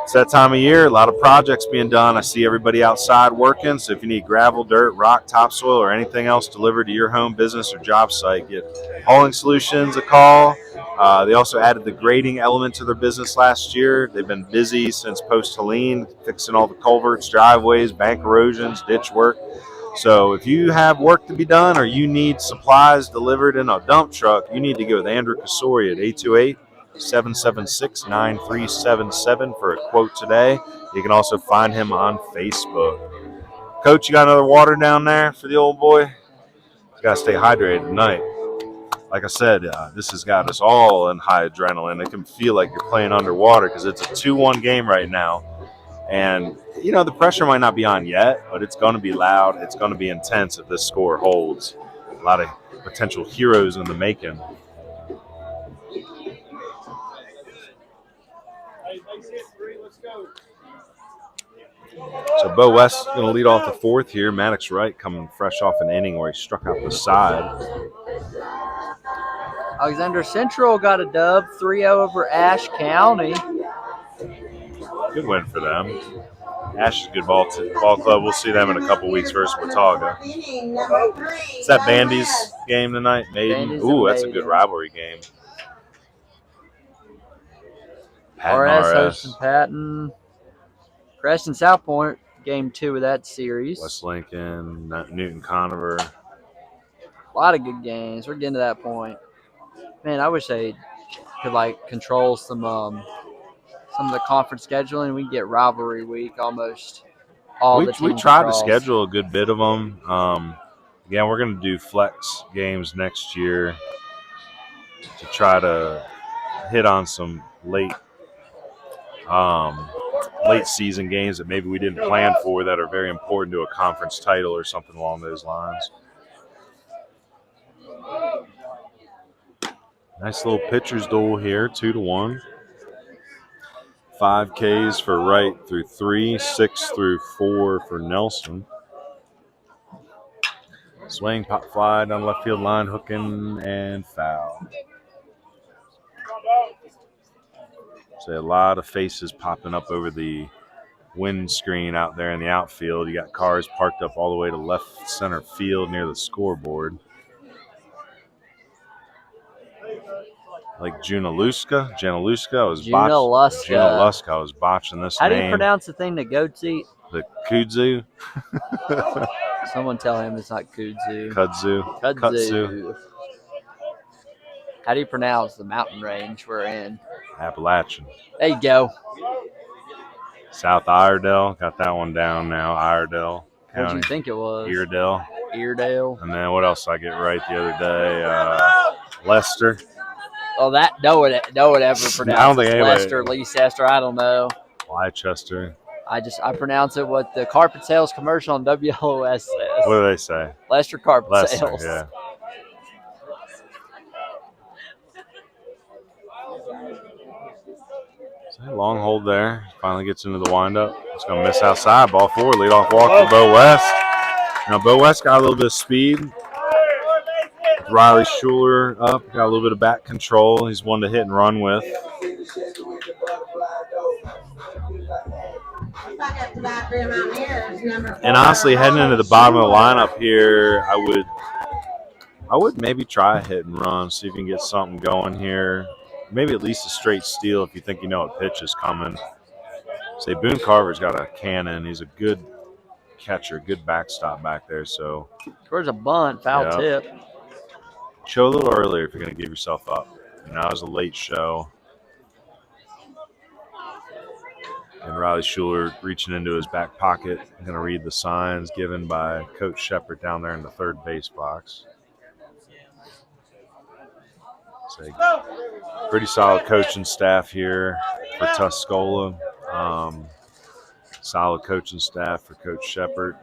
It's that time of year, a lot of projects being done. I see everybody outside working, so if you need gravel, dirt, rock, topsoil, or anything else delivered to your home, business, or job site, give Hauling Solutions a call. They also added the grading element to their business last year. They've been busy since post-Helene, fixing all the culverts, driveways, bank erosions, ditch work. So if you have work to be done or you need supplies delivered in a dump truck, you need to go with Andrew Kasori at 828-776-9377 for a quote today. You can also find him on Facebook. Coach, you got another water down there for the old boy? You got to stay hydrated tonight. Like I said, this has got us all in high adrenaline. It can feel like you're playing underwater because it's a 2-1 game right now. And, you know, the pressure might not be on yet, but it's going to be loud. It's going to be intense if this score holds. A lot of potential heroes in the making. So Bo West going to lead off the 4th here. Maddox Wright coming fresh off an inning where he struck out the side. Alexander Central got a dub, 3-0 over Ashe County. Good win for them. Ashe is a good ball club. We'll see them in a couple weeks versus Watauga. Is that Bandy's game tonight? Maiden? Ooh, that's a good rivalry game. RS hosting Patton. Creston South Point, game 2 of that series. West Lincoln, Newton Conover. A lot of good games. We're getting to that point. Man, I wish they could control some of the conference scheduling. We can get rivalry week almost all the teams. We tried to schedule a good bit of them. Again, we're going to do flex games next year to try to hit on some late season games that maybe we didn't plan for that are very important to a conference title or something along those lines. Nice little pitcher's duel here, 2-1. 5 Ks for Wright through 3, 6 through 4 for Nelson. Swing, pop fly down left field line, hooking, and foul. So a lot of faces popping up over the windscreen out there in the outfield. You got cars parked up all the way to left center field near the scoreboard. Like Junaluska. I was botching this How name. do you pronounce the thing that goats eat? The kudzu. Someone tell him it's not kudzu. Kudzu. How do you pronounce the mountain range we're in? Appalachian. There you go. South Iredell. Got that one down now. Iredell County. What did you think it was? Iredell. And then what else I get right the other day? Lester. Oh, that no one ever pronounced Lester, Leicester. I don't know. Leicester. I pronounce it what the carpet sales commercial on WLOS says. What do they say? Lester Carpet Sales. Yeah. So long hold there. Finally gets into the windup. It's going to miss outside. Ball 4. Leadoff walk for Bo West. Now, Bo West got a little bit of speed. Riley Schuler up. Got a little bit of bat control. He's one to hit and run with. And honestly, heading into the bottom of the lineup here, I would maybe try a hit and run, see if you can get something going here. Maybe at least a straight steal if you think you know what pitch is coming. Say Boone Carver's got a cannon. He's a good catcher, good backstop back there. So where's a bunt, foul tip. Show a little earlier if you're going to give yourself up. Now is a late show. And Riley Schuler reaching into his back pocket. Going to read the signs given by Coach Shepard down there in the third base box. So, pretty solid coaching staff here for Tuscola. Solid coaching staff for Coach Shepard.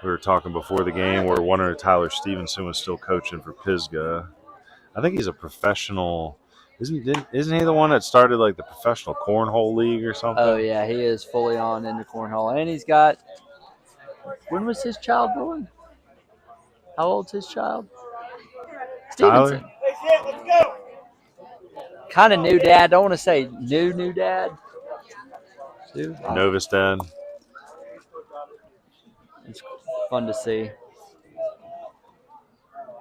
We were talking before the game where one of Tyler Stevenson was still coaching for Pisgah. I think he's a professional. Isn't he the one that started like the professional cornhole league or something? Oh yeah, he is fully on into cornhole, and he's got. When was his child born? How old's his child? Stevenson. Tyler? Let's go. Kind of new dad. Don't want to say new dad. Novice dad. It's fun to see.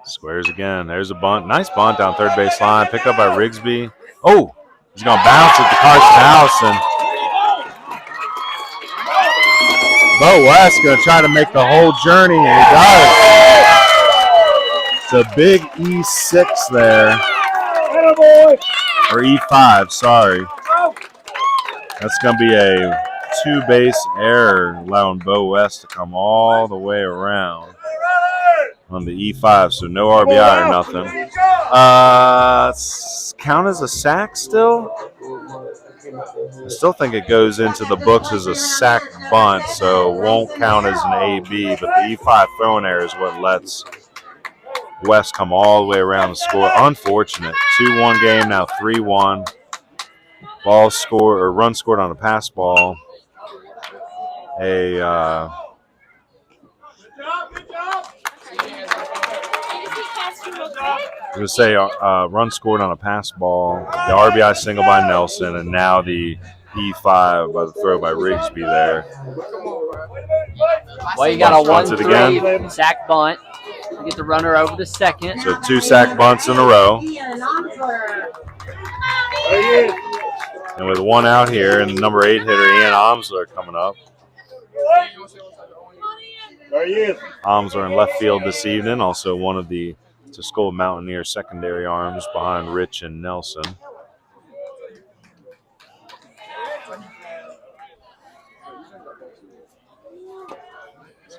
Squares again. There's a bunt. Nice bunt down third base line. Picked up by Rigsby. Oh, he's going to bounce at the Carson's house. And Bo West going to try to make the whole journey, and he does. It's a big E6 there. Or E5, sorry. That's going to be a two-base error, allowing Bo West to come all the way around on the E5, so no RBI or nothing. Count as a sack still? I still think it goes into the books as a sack bunt, so won't count as an AB, but the E5 throwing error is what lets West come all the way around the score. Unfortunate. 2-1 game, now 3-1. Ball score or run scored on a pass ball. I'm going to say run scored on a pass ball, the RBI single by Nelson, and now the E5 by the throw by Rigsby there. Well, you got a 1-3 sack bunt. You get the runner over to second. So 2 sack bunts in a row. And with 1 out here, and the number 8 hitter, Ian Omsler, coming up. Omsler in left field this evening, also one of the Tuscola Mountaineers secondary arms behind Rich and Nelson.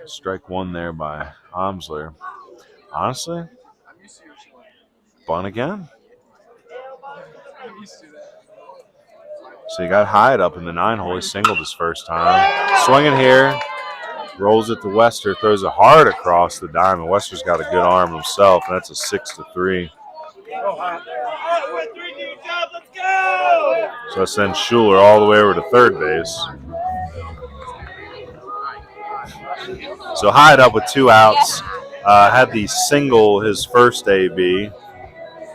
Strike 1 there by Omsler. Honestly, bunt again. So he got Hyatt up in the 9-hole. He singled his first time. Swinging here. Rolls it to Wester. Throws it hard across the diamond. Wester's got a good arm himself, and that's a 6-3. So that sends Schuler all the way over to third base. So Hyatt up with 2 outs. Had the single his first AB.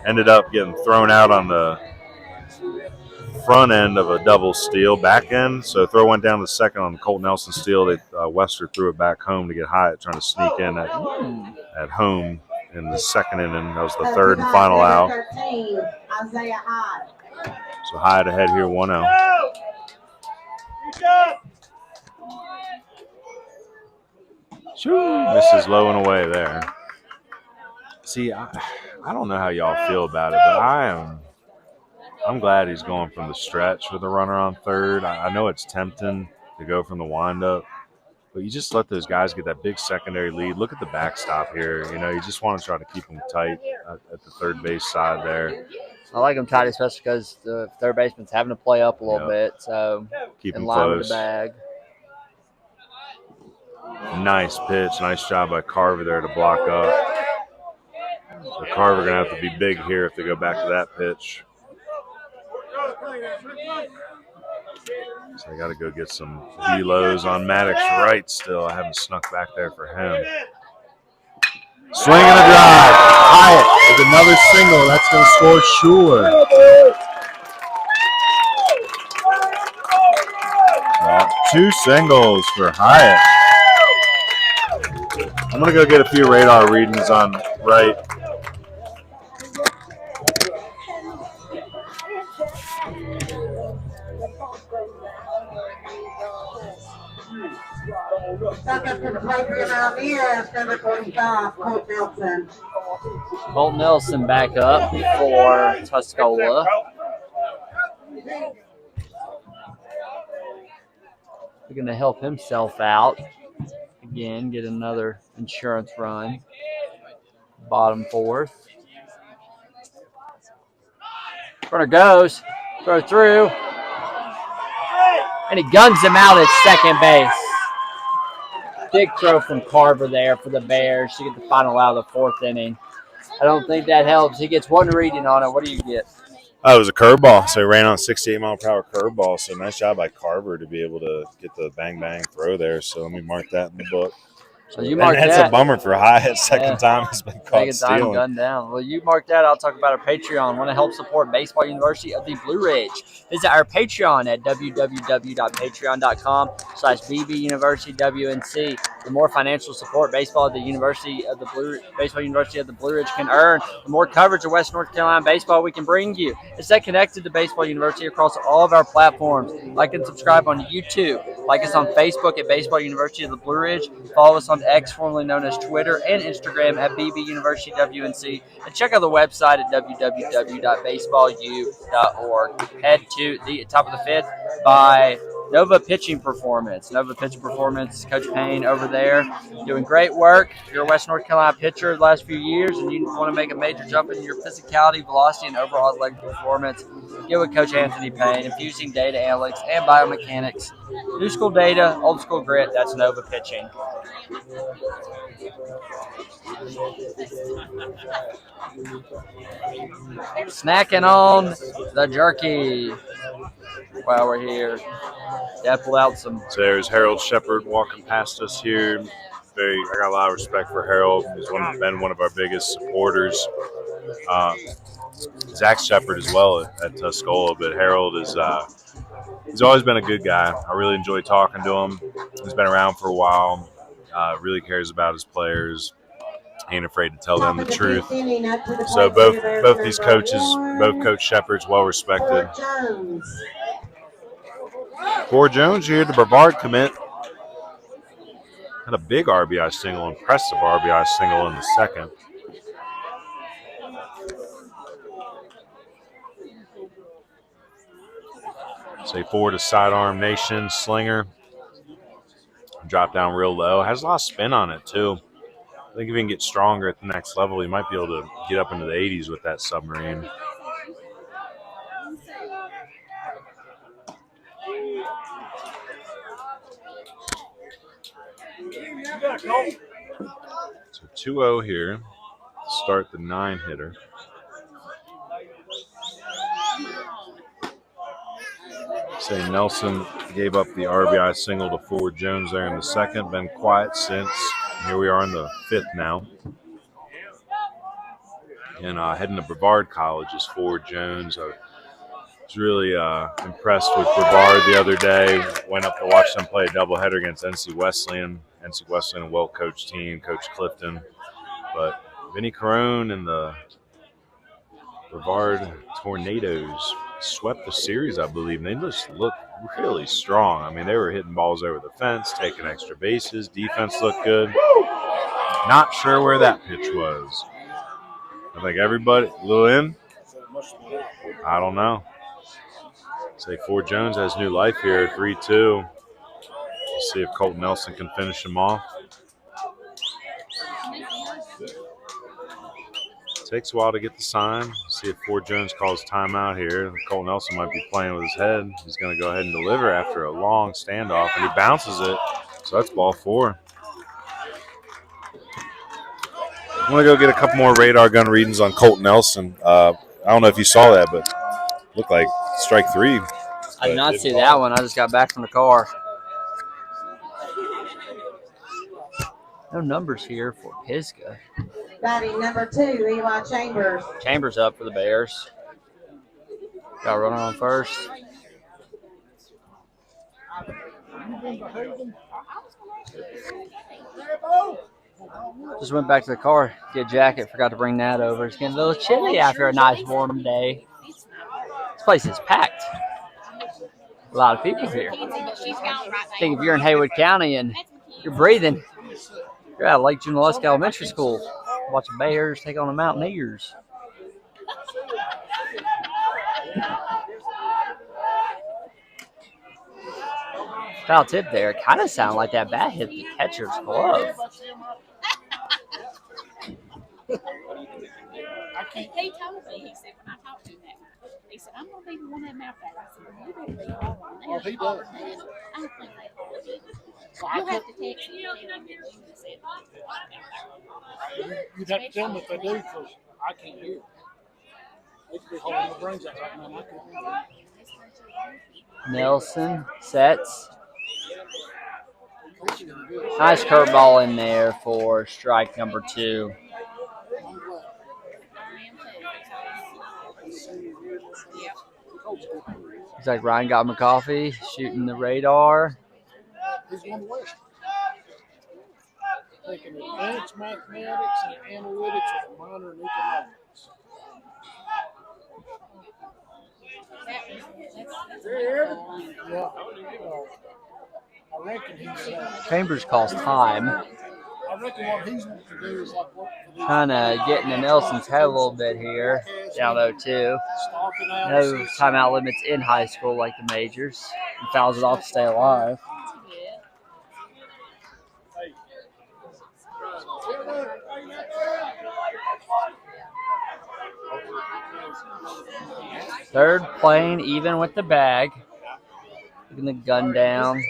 Ended up getting thrown out on the front end of a double steal, back end. So throw went down the second on the Colt Nelson steal. Wester threw it back home to get Hyatt trying to sneak in at home in the second inning. That was the third and final out. 13, Isaiah Hyatt. So Hyatt ahead here 1-0. Misses low and away there. See, I don't know how y'all feel about it, but I'm glad he's going from the stretch with a runner on third. I know it's tempting to go from the windup, but you just let those guys get that big secondary lead. Look at the backstop here. You know, you just want to try to keep them tight at the third base side there. I like them tight, especially because the third baseman's having to play up a little bit. So keep in them line close. with the bag. Nice pitch. Nice job by Carver there to block up. So Carver going to have to be big here if they go back to that pitch. So they got to go get some velos on Maddox right still. I haven't snuck back there for him. Swing and a drive. Hyatt with another single. That's going to score Schuler. Two singles for Hyatt. I'm going to go get a few radar readings on right. Second for the Pisgha Mountaineers, number 45, Colt Nelson. Colt Nelson back up for Tuscola. He's going to help himself out. Again, get another insurance run. Bottom fourth. Runner goes. Throw through. And he guns him out at second base. Big throw from Carver there for the Bears to get the final out of the fourth inning. I don't think that helps. He gets one reading on it. What do you get? Oh, it was a curveball. So he ran on a 68-mile-per-hour curveball. So nice job by Carver to be able to get the bang-bang throw there. So let me mark that in the book. So you mark that's that. a bummer for Hyatt. Second time has been caught Second time stealing. gunned down. Well, you mark that. I'll talk about our Patreon. Want to help support Baseball University of the Blue Ridge? Visit our Patreon at www.patreon.com/BB University WNC. The more financial support Baseball University of the Blue Ridge can earn, the more coverage of West North Carolina baseball we can bring you. Stay connected to Baseball University across all of our platforms. Like and subscribe on YouTube. Like us on Facebook at Baseball University of the Blue Ridge. Follow us on X, formerly known as Twitter, and Instagram at BB University WNC. And check out the website at www.baseballu.org. Head to the top of the fifth by Nova Pitching Performance. Nova Pitching Performance, Coach Payne over there doing great work. If you're a West North Carolina pitcher the last few years and you want to make a major jump in your physicality, velocity, and overall athletic performance, get with Coach Anthony Payne, infusing data analytics and biomechanics. New school data, old school grit, that's Nova Pitching. Snacking on the jerky while we're here. Yeah, pull out some. So there's Harold Shepard walking past us here. I got a lot of respect for Harold. He's been one of our biggest supporters. Zach Shepard as well at Tuscola, but Harold is he's always been a good guy. I really enjoy talking to him. He's been around for a while. Really cares about his players. Ain't afraid to tell them the truth. So both these coaches, both Coach Shepard's well respected. Ford Jones here, the Brevard commit. Had a big RBI single, impressive RBI single in the second. Say Ford, a sidearm nation slinger. Drop down real low. Has a lot of spin on it too. I think if he can get stronger at the next level, he might be able to get up into the 80s with that submarine. So 2-0 here to start the 9-hitter. Say Nelson gave up the RBI single to Ford Jones there in the second. Been quiet since. Here we are in the 5th now. And heading to Brevard College is Ford Jones. I was really impressed with Brevard the other day. Went up to watch them play a doubleheader against NC Wesleyan. NC Wesleyan, a well-coached team, Coach Clifton. But Vinny Carone and the Brevard Tornadoes swept the series, I believe. And they just looked really strong. I mean, they were hitting balls over the fence, taking extra bases. Defense looked good. Not sure where that pitch was. I think everybody, a little in? I don't know. Say Ford Jones has new life here, 3-2. Let's see if Colton Nelson can finish him off. Takes a while to get the sign. See if Ford Jones calls timeout here. Colton Nelson might be playing with his head. He's going to go ahead and deliver after a long standoff, and he bounces it. So that's ball 4. I'm going to go get a couple more radar gun readings on Colton Nelson. I don't know if you saw that, but it looked like strike 3. I did not see that one. I just got back from the car. No numbers here for Pisgah. Batting number 2, Eli Chambers. Chambers up for the Bears. Got a runner on first. Just went back to the car, get a jacket, forgot to bring that over. It's getting a little chilly after a nice warm day. This place is packed. A lot of people here. I think if you're in Haywood County and you're breathing, you're at Lake Junaluska Elementary School watching Bears take on the Mountaineers. Foul tip there. Kind of sounded like that bat hit the catcher's glove. He told me, he said, when I talked to him that night, he said, I'm going to be the one that mouth that. I said, well, you better be all on there. He does. I don't think they called you. You'll have to text me and tell me what you said. You'd have to tell me if they do, because I can't hear. They could be holding the brains out right now. I can't hear. Nelson sets. Nice curveball in there for strike number 2. Looks like Ryan got my coffee, shooting the radar. He's going west. Taking advanced mathematics and analytics with a minor in economics. Yeah. I reckon he's Chambers calls time. I reckon what he's wanting to do is like work for the Trying to get into Nelson's head a little bit here. Down 0-2. No timeout limits in high school like the majors. He fouls it off to stay alive. Third playing even with the bag. Looking the gun down.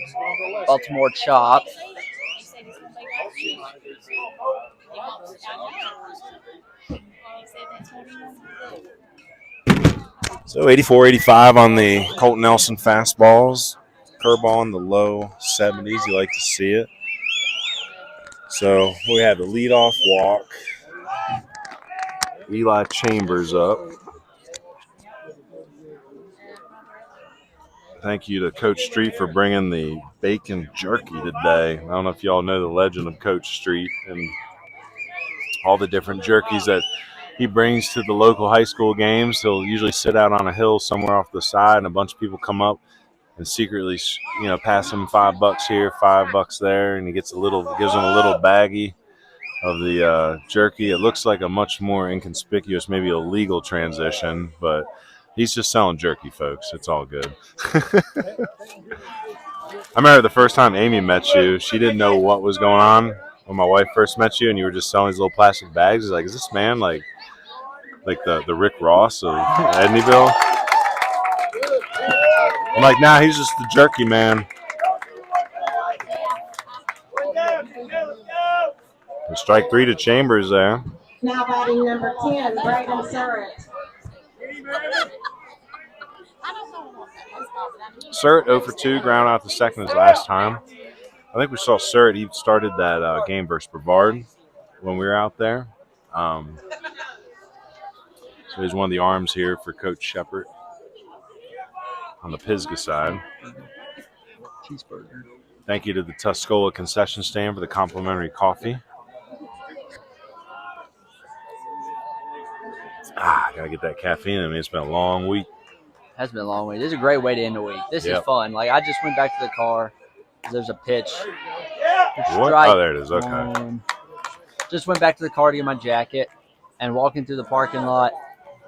Baltimore chop. So 84-85 on the Colton Nelson fastballs. Curveball in the low 70s. You like to see it. So we have the leadoff walk. Eli Chambers up. Thank you to Coach Street for bringing the bacon jerky today. I don't know if y'all know the legend of Coach Street and all the different jerkies that he brings to the local high school games. He'll usually sit out on a hill somewhere off the side, and a bunch of people come up and secretly, pass him $5 here, $5 there, and he gives them a little baggie of the jerky. It looks like a much more inconspicuous, maybe illegal transition, but he's just selling jerky, folks. It's all good. I remember the first time Amy met you, she didn't know what was going on when my wife first met you, and you were just selling these little plastic bags. She's like, is this man like the Rick Ross of Edneyville? I'm like, nah, he's just the jerky man. And strike 3 to Chambers there. Now batting number 10, Braden Surratt. Surratt 0 for 2, ground out the second his last time. I think we saw Surratt. He started that game versus Brevard when we were out there. So he's one of the arms here for Coach Shepard on the Pisgah side. Cheeseburger. Thank you to the Tuscola concession stand for the complimentary coffee. I gotta get that caffeine in me. It's been a long week. Has been a long week. This is a great way to end the week. This is fun. Like, I just went back to the car. There's a pitch. What? Oh, there it is. Okay. Just went back to the car to get my jacket and walking through the parking lot.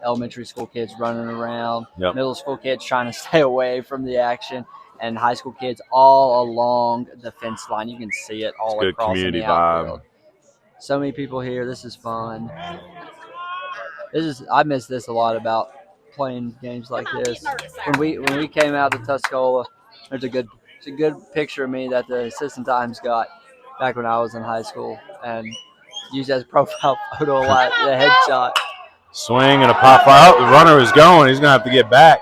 Elementary school kids running around. Yep. Middle school kids trying to stay away from the action. And high school kids all along the fence line. You can see it all good across community the outfield. So many people here. This is fun. I miss this a lot about playing games like this. When we came out to Tuscola, there's a good picture of me that the Assistant Times got back when I was in high school and used as a profile photo a lot. The headshot. Swing and a pop out. The runner is going. He's gonna have to get back.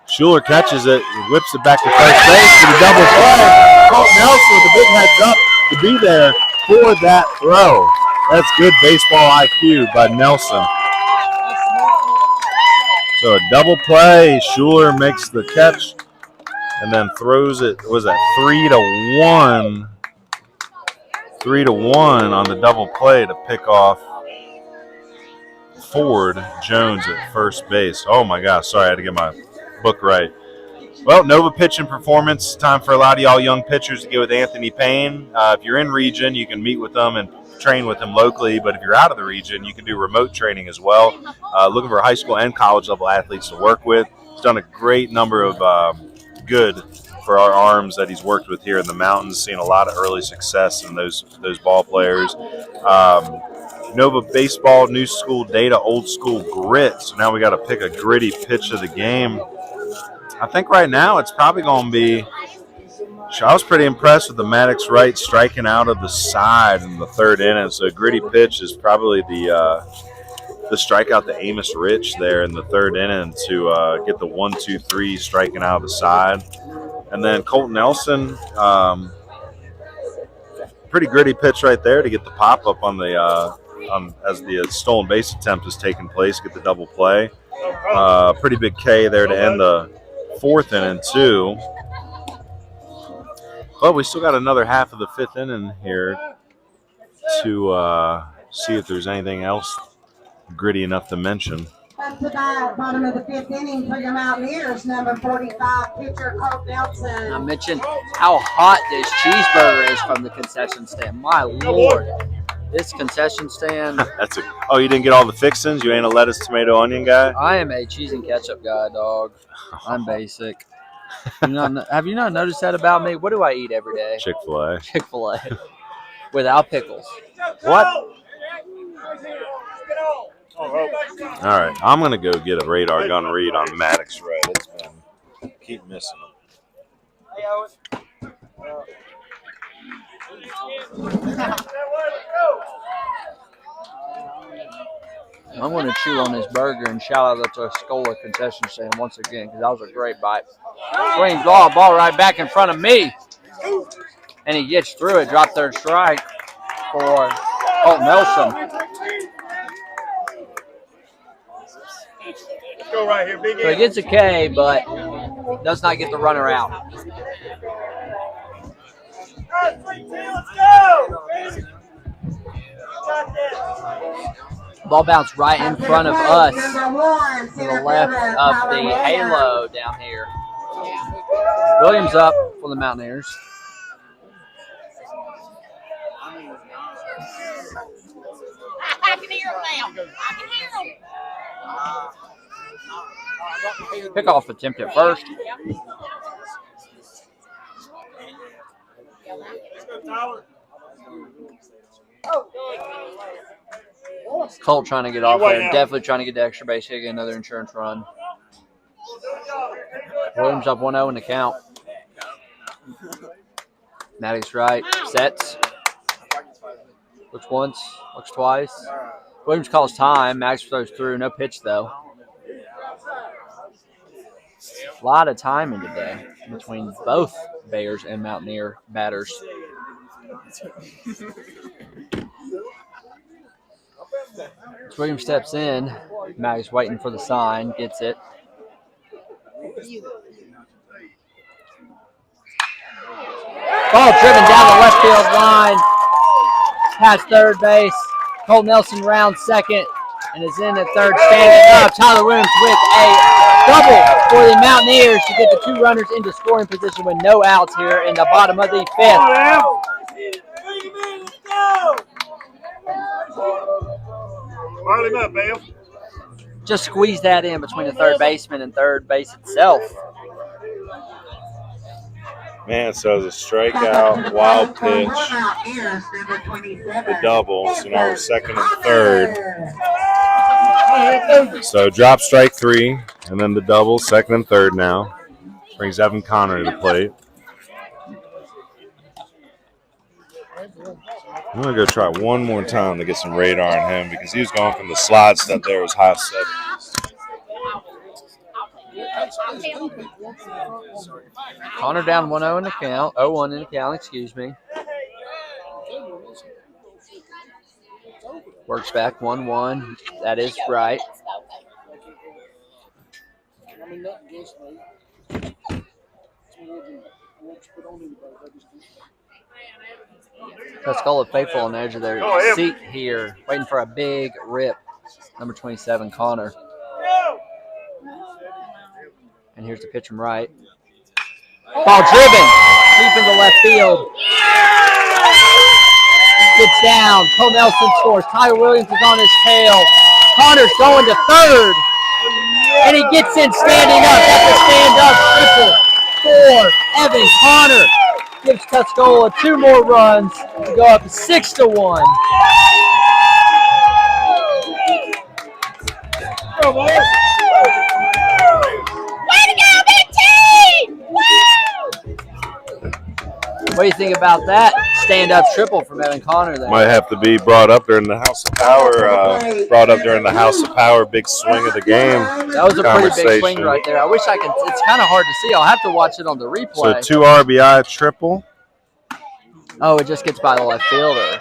Schuler catches it, whips it back to first base for the double play. Colt Nelson with a big heads up to be there for that throw. That's good baseball IQ by Nelson. So a double play. Schuler makes the catch and then throws it. Was that 3-1? 3-1 on the double play to pick off Ford Jones at first base. Oh my gosh! Sorry, I had to get my book right. Well, Nova pitching performance. Time for a lot of y'all young pitchers to get with Anthony Payne. If you're in region, you can meet with them and train with them locally. But if you're out of the region, you can do remote training as well. Looking for high school and college level athletes to work with. He's done a great number of good for our arms that he's worked with here in the mountains. Seen a lot of early success in those ball players. Nova baseball, new school data, old school grit. So now we got to pick a gritty pitch of the game. I think right now it's probably going to be. I was pretty impressed with the Maddox Wright striking out of the side in the third inning. So a gritty pitch is probably the strikeout to Amos Rich there in the third inning to get the 1-2-3 striking out of the side. And then Colton Nelson, pretty gritty pitch right there to get the pop up on the as the stolen base attempt is taking place, get the double play. Pretty big K there to end the fourth inning too. But we still got another half of the fifth inning here to see if there's anything else gritty enough to mention. Up to the bottom of the fifth inning for your Mountaineers, number 45, pitcher Colt Nelson. I mentioned how hot this cheeseburger is from the concession stand. My Lord. This concession stand. Oh, you didn't get all the fixings? You ain't a lettuce, tomato, onion guy? I am a cheese and ketchup guy, dog. I'm basic. Have you not noticed that about me? What do I eat every day? Chick-fil-A. Chick-fil-A. Without pickles. What? All right, I'm going to go get a radar gun read on Maddox Wright. It's been keep missing him. I'm going to chew on this burger and shout out the Tuscola concession stand once again because that was a great bite. Swings ball right back in front of me. And he gets through it, drop third strike for Colt Nelson. Go right here, big. So he gets a K, but does not get the runner out. Let's go! Ball bounced right in front of us to the left of the halo down here. Williams up for the Mountaineers. I can hear him now. I can hear him. Pickoff attempt at first. Colt trying to get off there. Definitely trying to get the extra base hit, get another insurance run. Williams up 1-0 in the count. Maddox Wright sets. Looks once, looks twice. Williams calls time. Max throws through. No pitch, though. A lot of timing today between both Bears and Mountaineer batters. Williams steps in. Maggie's waiting for the sign. Gets it. Ball driven down the left field line. Past third base. Cole Nelson rounds second and is in at third standing up. Tyler Williams with a double for the Mountaineers to get the 2 runners into scoring position with no outs here in the bottom of the 5th. Line him up, Bam. Just squeeze that in between the third baseman and third base itself. Man, so the strikeout, wild pitch, the double. So now we're second and third. So drop strike 3, and then the double, second and third now. Brings Evan Connor to the plate. I'm going to go try one more time to get some radar on him because he was going from the slide step there as high as 70s. Connor down 1-0 in the count. 0-1 in the count, excuse me. Works back 1-1. That is right. Tuscola faithful on the edge of their seat here, waiting for a big rip. Number 27, Connor. And here's the pitch from right. Ball driven deep in the left field. Gets down. Cole Nelson scores. Tyler Williams is on his tail. Connor's going to third. And he gets in standing up. That's a stand-up triple for Evan Connor. Gives Tuscola 2 more runs to go up 6-1. Come on. What do you think about that stand-up triple from Evan Connor there? Might have to be brought up during the House of Power. Big swing of the game. That was a pretty big swing right there. I wish I could. It's kind of hard to see. I'll have to watch it on the replay. So 2 RBI triple. Oh, it just gets by the left fielder.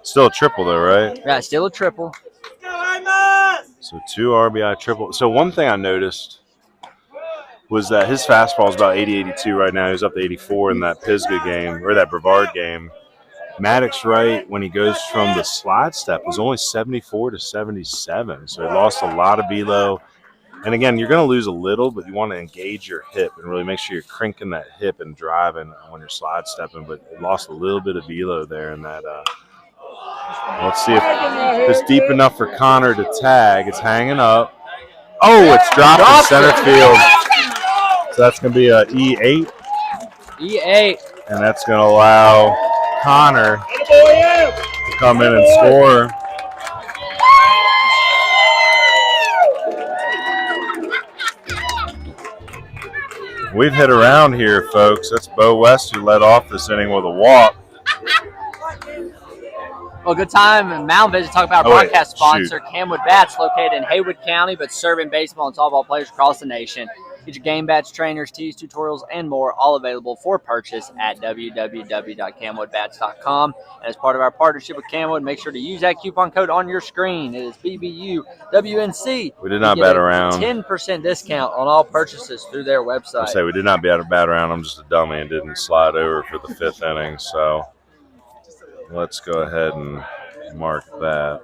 Still a triple though, right? Yeah, still a triple. So 2 RBI triple. So one thing I noticed was that his fastball is about 80-82 right now. He was up to 84 in that Pisgah game, or that Brevard game. Maddox Wright, when he goes from the slide step, was only 74 to 77. So he lost a lot of velo. And again, you're going to lose a little, but you want to engage your hip and really make sure you're cranking that hip and driving when you're slide stepping. But it lost a little bit of velo there in that. Let's see if it's deep enough for Connor to tag. It's hanging up. Oh, it's dropped in center field. So that's going to be a E8. E8. And that's going to allow Connor to come in and score. We've hit around here, folks. That's Bo West who led off this inning with a walk. Well, good time in Mound Vision to talk about our broadcast sponsor, CamWood Bats, located in Haywood County, but serving baseball and softball players across the nation. Get your game bats, trainers, tees, tutorials, and more, all available for purchase at www.camwoodbats.com. And as part of our partnership with CamWood, make sure to use that coupon code on your screen. It is BBUWNC. We did not bat around. 10% discount on all purchases through their website. I say we did not bat around. I'm just a dummy and didn't slide over for the 5th inning. So let's go ahead and mark that.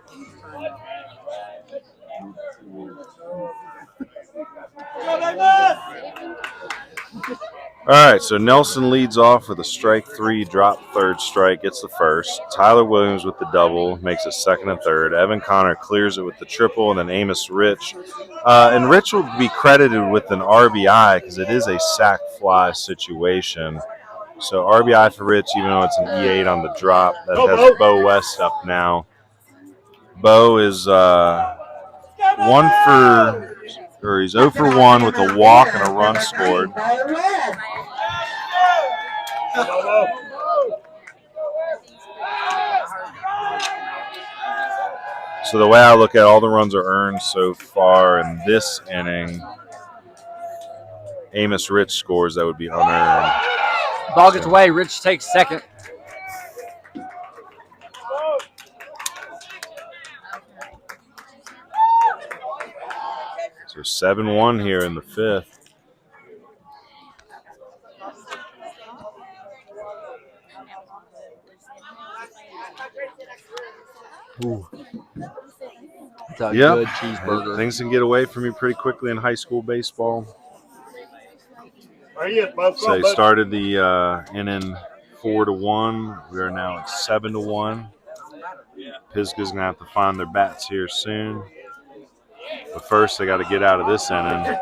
All right, so Nelson leads off with a strike 3, drop third strike, gets the first. Tyler Williams with the double, makes it second and third. Evan Connor clears it with the triple, and then Amos Rich. And Rich will be credited with an RBI because it is a sac fly situation. So RBI for Rich, even though it's an E8 on the drop. That has Bo West up now. Bo is he's 0 for 1 with a walk and a run scored. So the way I look at it, all the runs are earned so far in this inning. Amos Rich scores, that would be unearned. Ball gets away. Rich takes second. So 7-1 here in the 5th. Ooh. It's a Yep. good cheeseburger. Things can get away from you pretty quickly in high school baseball. So they started the inning 4-1. We are now at 7-1. Pisgah's going to have to find their bats here soon. But first, they got to get out of this inning.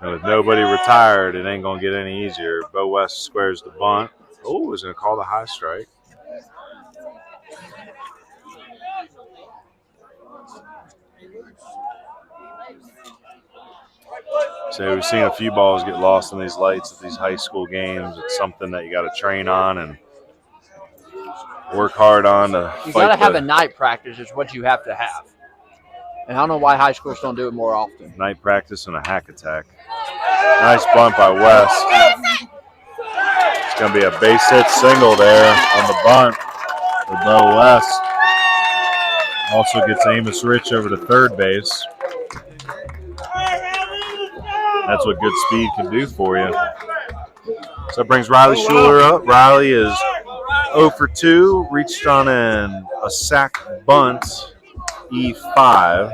And with nobody retired, it ain't going to get any easier. Bo West squares the bunt. Oh, he's going to call the high strike. So we've seen a few balls get lost in these lights at these high school games. It's something that you got to train on and work hard on. You got to have a night practice is what you have to have. And I don't know why high schools don't do it more often. Night practice and a hack attack. Nice bunt by West. It's going to be a base hit single there on the bunt for Bo West. Also gets Amos Rich over to third base. That's what good speed can do for you. So that brings Riley Schuler up. Riley is 0 for 2. Reached on a sack bunt, E5.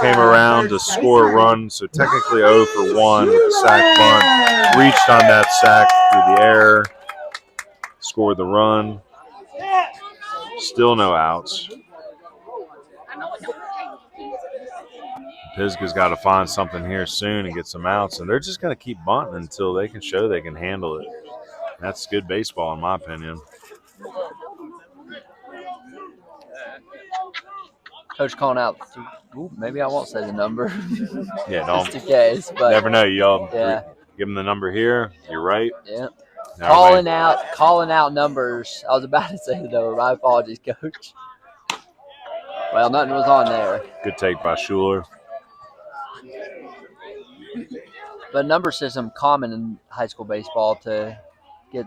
Came around to score a run, so technically 0 for 1 with the sack bunt. Reached on that sack through the air. Scored the run. Still no outs. Pisgah's got to find something here soon and get some outs, and they're just going to keep bunting until they can show they can handle it. That's good baseball, in my opinion. Coach calling out. Ooh, maybe I won't say the number. Yeah, don't. Just in case. But never know. Y'all yeah. Give them the number here. You're right. Yeah. Now Calling out numbers. I was about to say the number. My apologies, Coach. Well, nothing was on there. Good take by Schuler. But number system common in high school baseball to get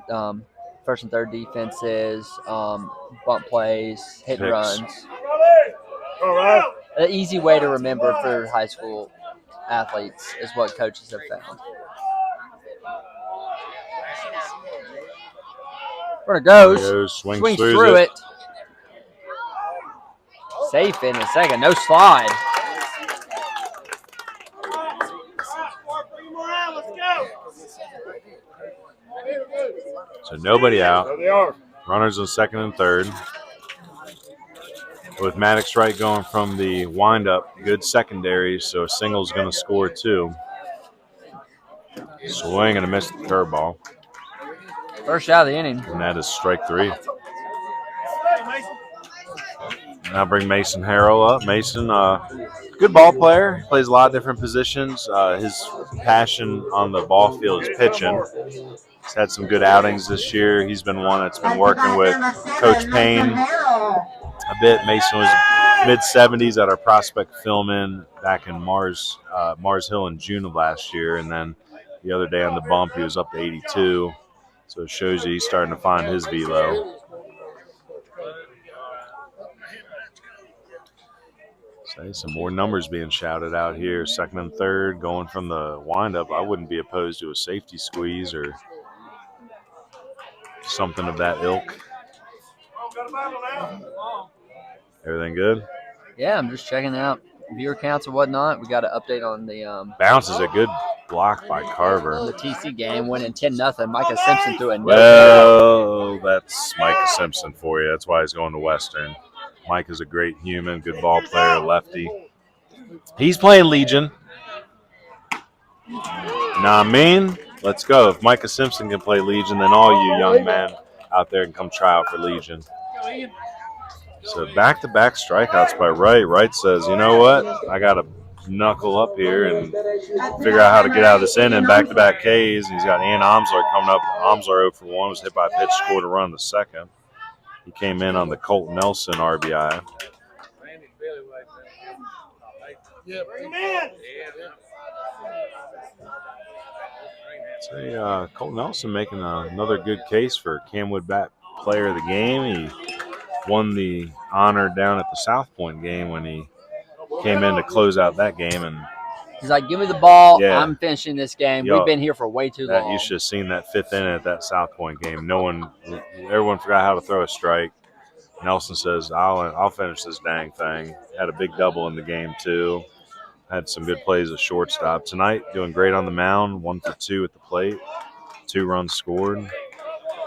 first and third defenses, bunt plays, hit and runs. All right. An easy way to remember for high school athletes is what coaches have found. Runner goes. Swings through it. Safe in a second. No slide. So nobody out. There they are. Runners on second and third. With Maddox Strike going from the windup, good secondary, so a single's going to score two. Swing and a missed curveball. First out of the inning. And that is strike three. Now bring Mason Harrell up. Mason, good ball player. Plays a lot of different positions. His passion on the ball field is pitching. He's had some good outings this year. He's been one that's been working with Coach Payne a bit. Mason was mid-70s at our prospect film-in back in Mars Hill in June of last year. And then the other day on the bump, he was up to 82. So it shows you he's starting to find his velo. So some more numbers being shouted out here. Second and third, going from the windup. I wouldn't be opposed to a safety squeeze or something of that ilk. Everything good? Yeah, I'm just checking out viewer counts and whatnot. We got an update on the bounce is a good block by Carver. The TC game winning 10-0. Micah Simpson threw a no. Well, that's Micah Simpson for you. That's why he's going to Western. Mike is a great human, good ball player, lefty. He's playing Legion. Nah, I mean, let's go. If Micah Simpson can play Legion, then all you young men out there can come try out for Legion. So back-to-back strikeouts by Wright. Wright says, you know what? I got to knuckle up here and figure out how to get out of this inning. Back-to-back Ks. He's got Ian Omsler coming up. Omsler 0 for 1, was hit by a pitch, scored a run in the second. He came in on the Colt Nelson RBI. So Colt Nelson making another good case for CamWood Bat Player of the Game. He won the honor down at the South Point game when he came in to close out that game. And he's like, give me the ball. Yeah. I'm finishing this game. Yo, We've been here for way too long. You should have seen that 5th inning at that South Point game. Everyone forgot how to throw a strike. Nelson says, I'll finish this dang thing. Had a big double in the game, too. Had some good plays at shortstop. Tonight, doing great on the mound. 1 for 2 at the plate. 2 runs scored.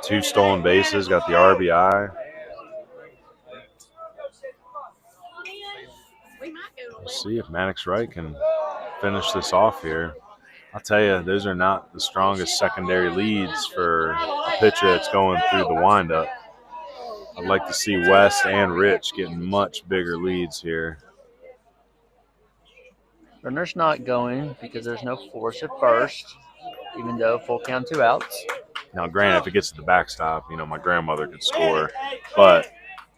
2 stolen bases. Got the RBI. Let's see if Maddox Wright can finish this off here. I'll tell you, those are not the strongest secondary leads for a pitcher that's going through the windup. I'd like to see West and Rich getting much bigger leads here. Runner's not going because there's no force at first, even though full count 2 outs. Now, granted, if it gets to the backstop, my grandmother could score. But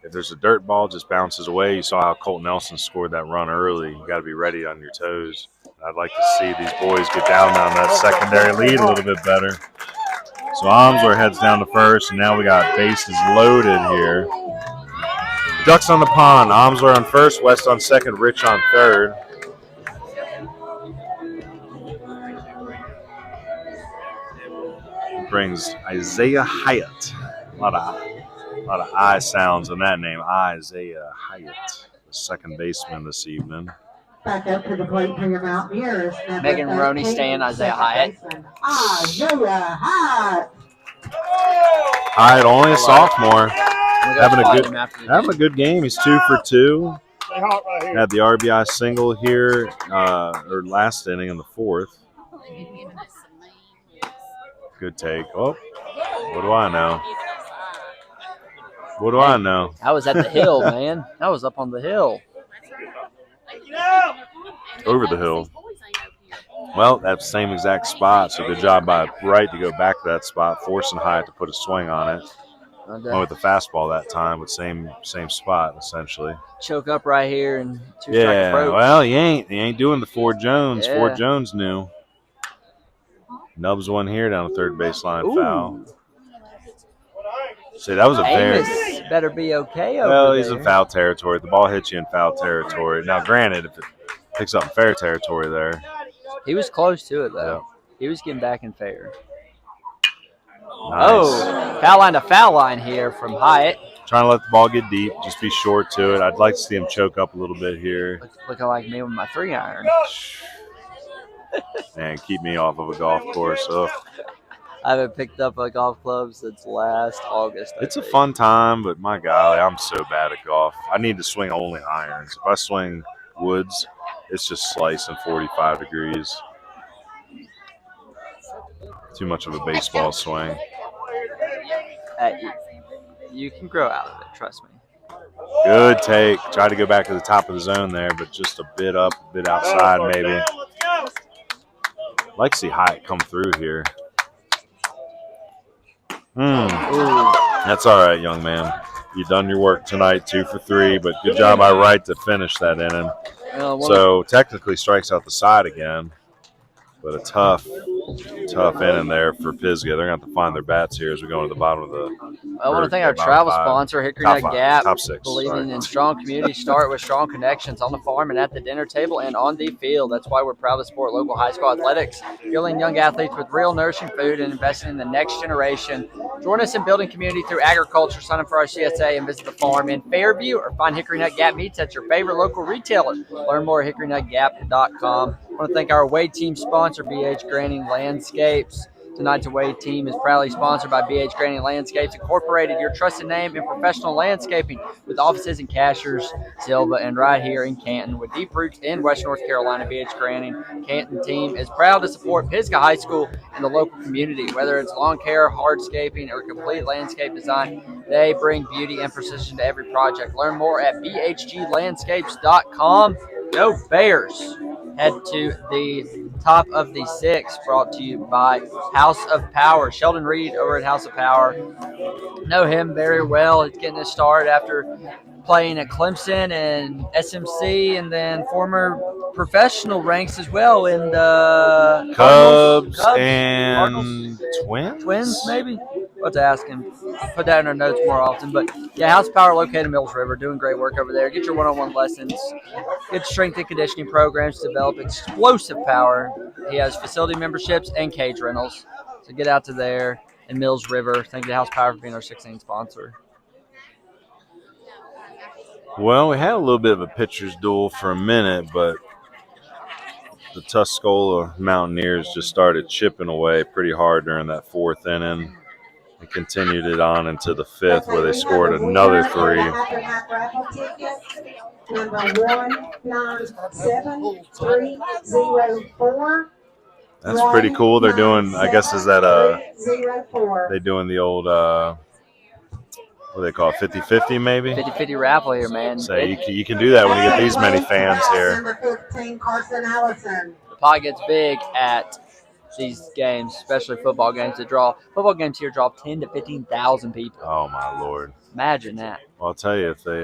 if there's a dirt ball, just bounces away. You saw how Colt Nelson scored that run early. You got to be ready on your toes. I'd like to see these boys get down on that secondary lead a little bit better. So Amsler heads down to first, and now we got bases loaded here. Ducks on the pond. Amsler on first, West on second, Rich on third. Brings Isaiah Hyatt. A lot of I sounds in that name. Isaiah Hyatt, the second baseman this evening. Back up to the plate for your Mountaineers. Megan Maroney staying, Isaiah Hyatt. Isaiah Hyatt. Hyatt, only a sophomore. Having a good game. He's 2 for 2. Had the RBI single here, or last inning in the 4th. Good take. Oh, what do I know? What do I know? I was at the hill, man. I was up on the hill. Over the hill. Well, that same exact spot. So good job by Wright to go back to that spot, forcing Hyatt to put a swing on it. Went with the fastball that time, with same spot essentially. Choke up right here and 2 Yeah. approach. Well, he ain't doing the Ford Jones. Yeah. Ford Jones knew. Nubs one here down the third baseline foul. See, that was a Amos very better be okay over well. there. He's in foul territory. The ball hits you in foul territory. Now, granted, if it picks up in fair territory, there. He was close to it though. Yeah. He was getting back in fair. Nice. Oh, foul line to foul line here from Hyatt. Trying to let the ball get deep. Just be short to it. I'd like to see him choke up a little bit here. Looking like me with my 3-iron. And keep me off of a golf course. Ugh. I haven't picked up a golf club since last August. It's a fun time, but my golly, I'm so bad at golf. I need to swing only irons. If I swing woods, it's just slicing 45 degrees. Too much of a baseball swing. You can grow out of it, trust me. Good take. Tried to go back to the top of the zone there, but just a bit up, a bit outside maybe. I'd like to see Hyatt come through here. That's all right, young man. You've done your work tonight, 2 for 3, but good job by Wright to finish that inning. So technically strikes out the side again, but a tough inning there for Pisgah. They're going to have to find their bats here as we go into the bottom of the. I want to thank our travel sponsor, Hickory Nut Gap. Top 6. Believing in strong communities start with strong connections on the farm and at the dinner table and on the field. That's why we're proud to support local high school athletics, fueling young athletes with real nourishing food and investing in the next generation. Join us in building community through agriculture. Sign up for our CSA and visit the farm in Fairview or find Hickory Nut Gap meats at your favorite local retailer. Learn more at hickorynutgap.com. I want to thank our away team sponsor, BH Granning Landscapes. Tonight's away team is proudly sponsored by BH Granning Landscapes Incorporated, your trusted name in professional landscaping, with offices in Cashers, Silva, and right here in Canton. With deep roots in West North Carolina, BH Granning Canton team is proud to support Pisgah High School and the local community. Whether it's lawn care, hardscaping, or complete landscape design, they bring beauty and precision to every project. Learn more at bhglandscapes.com. Go Bears! Head to the top of the 6, brought to you by House of Power. Sheldon Reed over at House of Power. Know him very well. He's getting his start after playing at Clemson and SMC, and then former professional ranks as well in the Cubs and Cardinals. Twins? Twins, maybe? We'll have to ask him. Put that in our notes more often. But, yeah, House of Power located in Mills River, doing great work over there. Get your one-on-one lessons. Get strength and conditioning programs to develop explosive power. He has facility memberships and cage rentals. So get out to there in Mills River. Thank you to House of Power for being our 16th sponsor. Well, we had a little bit of a pitcher's duel for a minute, but the Tuscola Mountaineers just started chipping away pretty hard during that fourth inning and continued it on into the fifth where they scored another 3. Number 197304. That's pretty cool. They're doing, I guess, is that they doing the old, what do they call it, 50-50 maybe? 50-50 raffle here, man. So you can do that when you get these many fans here. Number 15, Carson Allison. The pot gets big at these games, especially football games. Football games here draw 10 to 15,000 people. Oh, my Lord. Imagine that. Well, I'll tell you, if they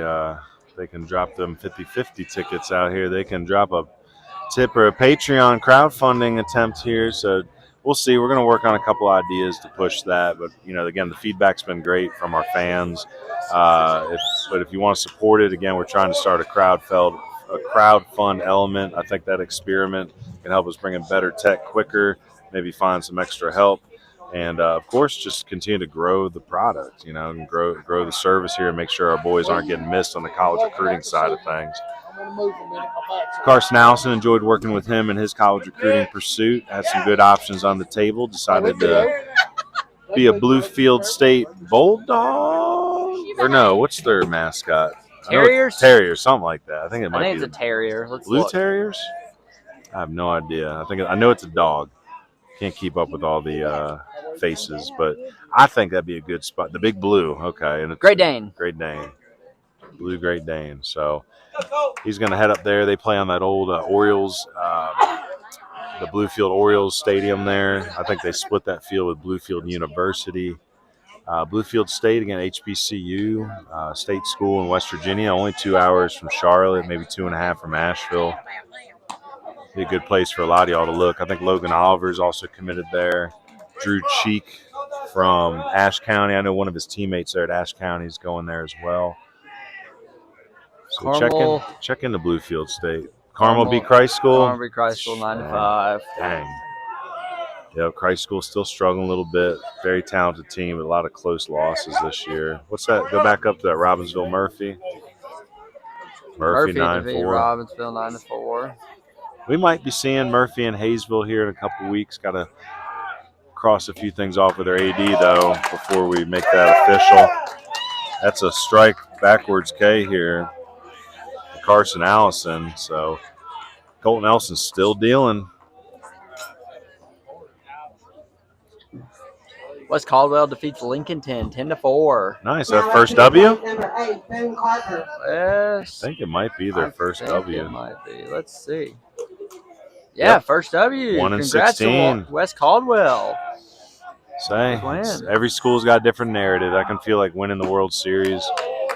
can drop them 50-50 tickets out here, they can drop a tip or a Patreon crowdfunding attempt here. So we'll see. We're going to work on a couple ideas to push that. But, again, the feedback's been great from our fans. But if you want to support it, again, we're trying to start a crowdfund element. I think that experiment can help us bring in better tech quicker, maybe find some extra help. And, of course, just continue to grow the product, and grow the service here and make sure our boys aren't getting missed on the college recruiting side of things. Carson Allison, enjoyed working with him in his college recruiting pursuit. Had some good options on the table. Decided to be a Bluefield State Bulldog. Or no, what's their mascot? Terriers? Terriers, something like that. I think I think it's a terrier. Let's Blue look. Terriers? I have no idea. I know it's a dog. Can't keep up with all the faces, but I think that'd be a good spot. The Big Blue, okay. And Great Dane. Great Dane. Blue Great Dane. So he's going to head up there. They play on that old Orioles, the Bluefield Orioles Stadium there. I think they split that field with Bluefield University. Bluefield State, again, HBCU, state school in West Virginia, only 2 hours from Charlotte, maybe 2.5 from Asheville. Be a good place for a lot of y'all to look. I think Logan Oliver is also committed there. Drew Cheek from Ashe County. I know one of his teammates there at Ashe County is going there as well. So check into Bluefield State. Carmel beat Christ School. Carmel beat Christ School 9-5. Dang. Yeah, Christ School still struggling a little bit. Very talented team, but a lot of close losses this year. What's that? Go back up to that Robbinsville Murphy. Murphy 9-4. Robbinsville 9-4. We might be seeing Murphy and Hayesville here in a couple weeks. Got to cross a few things off with their AD, though, before we make that official. That's a strike backwards K here. Carson Allison. So Colton Nelson's still dealing. West Caldwell defeats Lincoln 10-4. Nice. That first W? Number 8, Boone Carter. Yes. I think it might be their first W. It might be. Let's see. Yeah, first W. 1-16. Congrats to West Caldwell. Every school's got a different narrative. I can feel like winning the World Series.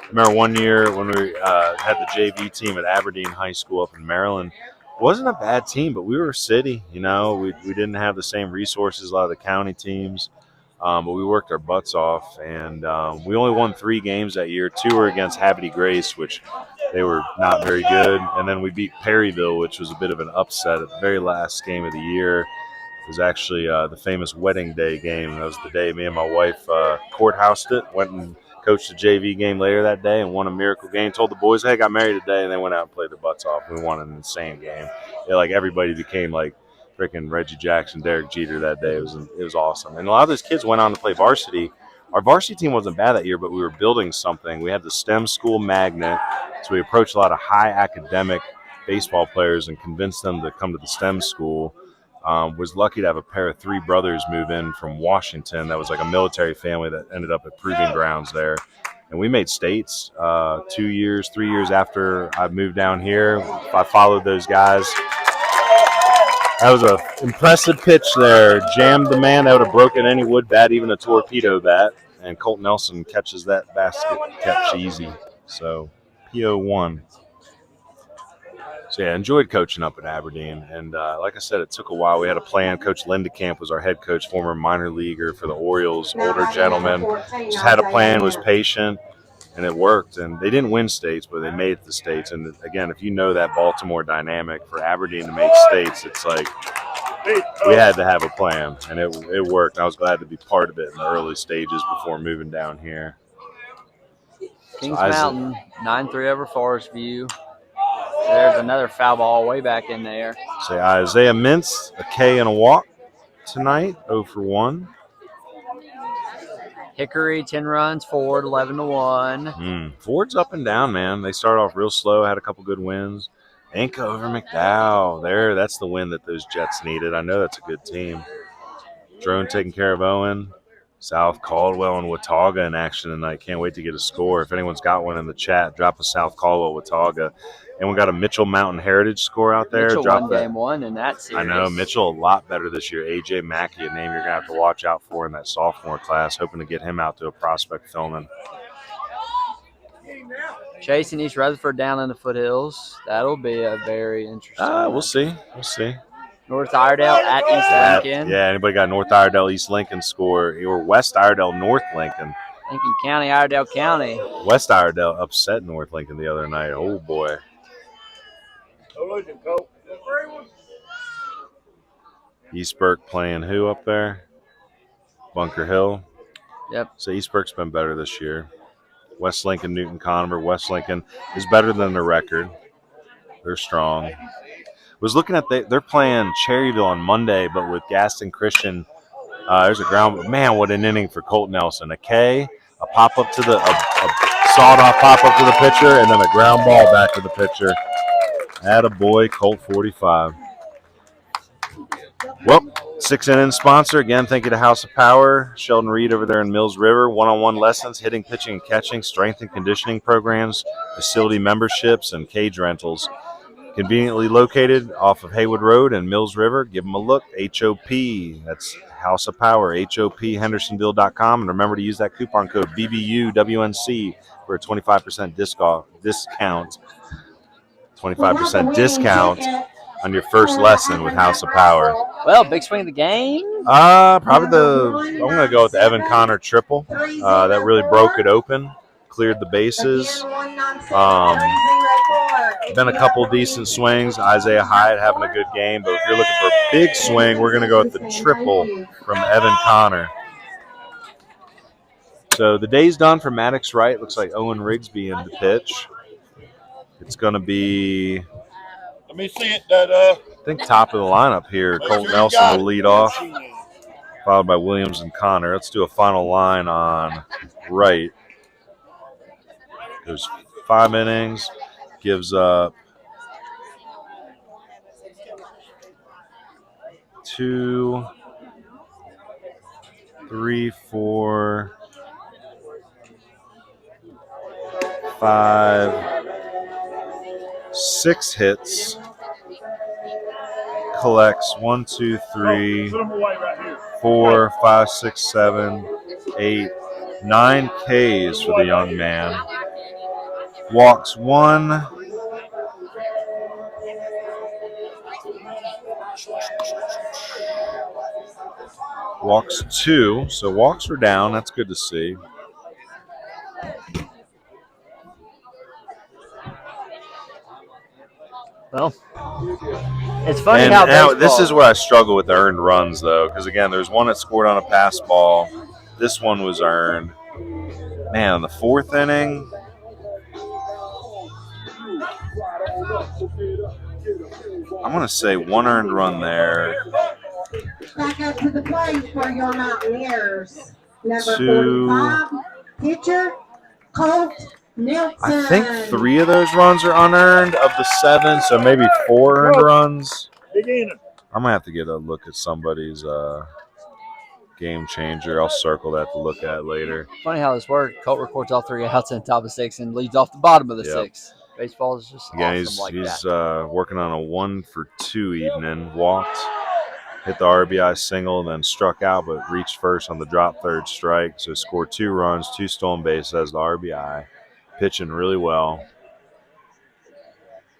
Remember one year when we had the JV team at Aberdeen High School up in Maryland. It wasn't a bad team, but we were a city. We didn't have the same resources a lot of the county teams. But we worked our butts off, and we only won 3 games that year. 2 were against Habity Grace, which they were not very good. And then we beat Perryville, which was a bit of an upset at the very last game of the year. It was actually the famous wedding day game. That was the day me and my wife courthoused it, went and coached a JV game later that day and won a miracle game. Told the boys, hey, I got married today, and they went out and played their butts off. We won an insane game. Everybody became like freaking Reggie Jackson, Derek Jeter that day. It was awesome. And a lot of those kids went on to play varsity. Our varsity team wasn't bad that year, but we were building something. We had the STEM school magnet, so we approached a lot of high academic baseball players and convinced them to come to the STEM school. Was lucky to have a pair of 3 brothers move in from Washington. That was like a military family that ended up at Proving Grounds there. And we made states 3 years after I moved down here. I followed those guys. That was an impressive pitch there. Jammed the man. That would have broken any wood bat, even a torpedo bat. And Colton Nelson catches that basket catch easy. So, PO1. So, yeah, enjoyed coaching up at Aberdeen. And like I said, it took a while. We had a plan. Coach Lindekamp was our head coach, former minor leaguer for the Orioles, older gentleman. Just had a plan, was patient, and it worked. And they didn't win states, but they made it to states. And, again, if you know that Baltimore dynamic, for Aberdeen to make states, it's like we had to have a plan. And it worked. I was glad to be part of it in the early stages before moving down here. Kings Mountain, 9-3 over Forest View. There's another foul ball way back in there. Say Isaiah Mintz, a K and a walk tonight, 0 for 1. Hickory, 10 runs, Ford, 11-1. Ford's up and down, man. They started off real slow, had a couple good wins. Anka over McDowell. That's the win that those Jets needed. I know that's a good team. Drone taking care of Owen. South Caldwell and Watauga in action tonight. Can't wait to get a score. If anyone's got one in the chat, drop a South Caldwell Watauga. And we got a Mitchell Mountain Heritage score out there. Mitchell drop won game 1 in that series. I know. Mitchell a lot better this year. A.J. Mackey, a name you're going to have to watch out for in that sophomore class. Hoping to get him out to a prospect filming. Chasing East Rutherford down in the foothills. That'll be a very interesting We'll see. We'll see. North Iredell at East Lincoln. Yeah, anybody got North Iredell, East Lincoln score, or West Iredell, North Lincoln? Lincoln County, Iredell County. West Iredell upset North Lincoln the other night. Oh, boy. East Burke playing who up there? Bunker Hill. Yep. So East Burke's been better this year. West Lincoln, Newton Conover. West Lincoln is better than their record. They're strong. Was looking at they're playing Cherryville on Monday, but with Gaston Christian. There's a ground. Man, what an inning for Colt Nelson. A K, a pop up to a sawed-off pop up to the pitcher, and then a ground ball back to the pitcher. Attaboy, Colt 45. Well, 6 inning sponsor. Again, thank you to House of Power, Sheldon Reed over there in Mills River. One-on-one lessons, hitting, pitching, and catching, strength and conditioning programs, facility memberships, and cage rentals. Conveniently located off of Haywood Road and Mills River. Give them a look. HOP. That's House of Power. HOPHendersonville.com. And remember to use that coupon code BBUWNC for a 25% discount. 25% discount on your first lesson with House of Power. Well, big swing of the game. Probably I'm going to go with the Evan Connor triple. That really broke it open. Cleared the bases. Been a couple decent swings. Isaiah Hyde having a good game, but if you're looking for a big swing, we're going to go with the triple from Evan Connor. So the day's done for Maddox Wright. Looks like Owen Rigsby in the pitch. It's going to be, Let me see it, Dada. I think, top of the lineup here. Colt Nelson will lead off, followed by Williams and Connor. Let's do a final line on Wright. There's 5 innings, gives up 2, 3, 4, 5, 6 hits, collects 1, 2, 3, 4, 5, 6, 7, 8, 9 Ks for the young man. Walks 1. Walks 2. So walks are down. That's good to see. Well, it's funny how now this is where I struggle with the earned runs, though, because, again, there's one that scored on a pass ball. This one was earned. Man, the 4th inning. I'm going to say 1 earned run there. Back up to the plate for your Mountaineers. Number 2. 45, pitcher, Colt Nelson. I think 3 of those runs are unearned of the 7, so maybe 4 earned runs. I'm going to have to get a look at somebody's game changer. I'll circle that to look at later. Funny how this works. Colt records all 3 outs in the top of 6 and leads off the bottom of the 6. Baseball is just awesome like that. He's working on a 1 for 2 evening. Walked, hit the RBI single, then struck out, but reached first on the drop third strike. So scored 2 runs, 2 stolen bases as the RBI. Pitching really well.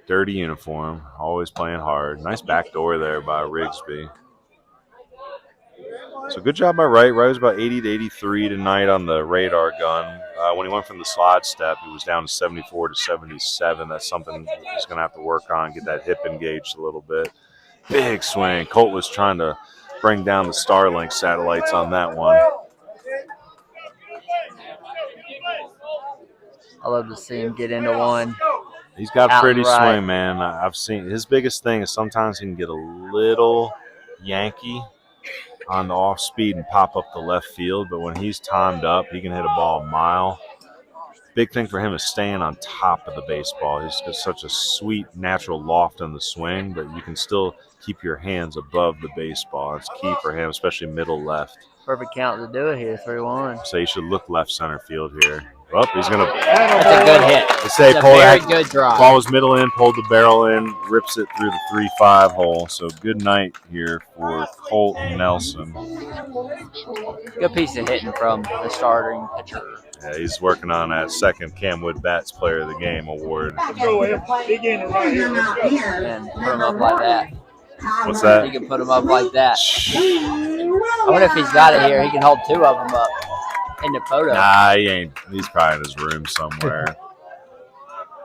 Dirty uniform, always playing hard. Nice back door there by Rigsby. So good job by Wright. Wright was about 80 to 83 tonight on the radar gun. When he went from the slide step, he was down to 74 to 77. That's something he's going to have to work on, get that hip engaged a little bit. Big swing. Colt was trying to bring down the Starlink satellites on that one. I love to see him get into one. He's got a pretty swing, man. I've seen his biggest thing is sometimes he can get a little Yankee on the off speed and pop up the left field, but when he's timed up, he can hit a ball a mile. Big thing for him is staying on top of the baseball. He's got such a sweet natural loft in the swing, but you can still keep your hands above the baseball. It's key for him, especially middle left. Perfect count to do it here, 3-1. So you should look left center field here. Oh, he's going to. That's a good hit. They say It's a pull very that. good drive. Ball was middle in, pulled the barrel in, rips it through the 3-5 hole. So good night here for Colt Nelson. Good piece of hitting from the starting pitcher. Yeah, he's working on that second CamWood Bats Player of the Game award. Big inning right here. And put him up like that. What's that? He can put him up like that. I wonder if he's got it here. He can hold 2 of them up in the photo. Nah, he ain't. He's probably in his room somewhere.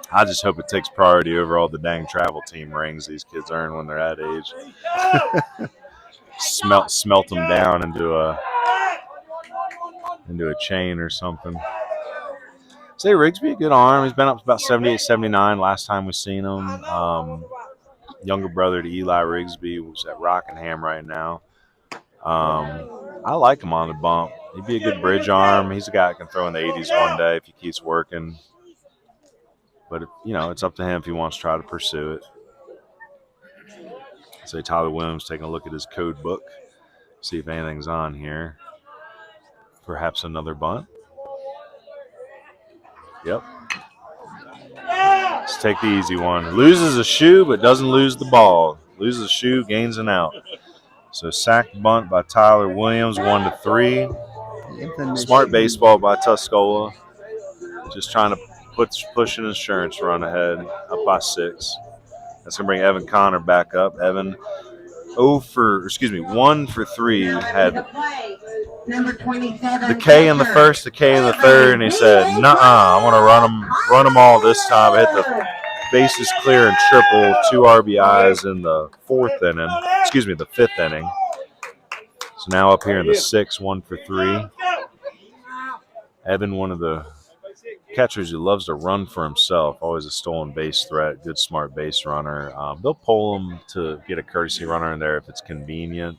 I just hope it takes priority over all the dang travel team rings these kids earn when they're that age. Smelt them down into a chain or something. Say Rigsby, a good arm. He's been up to about 78, 79 last time we seen him. Younger brother to Eli Rigsby, who's at Rockingham right now. I like him on the bump. He'd be a good bridge arm. He's a guy that can throw in the 80s one day if he keeps working. But, it's up to him if he wants to try to pursue it. So Tyler Williams taking a look at his code book, see if anything's on here. Perhaps another bunt. Yep. Let's take the easy one. Loses a shoe, but doesn't lose the ball. Loses a shoe, gains an out. So sack bunt by Tyler Williams, 1-3. Smart baseball by Tuscola. Just trying to push an insurance run ahead, up by 6. That's going to bring Evan Connor back up. Evan 1 for 3. Had the K in the first, the K in the third, and he said, "Nuh-uh, I want to run them all this time." Hit the bases clear and triple, 2 RBIs in the 5th inning. So now up here in the 6th, 1 for 3. Evan, one of the catchers who loves to run for himself, always a stolen base threat, good smart base runner. They'll pull him to get a courtesy runner in there if it's convenient.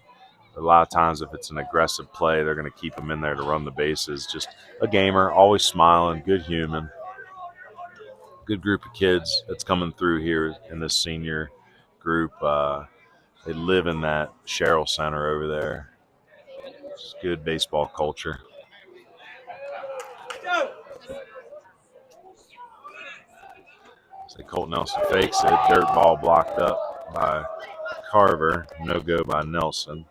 A lot of times if it's an aggressive play, they're going to keep him in there to run the bases. Just a gamer, always smiling, good human. Good group of kids that's coming through here in this senior group. They live in that Sherrill Center over there. It's good baseball culture. So Colt Nelson fakes it. Dirt ball blocked up by Carver. No go by Nelson.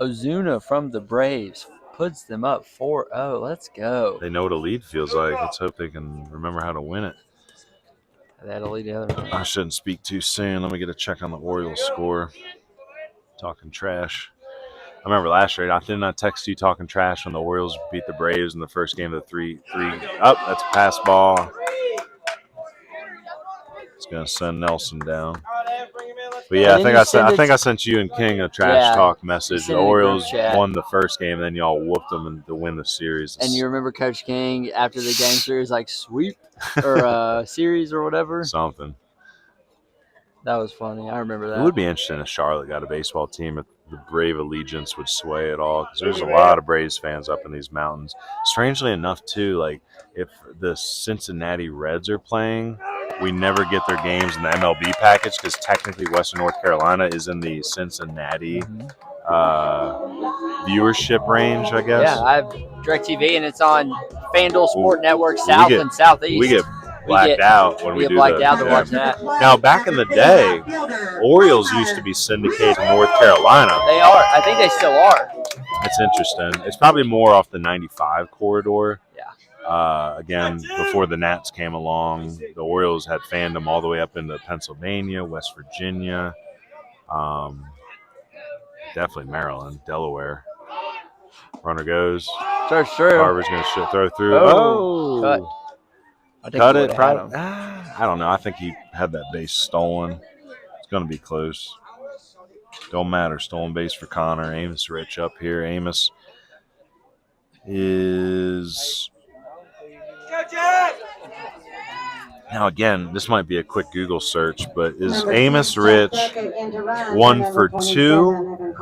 Ozuna from the Braves puts them up 4-0. Let's go. They know what a lead feels like. Let's hope they can remember how to win it. That'll lead the other way. I shouldn't speak too soon. Let me get a check on the Orioles score. Talking trash. I remember last year, didn't I text you talking trash when the Orioles beat the Braves in the first game of the 3-3. That's a pass ball. It's going to send Nelson down. But yeah, I think I sent you and King a trash talk message. The Orioles won the first game, and then y'all whooped them to win the series. And you remember Coach King after the game series, like sweep or series or whatever? Something. That was funny. I remember that. It would be interesting if Charlotte got a baseball team, if the Brave allegiance would sway at all, because there's a lot of Braves fans up in these mountains. Strangely enough, too, like if the Cincinnati Reds are playing, we never get their games in the MLB package because technically Western North Carolina is in the Cincinnati viewership range, I guess. Yeah, I have DirecTV, and it's on FanDuel Sport Network South and Southeast. We get blacked out when we do blacked out to watch that. Now, back in the day, Orioles used to be syndicated in North Carolina. They are. I think they still are. It's interesting. It's probably more off the 95 corridor. Yeah. Again, before the Nats came along, the Orioles had fandom all the way up into Pennsylvania, West Virginia, definitely Maryland, Delaware. Runner goes. Search through. Carver's going to throw through. Oh! Cut it. I don't know. I think he had that base stolen. It's going to be close. Don't matter. Stolen base for Connor. Amos Rich up here. Amos is... Now, again, this might be a quick Google search, but is Amos Rich 1 for 2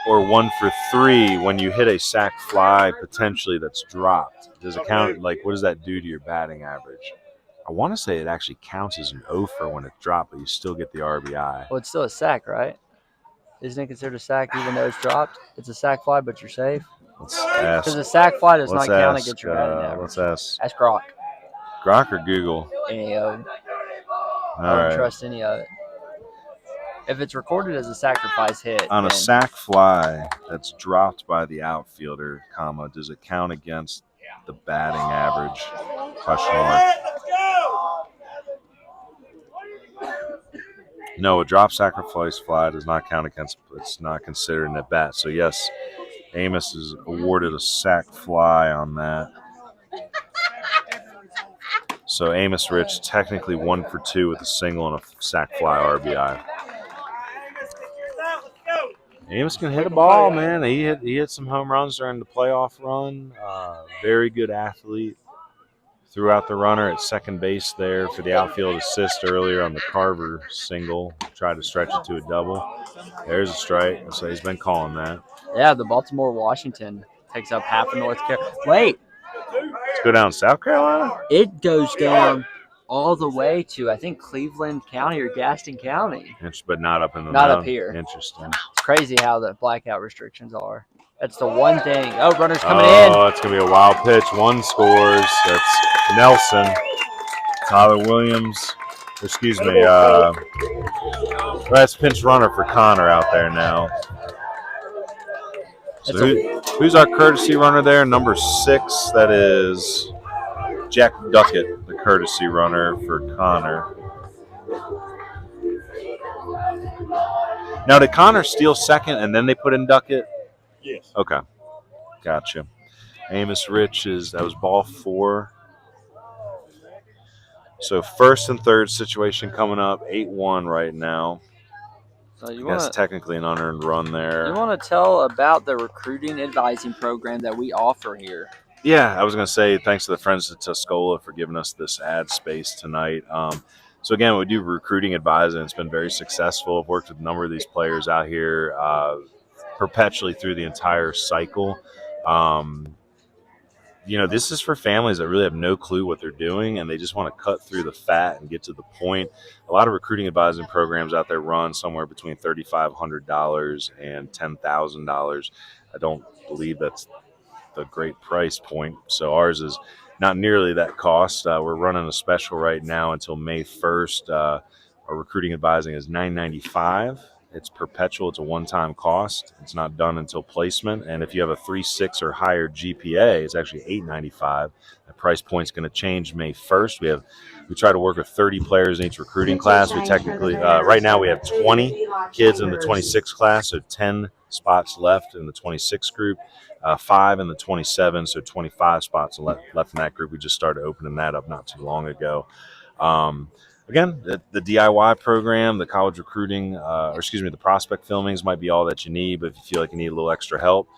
or 1 for 3 when you hit a sac fly potentially that's dropped? Does it count? Like, what does that do to your batting average? I want to say it actually counts as an offer when it's dropped, but you still get the RBI. Well, it's still a sac, right? Isn't it considered a sac even though it's dropped? It's a sac fly, but you're safe. Because a sac fly does not count against your batting average. Let's ask. That's Grok. Grok or Google? Any of it. I don't trust any of it. If it's recorded as a sacrifice hit. On a sac fly that's dropped by the outfielder, does it count against the batting average? Question mark. No, a drop sacrifice fly does not count against, it's not considered an at-bat. So, yes, Amos is awarded a sac fly on that. So, Amos Rich technically 1 for 2 with a single and a sac fly RBI. Amos can hit a ball, man. He hit some home runs during the playoff run. Very good athlete. Threw out the runner at second base there for the outfield assist earlier on the Carver single. Tried to stretch it to a double. There's a strike. So he's been calling that. Yeah, the Baltimore-Washington takes up half of North Carolina. Wait. Let's go down South Carolina? It goes down all the way to, I think, Cleveland County or Gaston County. But not up in the Not up here. Interesting. It's crazy how the blackout restrictions are. That's the one thing. Oh, runner's coming in. Oh, it's going to be a wild pitch. One scores. That's Nelson. Tyler Williams. Excuse me. That's pinch runner for Connor out there now. So who's our courtesy runner there? Number 6. That is Jack Duckett, the courtesy runner for Connor. Now, did Connor steal second and then they put in Duckett? Yes. Okay. Gotcha. Amos Rich that was ball 4. So first and third situation coming up, 8-1 right now. So that's technically an unearned run there. You want to tell about the recruiting advising program that we offer here? Yeah, I was going to say thanks to the friends at Tuscola for giving us this ad space tonight. So again, we do recruiting advising. It's been very successful. I've worked with a number of these players out here perpetually through the entire cycle. This is for families that really have no clue what they're doing and they just want to cut through the fat and get to the point. A lot of recruiting advising programs out there run somewhere between $3,500 and $10,000. I don't believe that's the great price point. So ours is not nearly that cost. We're running a special right now until May 1st. Our recruiting advising is $995. It's perpetual. It's a one-time cost. It's not done until placement. And if you have a 3.6 or higher GPA, it's actually $895. The price point's going to change May 1st. We try to work with 30 players in each recruiting class. We technically right now we have 20 kids in the 26 class, so 10 spots left in the 26 group, 5 in the 27, so 25 spots left in that group. We just started opening that up not too long ago. Again, the DIY program, the college recruiting, the prospect filmings might be all that you need, but if you feel like you need a little extra help,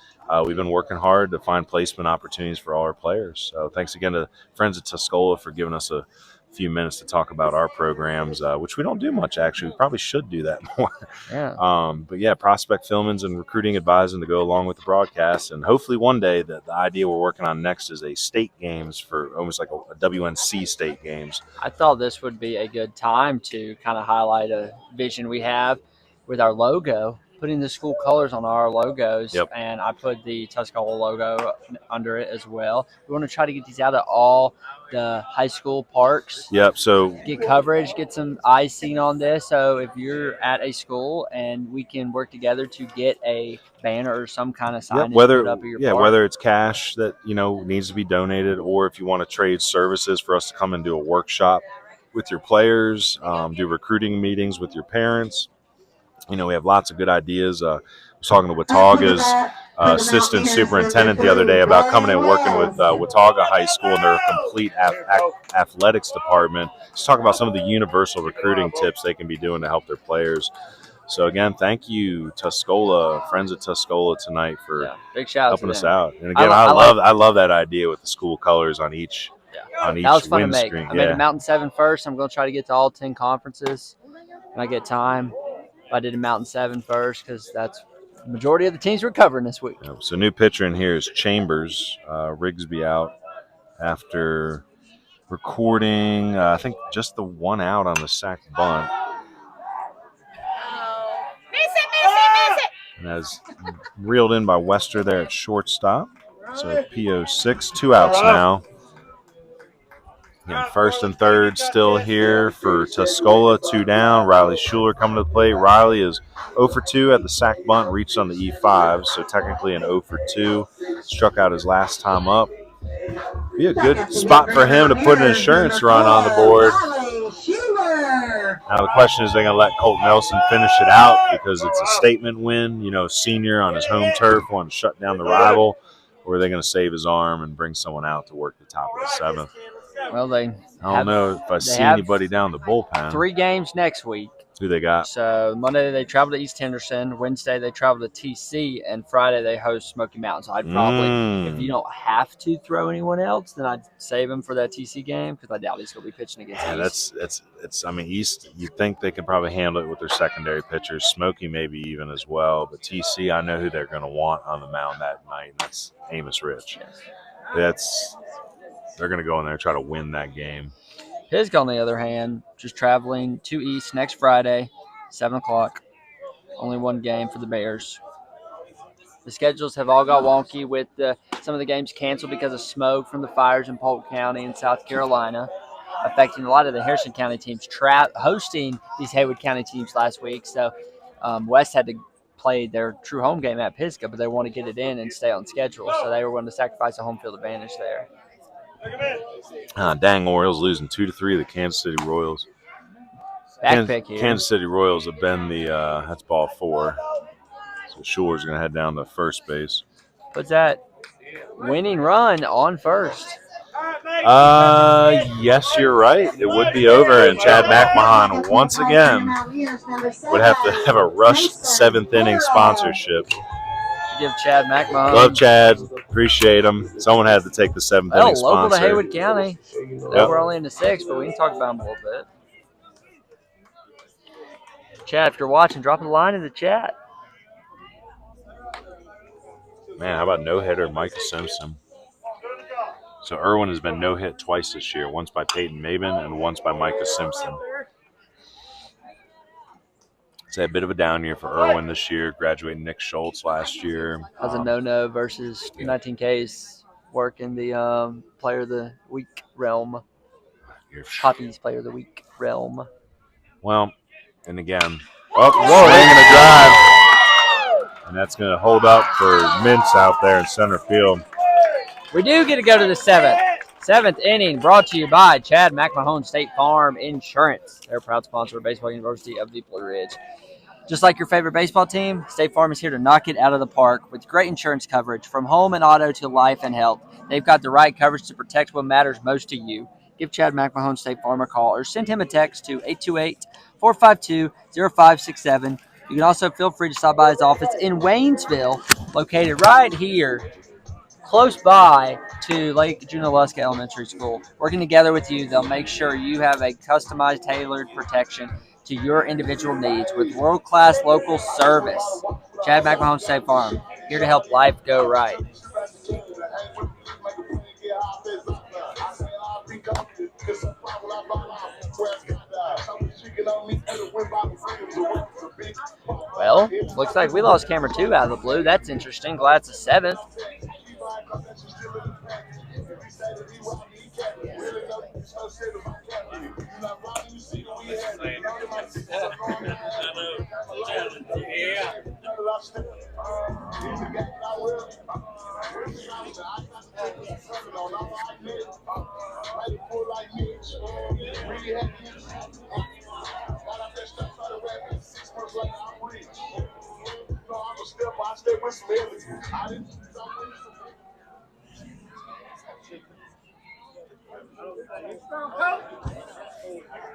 we've been working hard to find placement opportunities for all our players. So thanks again to friends at Tuscola for giving us a few minutes to talk about our programs, which we don't do much, actually. We probably should do that more. Yeah. But yeah, prospect filmings and recruiting advising to go along with the broadcast. And hopefully one day the idea we're working on next is a state games for almost like a WNC state games. I thought this would be a good time to kind of highlight a vision we have with our logo. putting the school colors on our logos, Yep. and I put the Tuscola logo under it as well. We want to try to get these out of all the high school parks. Yep. So get coverage, get some eyes seen on this. So if you're at a school and we can work together to get a banner or some kind of signage put up at your park. Whether it's cash that needs to be donated, or if you want to trade services for us to come and do a workshop with your players, do recruiting meetings with your parents. We have lots of good ideas. I was talking to Watauga's assistant superintendent the other day about coming and working with Watauga High School and their complete athletics department. Just talking about some of the universal recruiting tips they can be doing to help their players. So again, thank you, Tuscola, friends at Tuscola tonight for big shout helping us out. And again, I love that idea with the school colors on each on each that was fun to make. windscreen. I made a Mountain 7 first. I'm going to try to get to all 10 conferences when I get time. I did a Mountain 7 first because that's the majority of the teams we're covering this week. So new pitcher in here is Chambers. Rigsby out after recording, I think, just the one out on the sacked bunt. Miss it. And as reeled in by Wester there at shortstop. So PO6, 2 outs now. Again, first and third still here for Tuscola, 2 down. Riley Schuler coming to the plate. Riley is 0 for 2 at the sack bunt, reached on the E5, so technically an 0 for 2. Struck out his last time up. Be a good spot for him to put an insurance run on the board. Now the question is, they're going to let Colt Nelson finish it out because it's a statement win, senior on his home turf, wanting to shut down the rival, or are they going to save his arm and bring someone out to work the top of the 7th? Well, I don't know if I see anybody down the bullpen. 3 games next week. Who they got? So Monday they travel to East Henderson. Wednesday they travel to TC, and Friday they host Smoky Mountain. So I'd probably, if you don't have to throw anyone else, then I'd save him for that TC game because I doubt he's going to be pitching against East. It's. I mean, East. You think they can probably handle it with their secondary pitchers. Smoky maybe even as well, but TC, I know who they're going to want on the mound that night. And that's Amos Rich. Yes. They're going to go in there and try to win that game. Pisgah, on the other hand, just traveling to East next Friday, 7 o'clock. Only 1 game for the Bears. The schedules have all got wonky with some of the games canceled because of smoke from the fires in Polk County and South Carolina, affecting a lot of the Harrison County teams hosting these Haywood County teams last week. So West had to play their true home game at Pisgah, but they want to get it in and stay on schedule. So they were going to sacrifice a home field advantage there. Dang, Orioles losing 2-3 to the Kansas City Royals. Pick here. Kansas City Royals have been that's ball 4. So Schuler's going to head down to first base. Puts that winning run on first. Yes, you're right. It would be over, and Chad McMahon once again would have to have a rushed 7th inning sponsorship. Give Chad McMahon. Love Chad. Appreciate him. Someone had to take the 7th inning sponsor. Local to Haywood County. We're only in the 6th, but we can talk about him a little bit. Chad, if you're watching, drop a line in the chat. Man, how about no-hitter Micah Simpson? So Irwin has been no-hit twice this year, once by Peyton Maben and once by Micah Simpson. It's a bit of a down year for Irwin this year, graduating Nick Schultz last year. How's a no-no versus 19K's work in the Player of the Week realm? Poppy's Player of the Week realm. Well, and again, swing and a drive. And that's going to hold up for Mintz out there in center field. We do get to go to the 7th inning, brought to you by Chad McMahon State Farm Insurance. They're a proud sponsor of Baseball University of the Blue Ridge. Just like your favorite baseball team, State Farm is here to knock it out of the park with great insurance coverage from home and auto to life and health. They've got the right coverage to protect what matters most to you. Give Chad McMahon State Farm a call or send him a text to 828-452-0567. You can also feel free to stop by his office in Waynesville, located right here, close by to Lake Junaluska Elementary School. Working together with you, they'll make sure you have a customized, tailored protection to your individual needs with world-class local service. Chad McMahon State Farm, here to help life go right. Well, looks like we lost camera 2 out of the blue. That's interesting. Glad it's a 7th.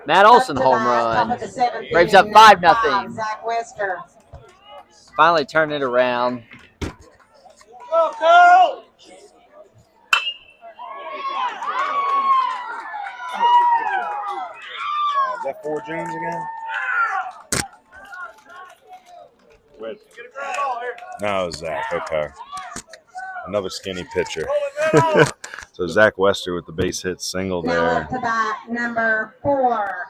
Matt Olson home run. Braves up 5-0. Zach Wester. Finally turned it around. Is that 4 Jones again? Wait. No, it was Zach. Okay. Another skinny pitcher. So Zach Wester with the base hit single Now there. up to bat, number 4,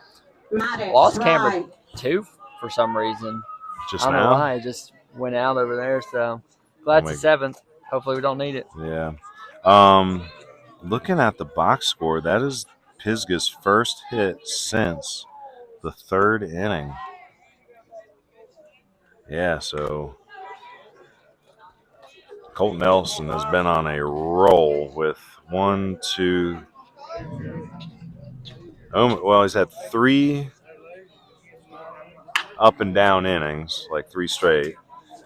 Maddox. Lost camera Right. 2 for some reason. Just I don't now? know why. It just went out over there. So glad it's a 7th. Hopefully we don't need it. Yeah. Looking at the box score, that is Pisgah's first hit since the 3rd inning. Yeah, so Colt Nelson has been on a roll with 1, 2. Well, he's had 3 up and down innings, like 3 straight.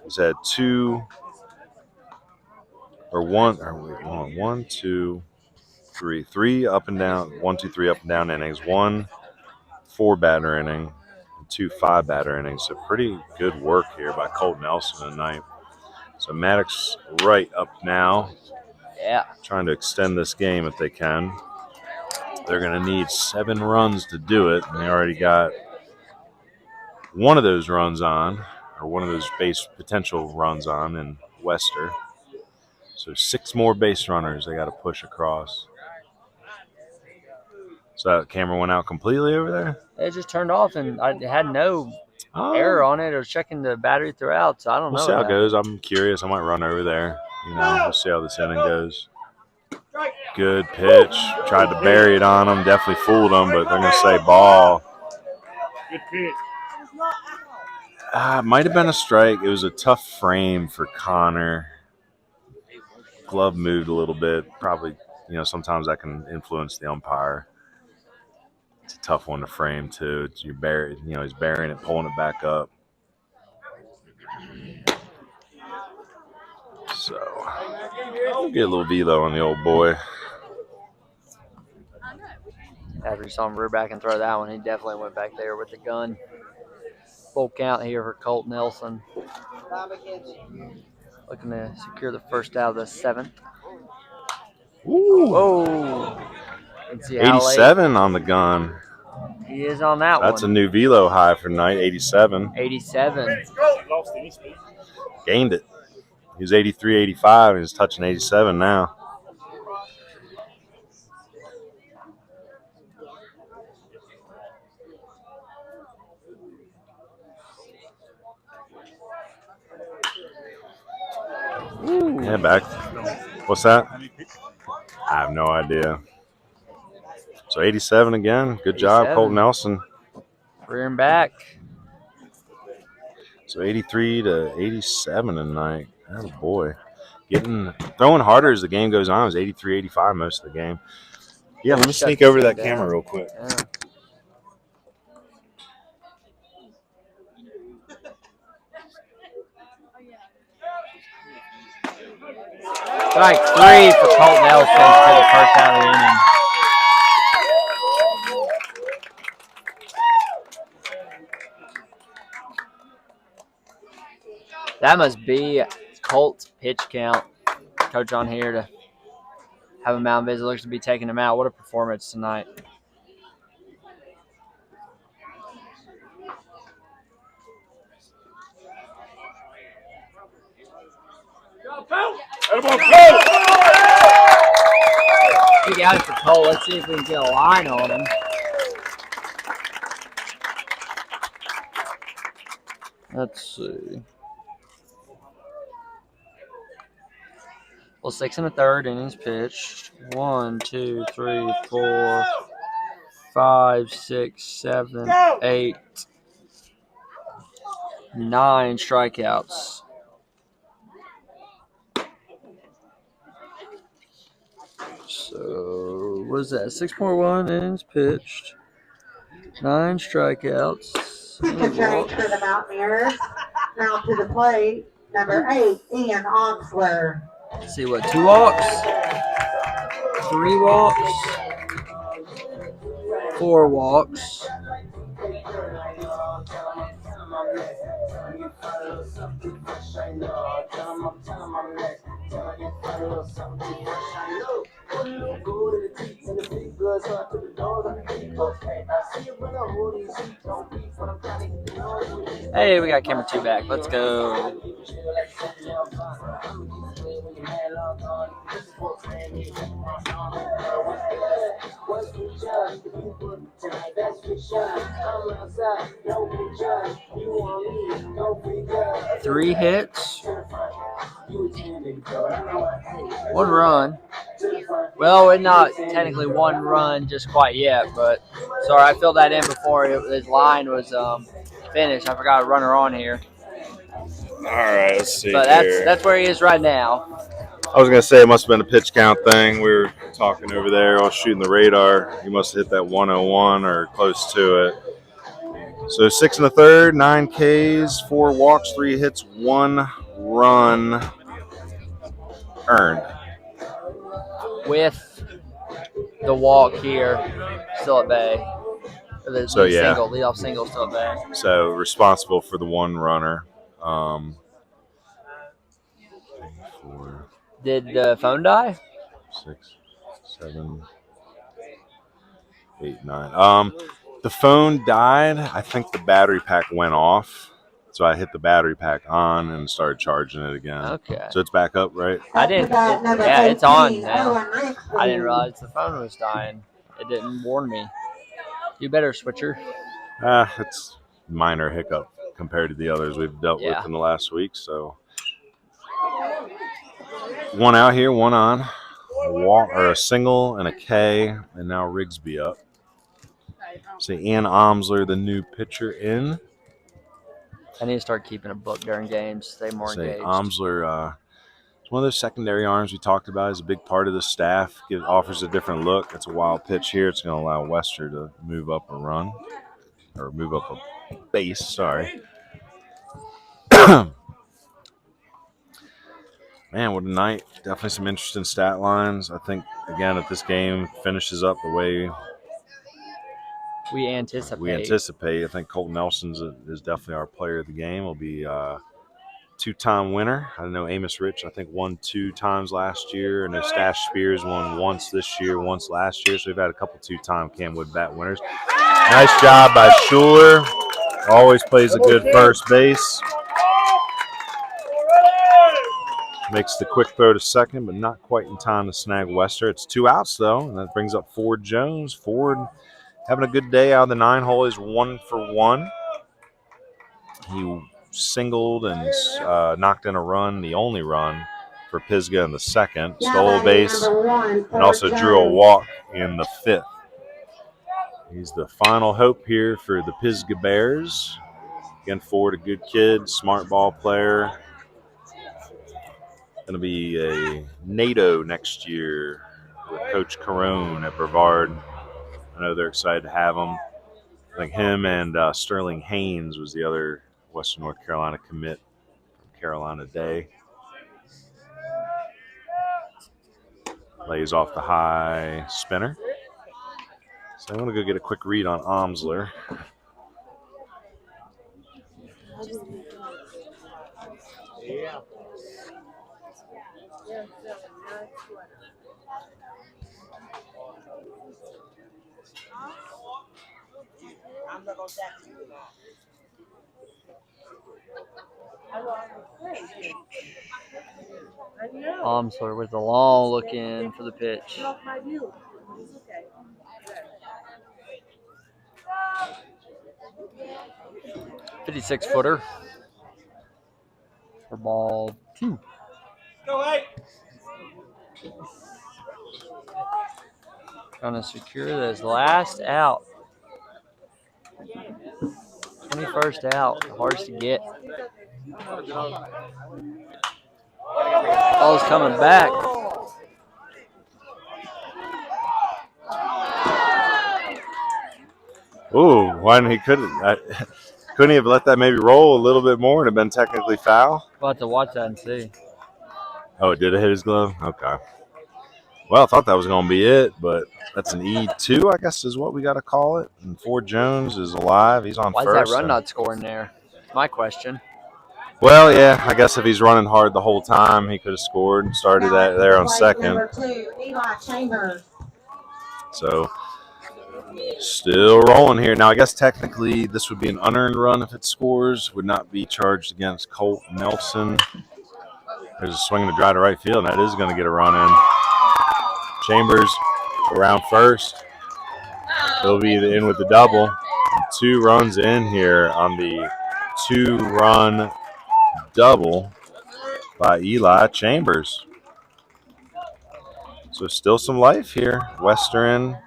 He's had 2 or 1 or 1, 2, 3. 3 up and down, 1, 2, 3 up and down innings, 1 4-batter inning, and 2 5-batter innings. So pretty good work here by Colt Nelson tonight. So Maddox right up now. Yeah. Trying to extend this game if they can. They're going to need 7 runs to do it. And they already got one of those runs on, or one of those base potential runs on in Wester. So 6 more base runners they got to push across. So that camera went out completely over there? It just turned off, and I had no error on it. I was checking the battery throughout, so I don't know. We'll see how it goes. I'm curious. I might run over there. We'll see how this inning goes. Good pitch. Tried to bury it on them. Definitely fooled them, but they're going to say ball. Good pitch. It might have been a strike. It was a tough frame for Connor. Glove moved a little bit. Probably, sometimes that can influence the umpire. It's a tough one to frame, too. He's burying it, pulling it back up. So, we'll get a little velo on the old boy. After you saw him rear back and throw that one, he definitely went back there with the gun. Full count here for Colt Nelson. Looking to secure the first out of the 7th. Ooh. Whoa. 87 on the gun. He is on that one. That's a new velo high for tonight, 87. 87. Gained it. He was 83, 85, and he's touching 87 now. Ooh. Yeah, back. What's that? I have no idea. So 87 again. Good job, 87. Colt Nelson. Rear and back. So 83 to 87 tonight. Oh boy. Throwing harder as the game goes on. It was 83, 85 most of the game. Yeah, let me sneak over to that camera real quick. Yeah. Strike 3 for Colt Nelson for the first out of the inning. That must be Colt's pitch count. Coach on here to have a mound visit. Looks to be taking him out. What a performance tonight. Big out for Cole. Let's see if we can get a line on him. Let's see. Well, 6 1/3 innings pitched. 1, 2, 3, 4, 5, 6, 7, 8, 9 strikeouts. So, what is that? 6.1 innings pitched. 9 strikeouts. Pick a change for the Mountaineers. Now to the plate, number 8, Ian Oxler. Let's see what, 2 walks, 3 walks, 4 walks. Hey, we got camera 2 back. Let's go. Three hits, 1 run. Well, it's not technically 1 run just quite yet, but sorry, I filled that in before his line was finished. I forgot a runner on here. All right, let's see. But that's where he is right now. I was gonna say it must have been a pitch count thing. We were talking over there. I was shooting the radar. He must have hit that 101 or close to it. So 6 1/3, 9 Ks, 4 walks, 3 hits, 1 run earned. With the walk here, still at bay. The leadoff single still at bay. So responsible for the 1 runner. 4, Did the phone die? 6, 7, 8, 9. The phone died. I think the battery pack went off. So I hit the battery pack on and started charging it again. Okay. So it's back up, right? It's on now. I didn't realize the phone was dying. It didn't warn me. You better, switcher. It's minor hiccup compared to the others we've dealt with in the last week. So 1 out here, 1 on. A walk or a single and a K, and now Rigsby up. So Ian Omsler, the new pitcher, in. I need to start keeping a book during games. Stay more engaged. Omsler, it's one of those secondary arms we talked about. He's a big part of the staff. Offers a different look. It's a wild pitch here. It's going to allow Wester to move up a run. Or move up a base, sorry. Man, what a night. Definitely some interesting stat lines. I think, again, if this game finishes up the way we anticipate. I think Colton Nelson's is definitely our player of the game. Will be a 2-time winner. I know Amos Rich, I think, won 2 times last year. And Stash Spears won once this year, once last year. So we've had a couple 2-time CamWood Bat winners. Nice job by Schuler. Always plays a good first base. Makes the quick throw to second, but not quite in time to snag Wester. It's 2 outs, though, and that brings up Ford Jones. Ford having a good day out of the 9-hole. Is 1 for 1. He singled and knocked in a run, the only run for Pisgah in the second. Stole a base and also drew a walk in the 5th. He's the final hope here for the Pisgha Bears. Again, Ford, a good kid, smart ball player. Going to be a NATO next year with Coach Carone at Brevard. I know they're excited to have him. I think him and Sterling Haynes was the other Western North Carolina commit from Carolina Day. Lays off the high spinner. So I'm going to go get a quick read on Omsler. Yeah. I'm not going to tax you. Omsler with the long look in for the pitch. 56-footer. for ball 2. Trying to secure this last out. 21st out, hardest to get. Ball's coming back. Ooh, one he couldn't he have let that maybe roll a little bit more and have been technically foul? We'll have to watch that and see. Oh, did it hit his glove? Okay. Well, I thought that was going to be it, but that's an E2, I guess is what we got to call it. And Ford Jones is alive. He's on Why first. Why is that run not scoring there? My question. Well, yeah, I guess if he's running hard the whole time, he could have scored and started that there on second. Number 2, Eli Chambers. So, still rolling here. Now, I guess technically this would be an unearned run if it scores. Would not be charged against Colt Nelson. There's a swing to dry to right field, and that is going to get a run in. Chambers around first. He'll be in with the double. 2 runs in here on the 2-run double by Eli Chambers. So still some life here. Western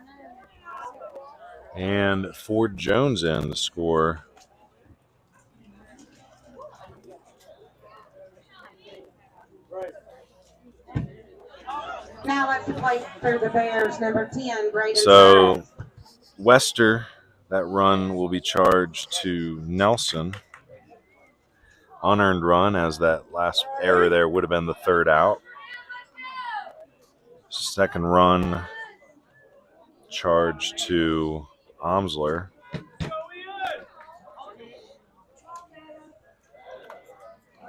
and Ford Jones in the score. Now let's play for the Bears, number 10, Braden. So Wester, that run will be charged to Nelson. Unearned run, as that last error there would have been the 3rd out. Second run charged to Omsler.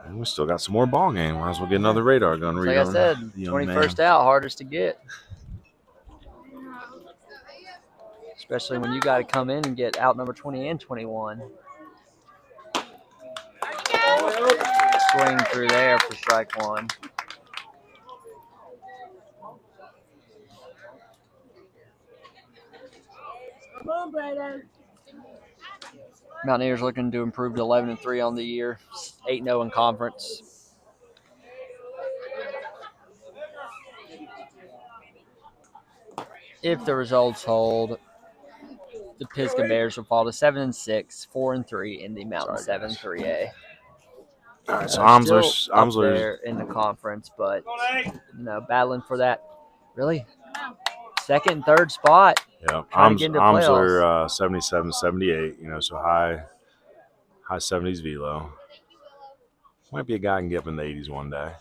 And we still got some more ball game. Might as well get another radar gun read. Like I said, 21st out, hardest to get. Especially when you got to come in and get out number 20 and 21. Swing through there for strike 1. Come on, Brayden. Mountaineers looking to improve to 11-3 on the year, 8-0 in conference. If the results hold, the Pisgha Bears will fall to 7-6, 4-3 in the Mountain 7 3A. All right, so Omsler's there in the conference, but battling for that really 2nd and 3rd spot. Yeah, Omsler 77, 78. So high 70s velo. Might be a guy who can get up in the 80s one day.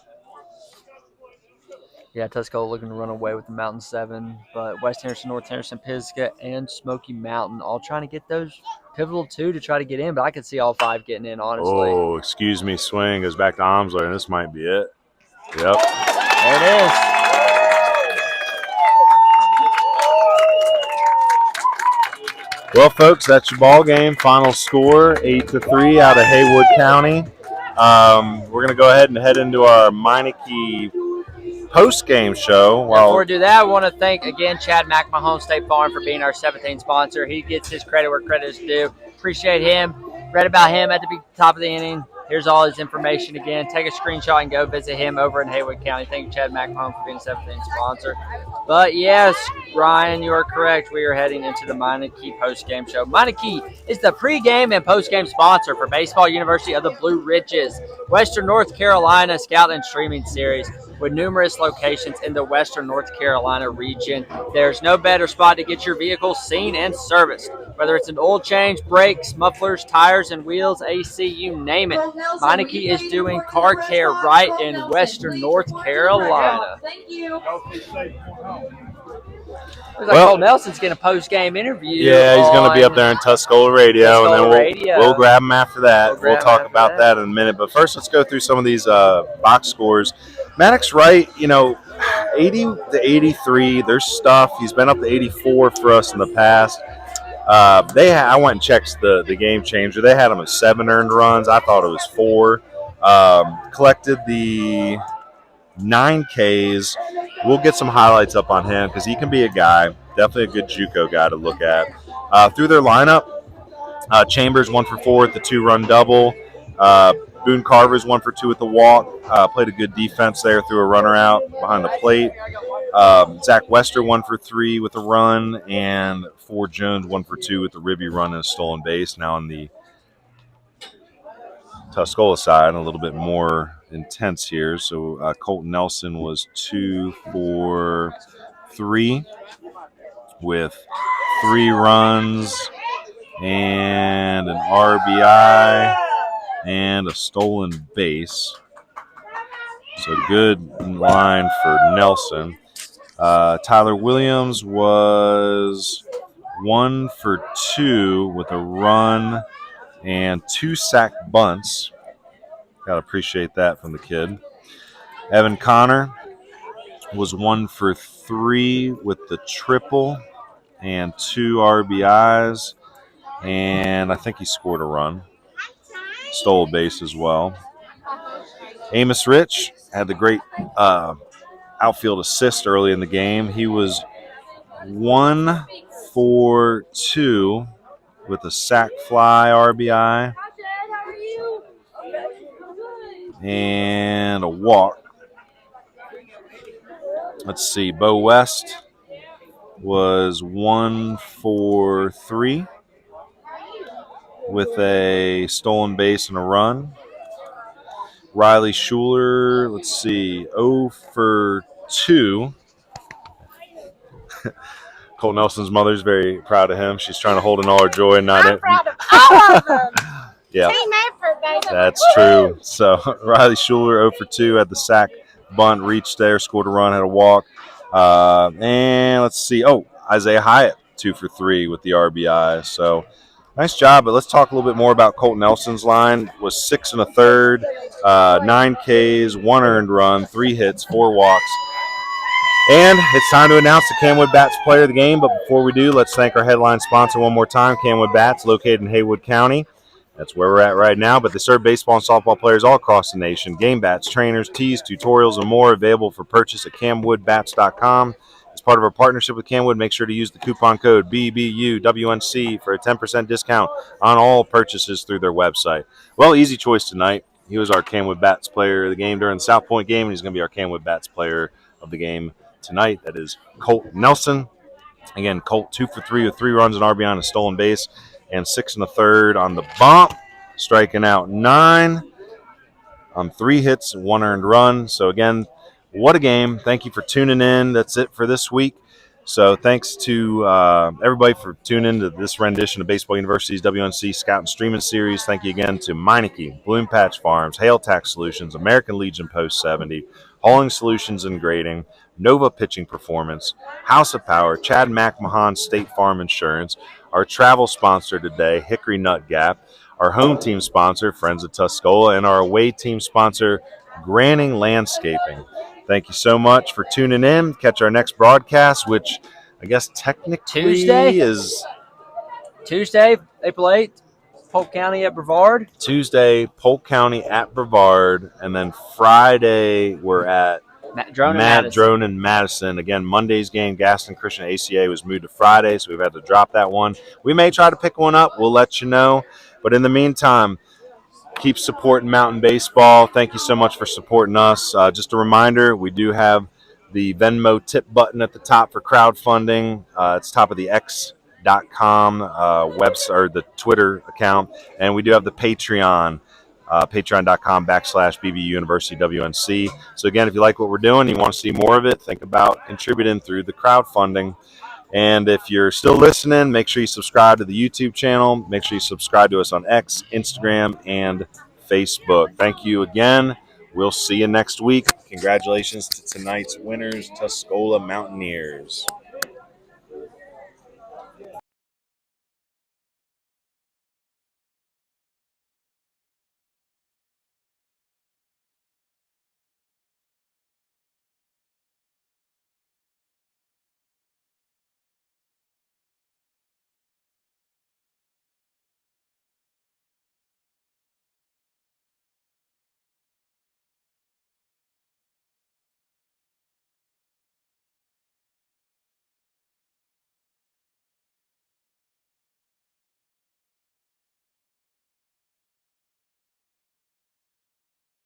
Yeah, Tuscola looking to run away with the Mountain 7, but West Harrison, North Harrison, Pisgah, and Smoky Mountain all trying to get those pivotal 2 to try to get in, but I could see all 5 getting in, honestly. Oh, excuse me, swing goes back to Omsler, and this might be it. Yep. There it is. Well, folks, that's your ball game. Final score, 8-3 out of Haywood County. We're going to go ahead and head into our Meineke post-game show. Before we do that, I want to thank, again, Chad McMahon, State Farm, for being our 17th sponsor. He gets his credit where credit is due. Appreciate him. Read about him at the top of the inning. Here's all his information again. Take a screenshot and go visit him over in Haywood County. Thank you, Chad McMahon, for being a 17th sponsor. But, yes, Ryan, you are correct. We are heading into the Meineke post-game show. Meineke is the pregame and postgame sponsor for Baseball University of the Blue Ridges, Western North Carolina Scout and Streaming Series. With numerous locations in the Western North Carolina region, there's no better spot to get your vehicle seen and serviced. Whether it's an oil change, brakes, mufflers, tires, and wheels, AC, you name it. Meineke is doing car care right in Western North Carolina. Thank you. Looks like Cole Nelson's getting a post-game interview. Yeah, he's going to be up there in Tuscola Radio, and then we'll grab him after that. We'll talk about that in a minute. But first, let's go through some of these box scores. Maddox Wright, 80 to 83. There's stuff. He's been up to 84 for us in the past. I went and checked the game changer. They had him at 7 earned runs. I thought it was 4. Collected the 9 Ks. We'll get some highlights up on him because he can be a guy, definitely a good JUCO guy to look at. Through their lineup, Chambers 1 for 4 at the 2-run double. Boone Carver's 1 for 2 with the walk. Played a good defense there, threw a runner out behind the plate. Zach Wester 1 for 3 with a run, and Ford Jones 1 for 2 with the ribby run and a stolen base. Now on the Tuscola side, a little bit more intense here. So Colton Nelson was 2 for 3 with 3 runs and an RBI and a stolen base. So good line for Nelson. Tyler Williams was 1 for 2 with a run and 2 sack bunts. Got to appreciate that from the kid. Evan Connor was 1 for 3 with the triple and 2 RBIs, and I think he scored a run. Stole a base as well. Amos Rich had the great outfield assist early in the game. He was 1 for 2 with a sac fly RBI and a walk. Let's see, Bo West was 1 for 3 with a stolen base and a run. Riley Schuler, let's see, 0 for 2. Cole Nelson's mother's very proud of him. She's trying to hold in all her joy and not I'm proud of all of them. Yeah, Team effort, baby. that's true. So Riley Schuler 0 for 2 had the sack bunt, reached there, scored a run, had a walk. And let's see. Oh, Isaiah Hyatt 2 for 3 with the RBI. So nice job. But let's talk a little bit more about Colt Nelson's line. Was 6 1/3, 9 Ks, 1 earned run, 3 hits, 4 walks. And it's time to announce the CamWood Bats player of the game. But before we do, let's thank our headline sponsor one more time, CamWood Bats, located in Haywood County. That's where we're at right now, but they serve baseball and softball players all across the nation. Game bats, trainers, tees, tutorials, and more available for purchase at CamWoodBats.com. As part of our partnership with CamWood, make sure to use the coupon code BBUWNC for a 10% discount on all purchases through their website. Well, easy choice tonight. He was our CamWood Bats player of the game during the South Point game, and he's going to be our CamWood Bats player of the game tonight. That is Colt Nelson. Again, Colt 2 for 3 with 3 runs, an RBI, and a stolen base. And 6 1/3 on the bump, striking out 9 on 3 hits and 1 earned run. So again, what a game. Thank you for tuning in. That's it for this week. So thanks to everybody for tuning in to this rendition of Baseball University's WNC Scout Streaming Series. Thank you again to Meineke, Bloom Patch Farms, Hail Tax Solutions, American Legion Post 70, Hauling Solutions and Grading, Nova Pitching Performance, House of Power, Chad McMahon State Farm Insurance, our travel sponsor today, Hickory Nut Gap, our home team sponsor, Friends of Tuscola, and our away team sponsor, Granning Landscaping. Thank you so much for tuning in. Catch our next broadcast, which I guess technically is Tuesday, April 8th, Polk County at Brevard. Tuesday, Polk County at Brevard, and then Friday we're at Matt Drone and Madison. Again, Monday's game, Gaston Christian ACA, was moved to Friday, so we've had to drop that one. We may try to pick one up. We'll let you know. But in the meantime, keep supporting Mountain Baseball. Thank you so much for supporting us. Just a reminder, we do have the Venmo tip button at the top for crowdfunding. It's top of the X.com website, or the Twitter account. And we do have the Patreon. Patreon.com/BBU University WNC. So again, if you like what we're doing, you want to see more of it, think about contributing through the crowdfunding. And if you're still listening, make sure you subscribe to the YouTube channel. Make sure you subscribe to us on X, Instagram, and Facebook. Thank you again. We'll see you next week. Congratulations to tonight's winners, Tuscola Mountaineers.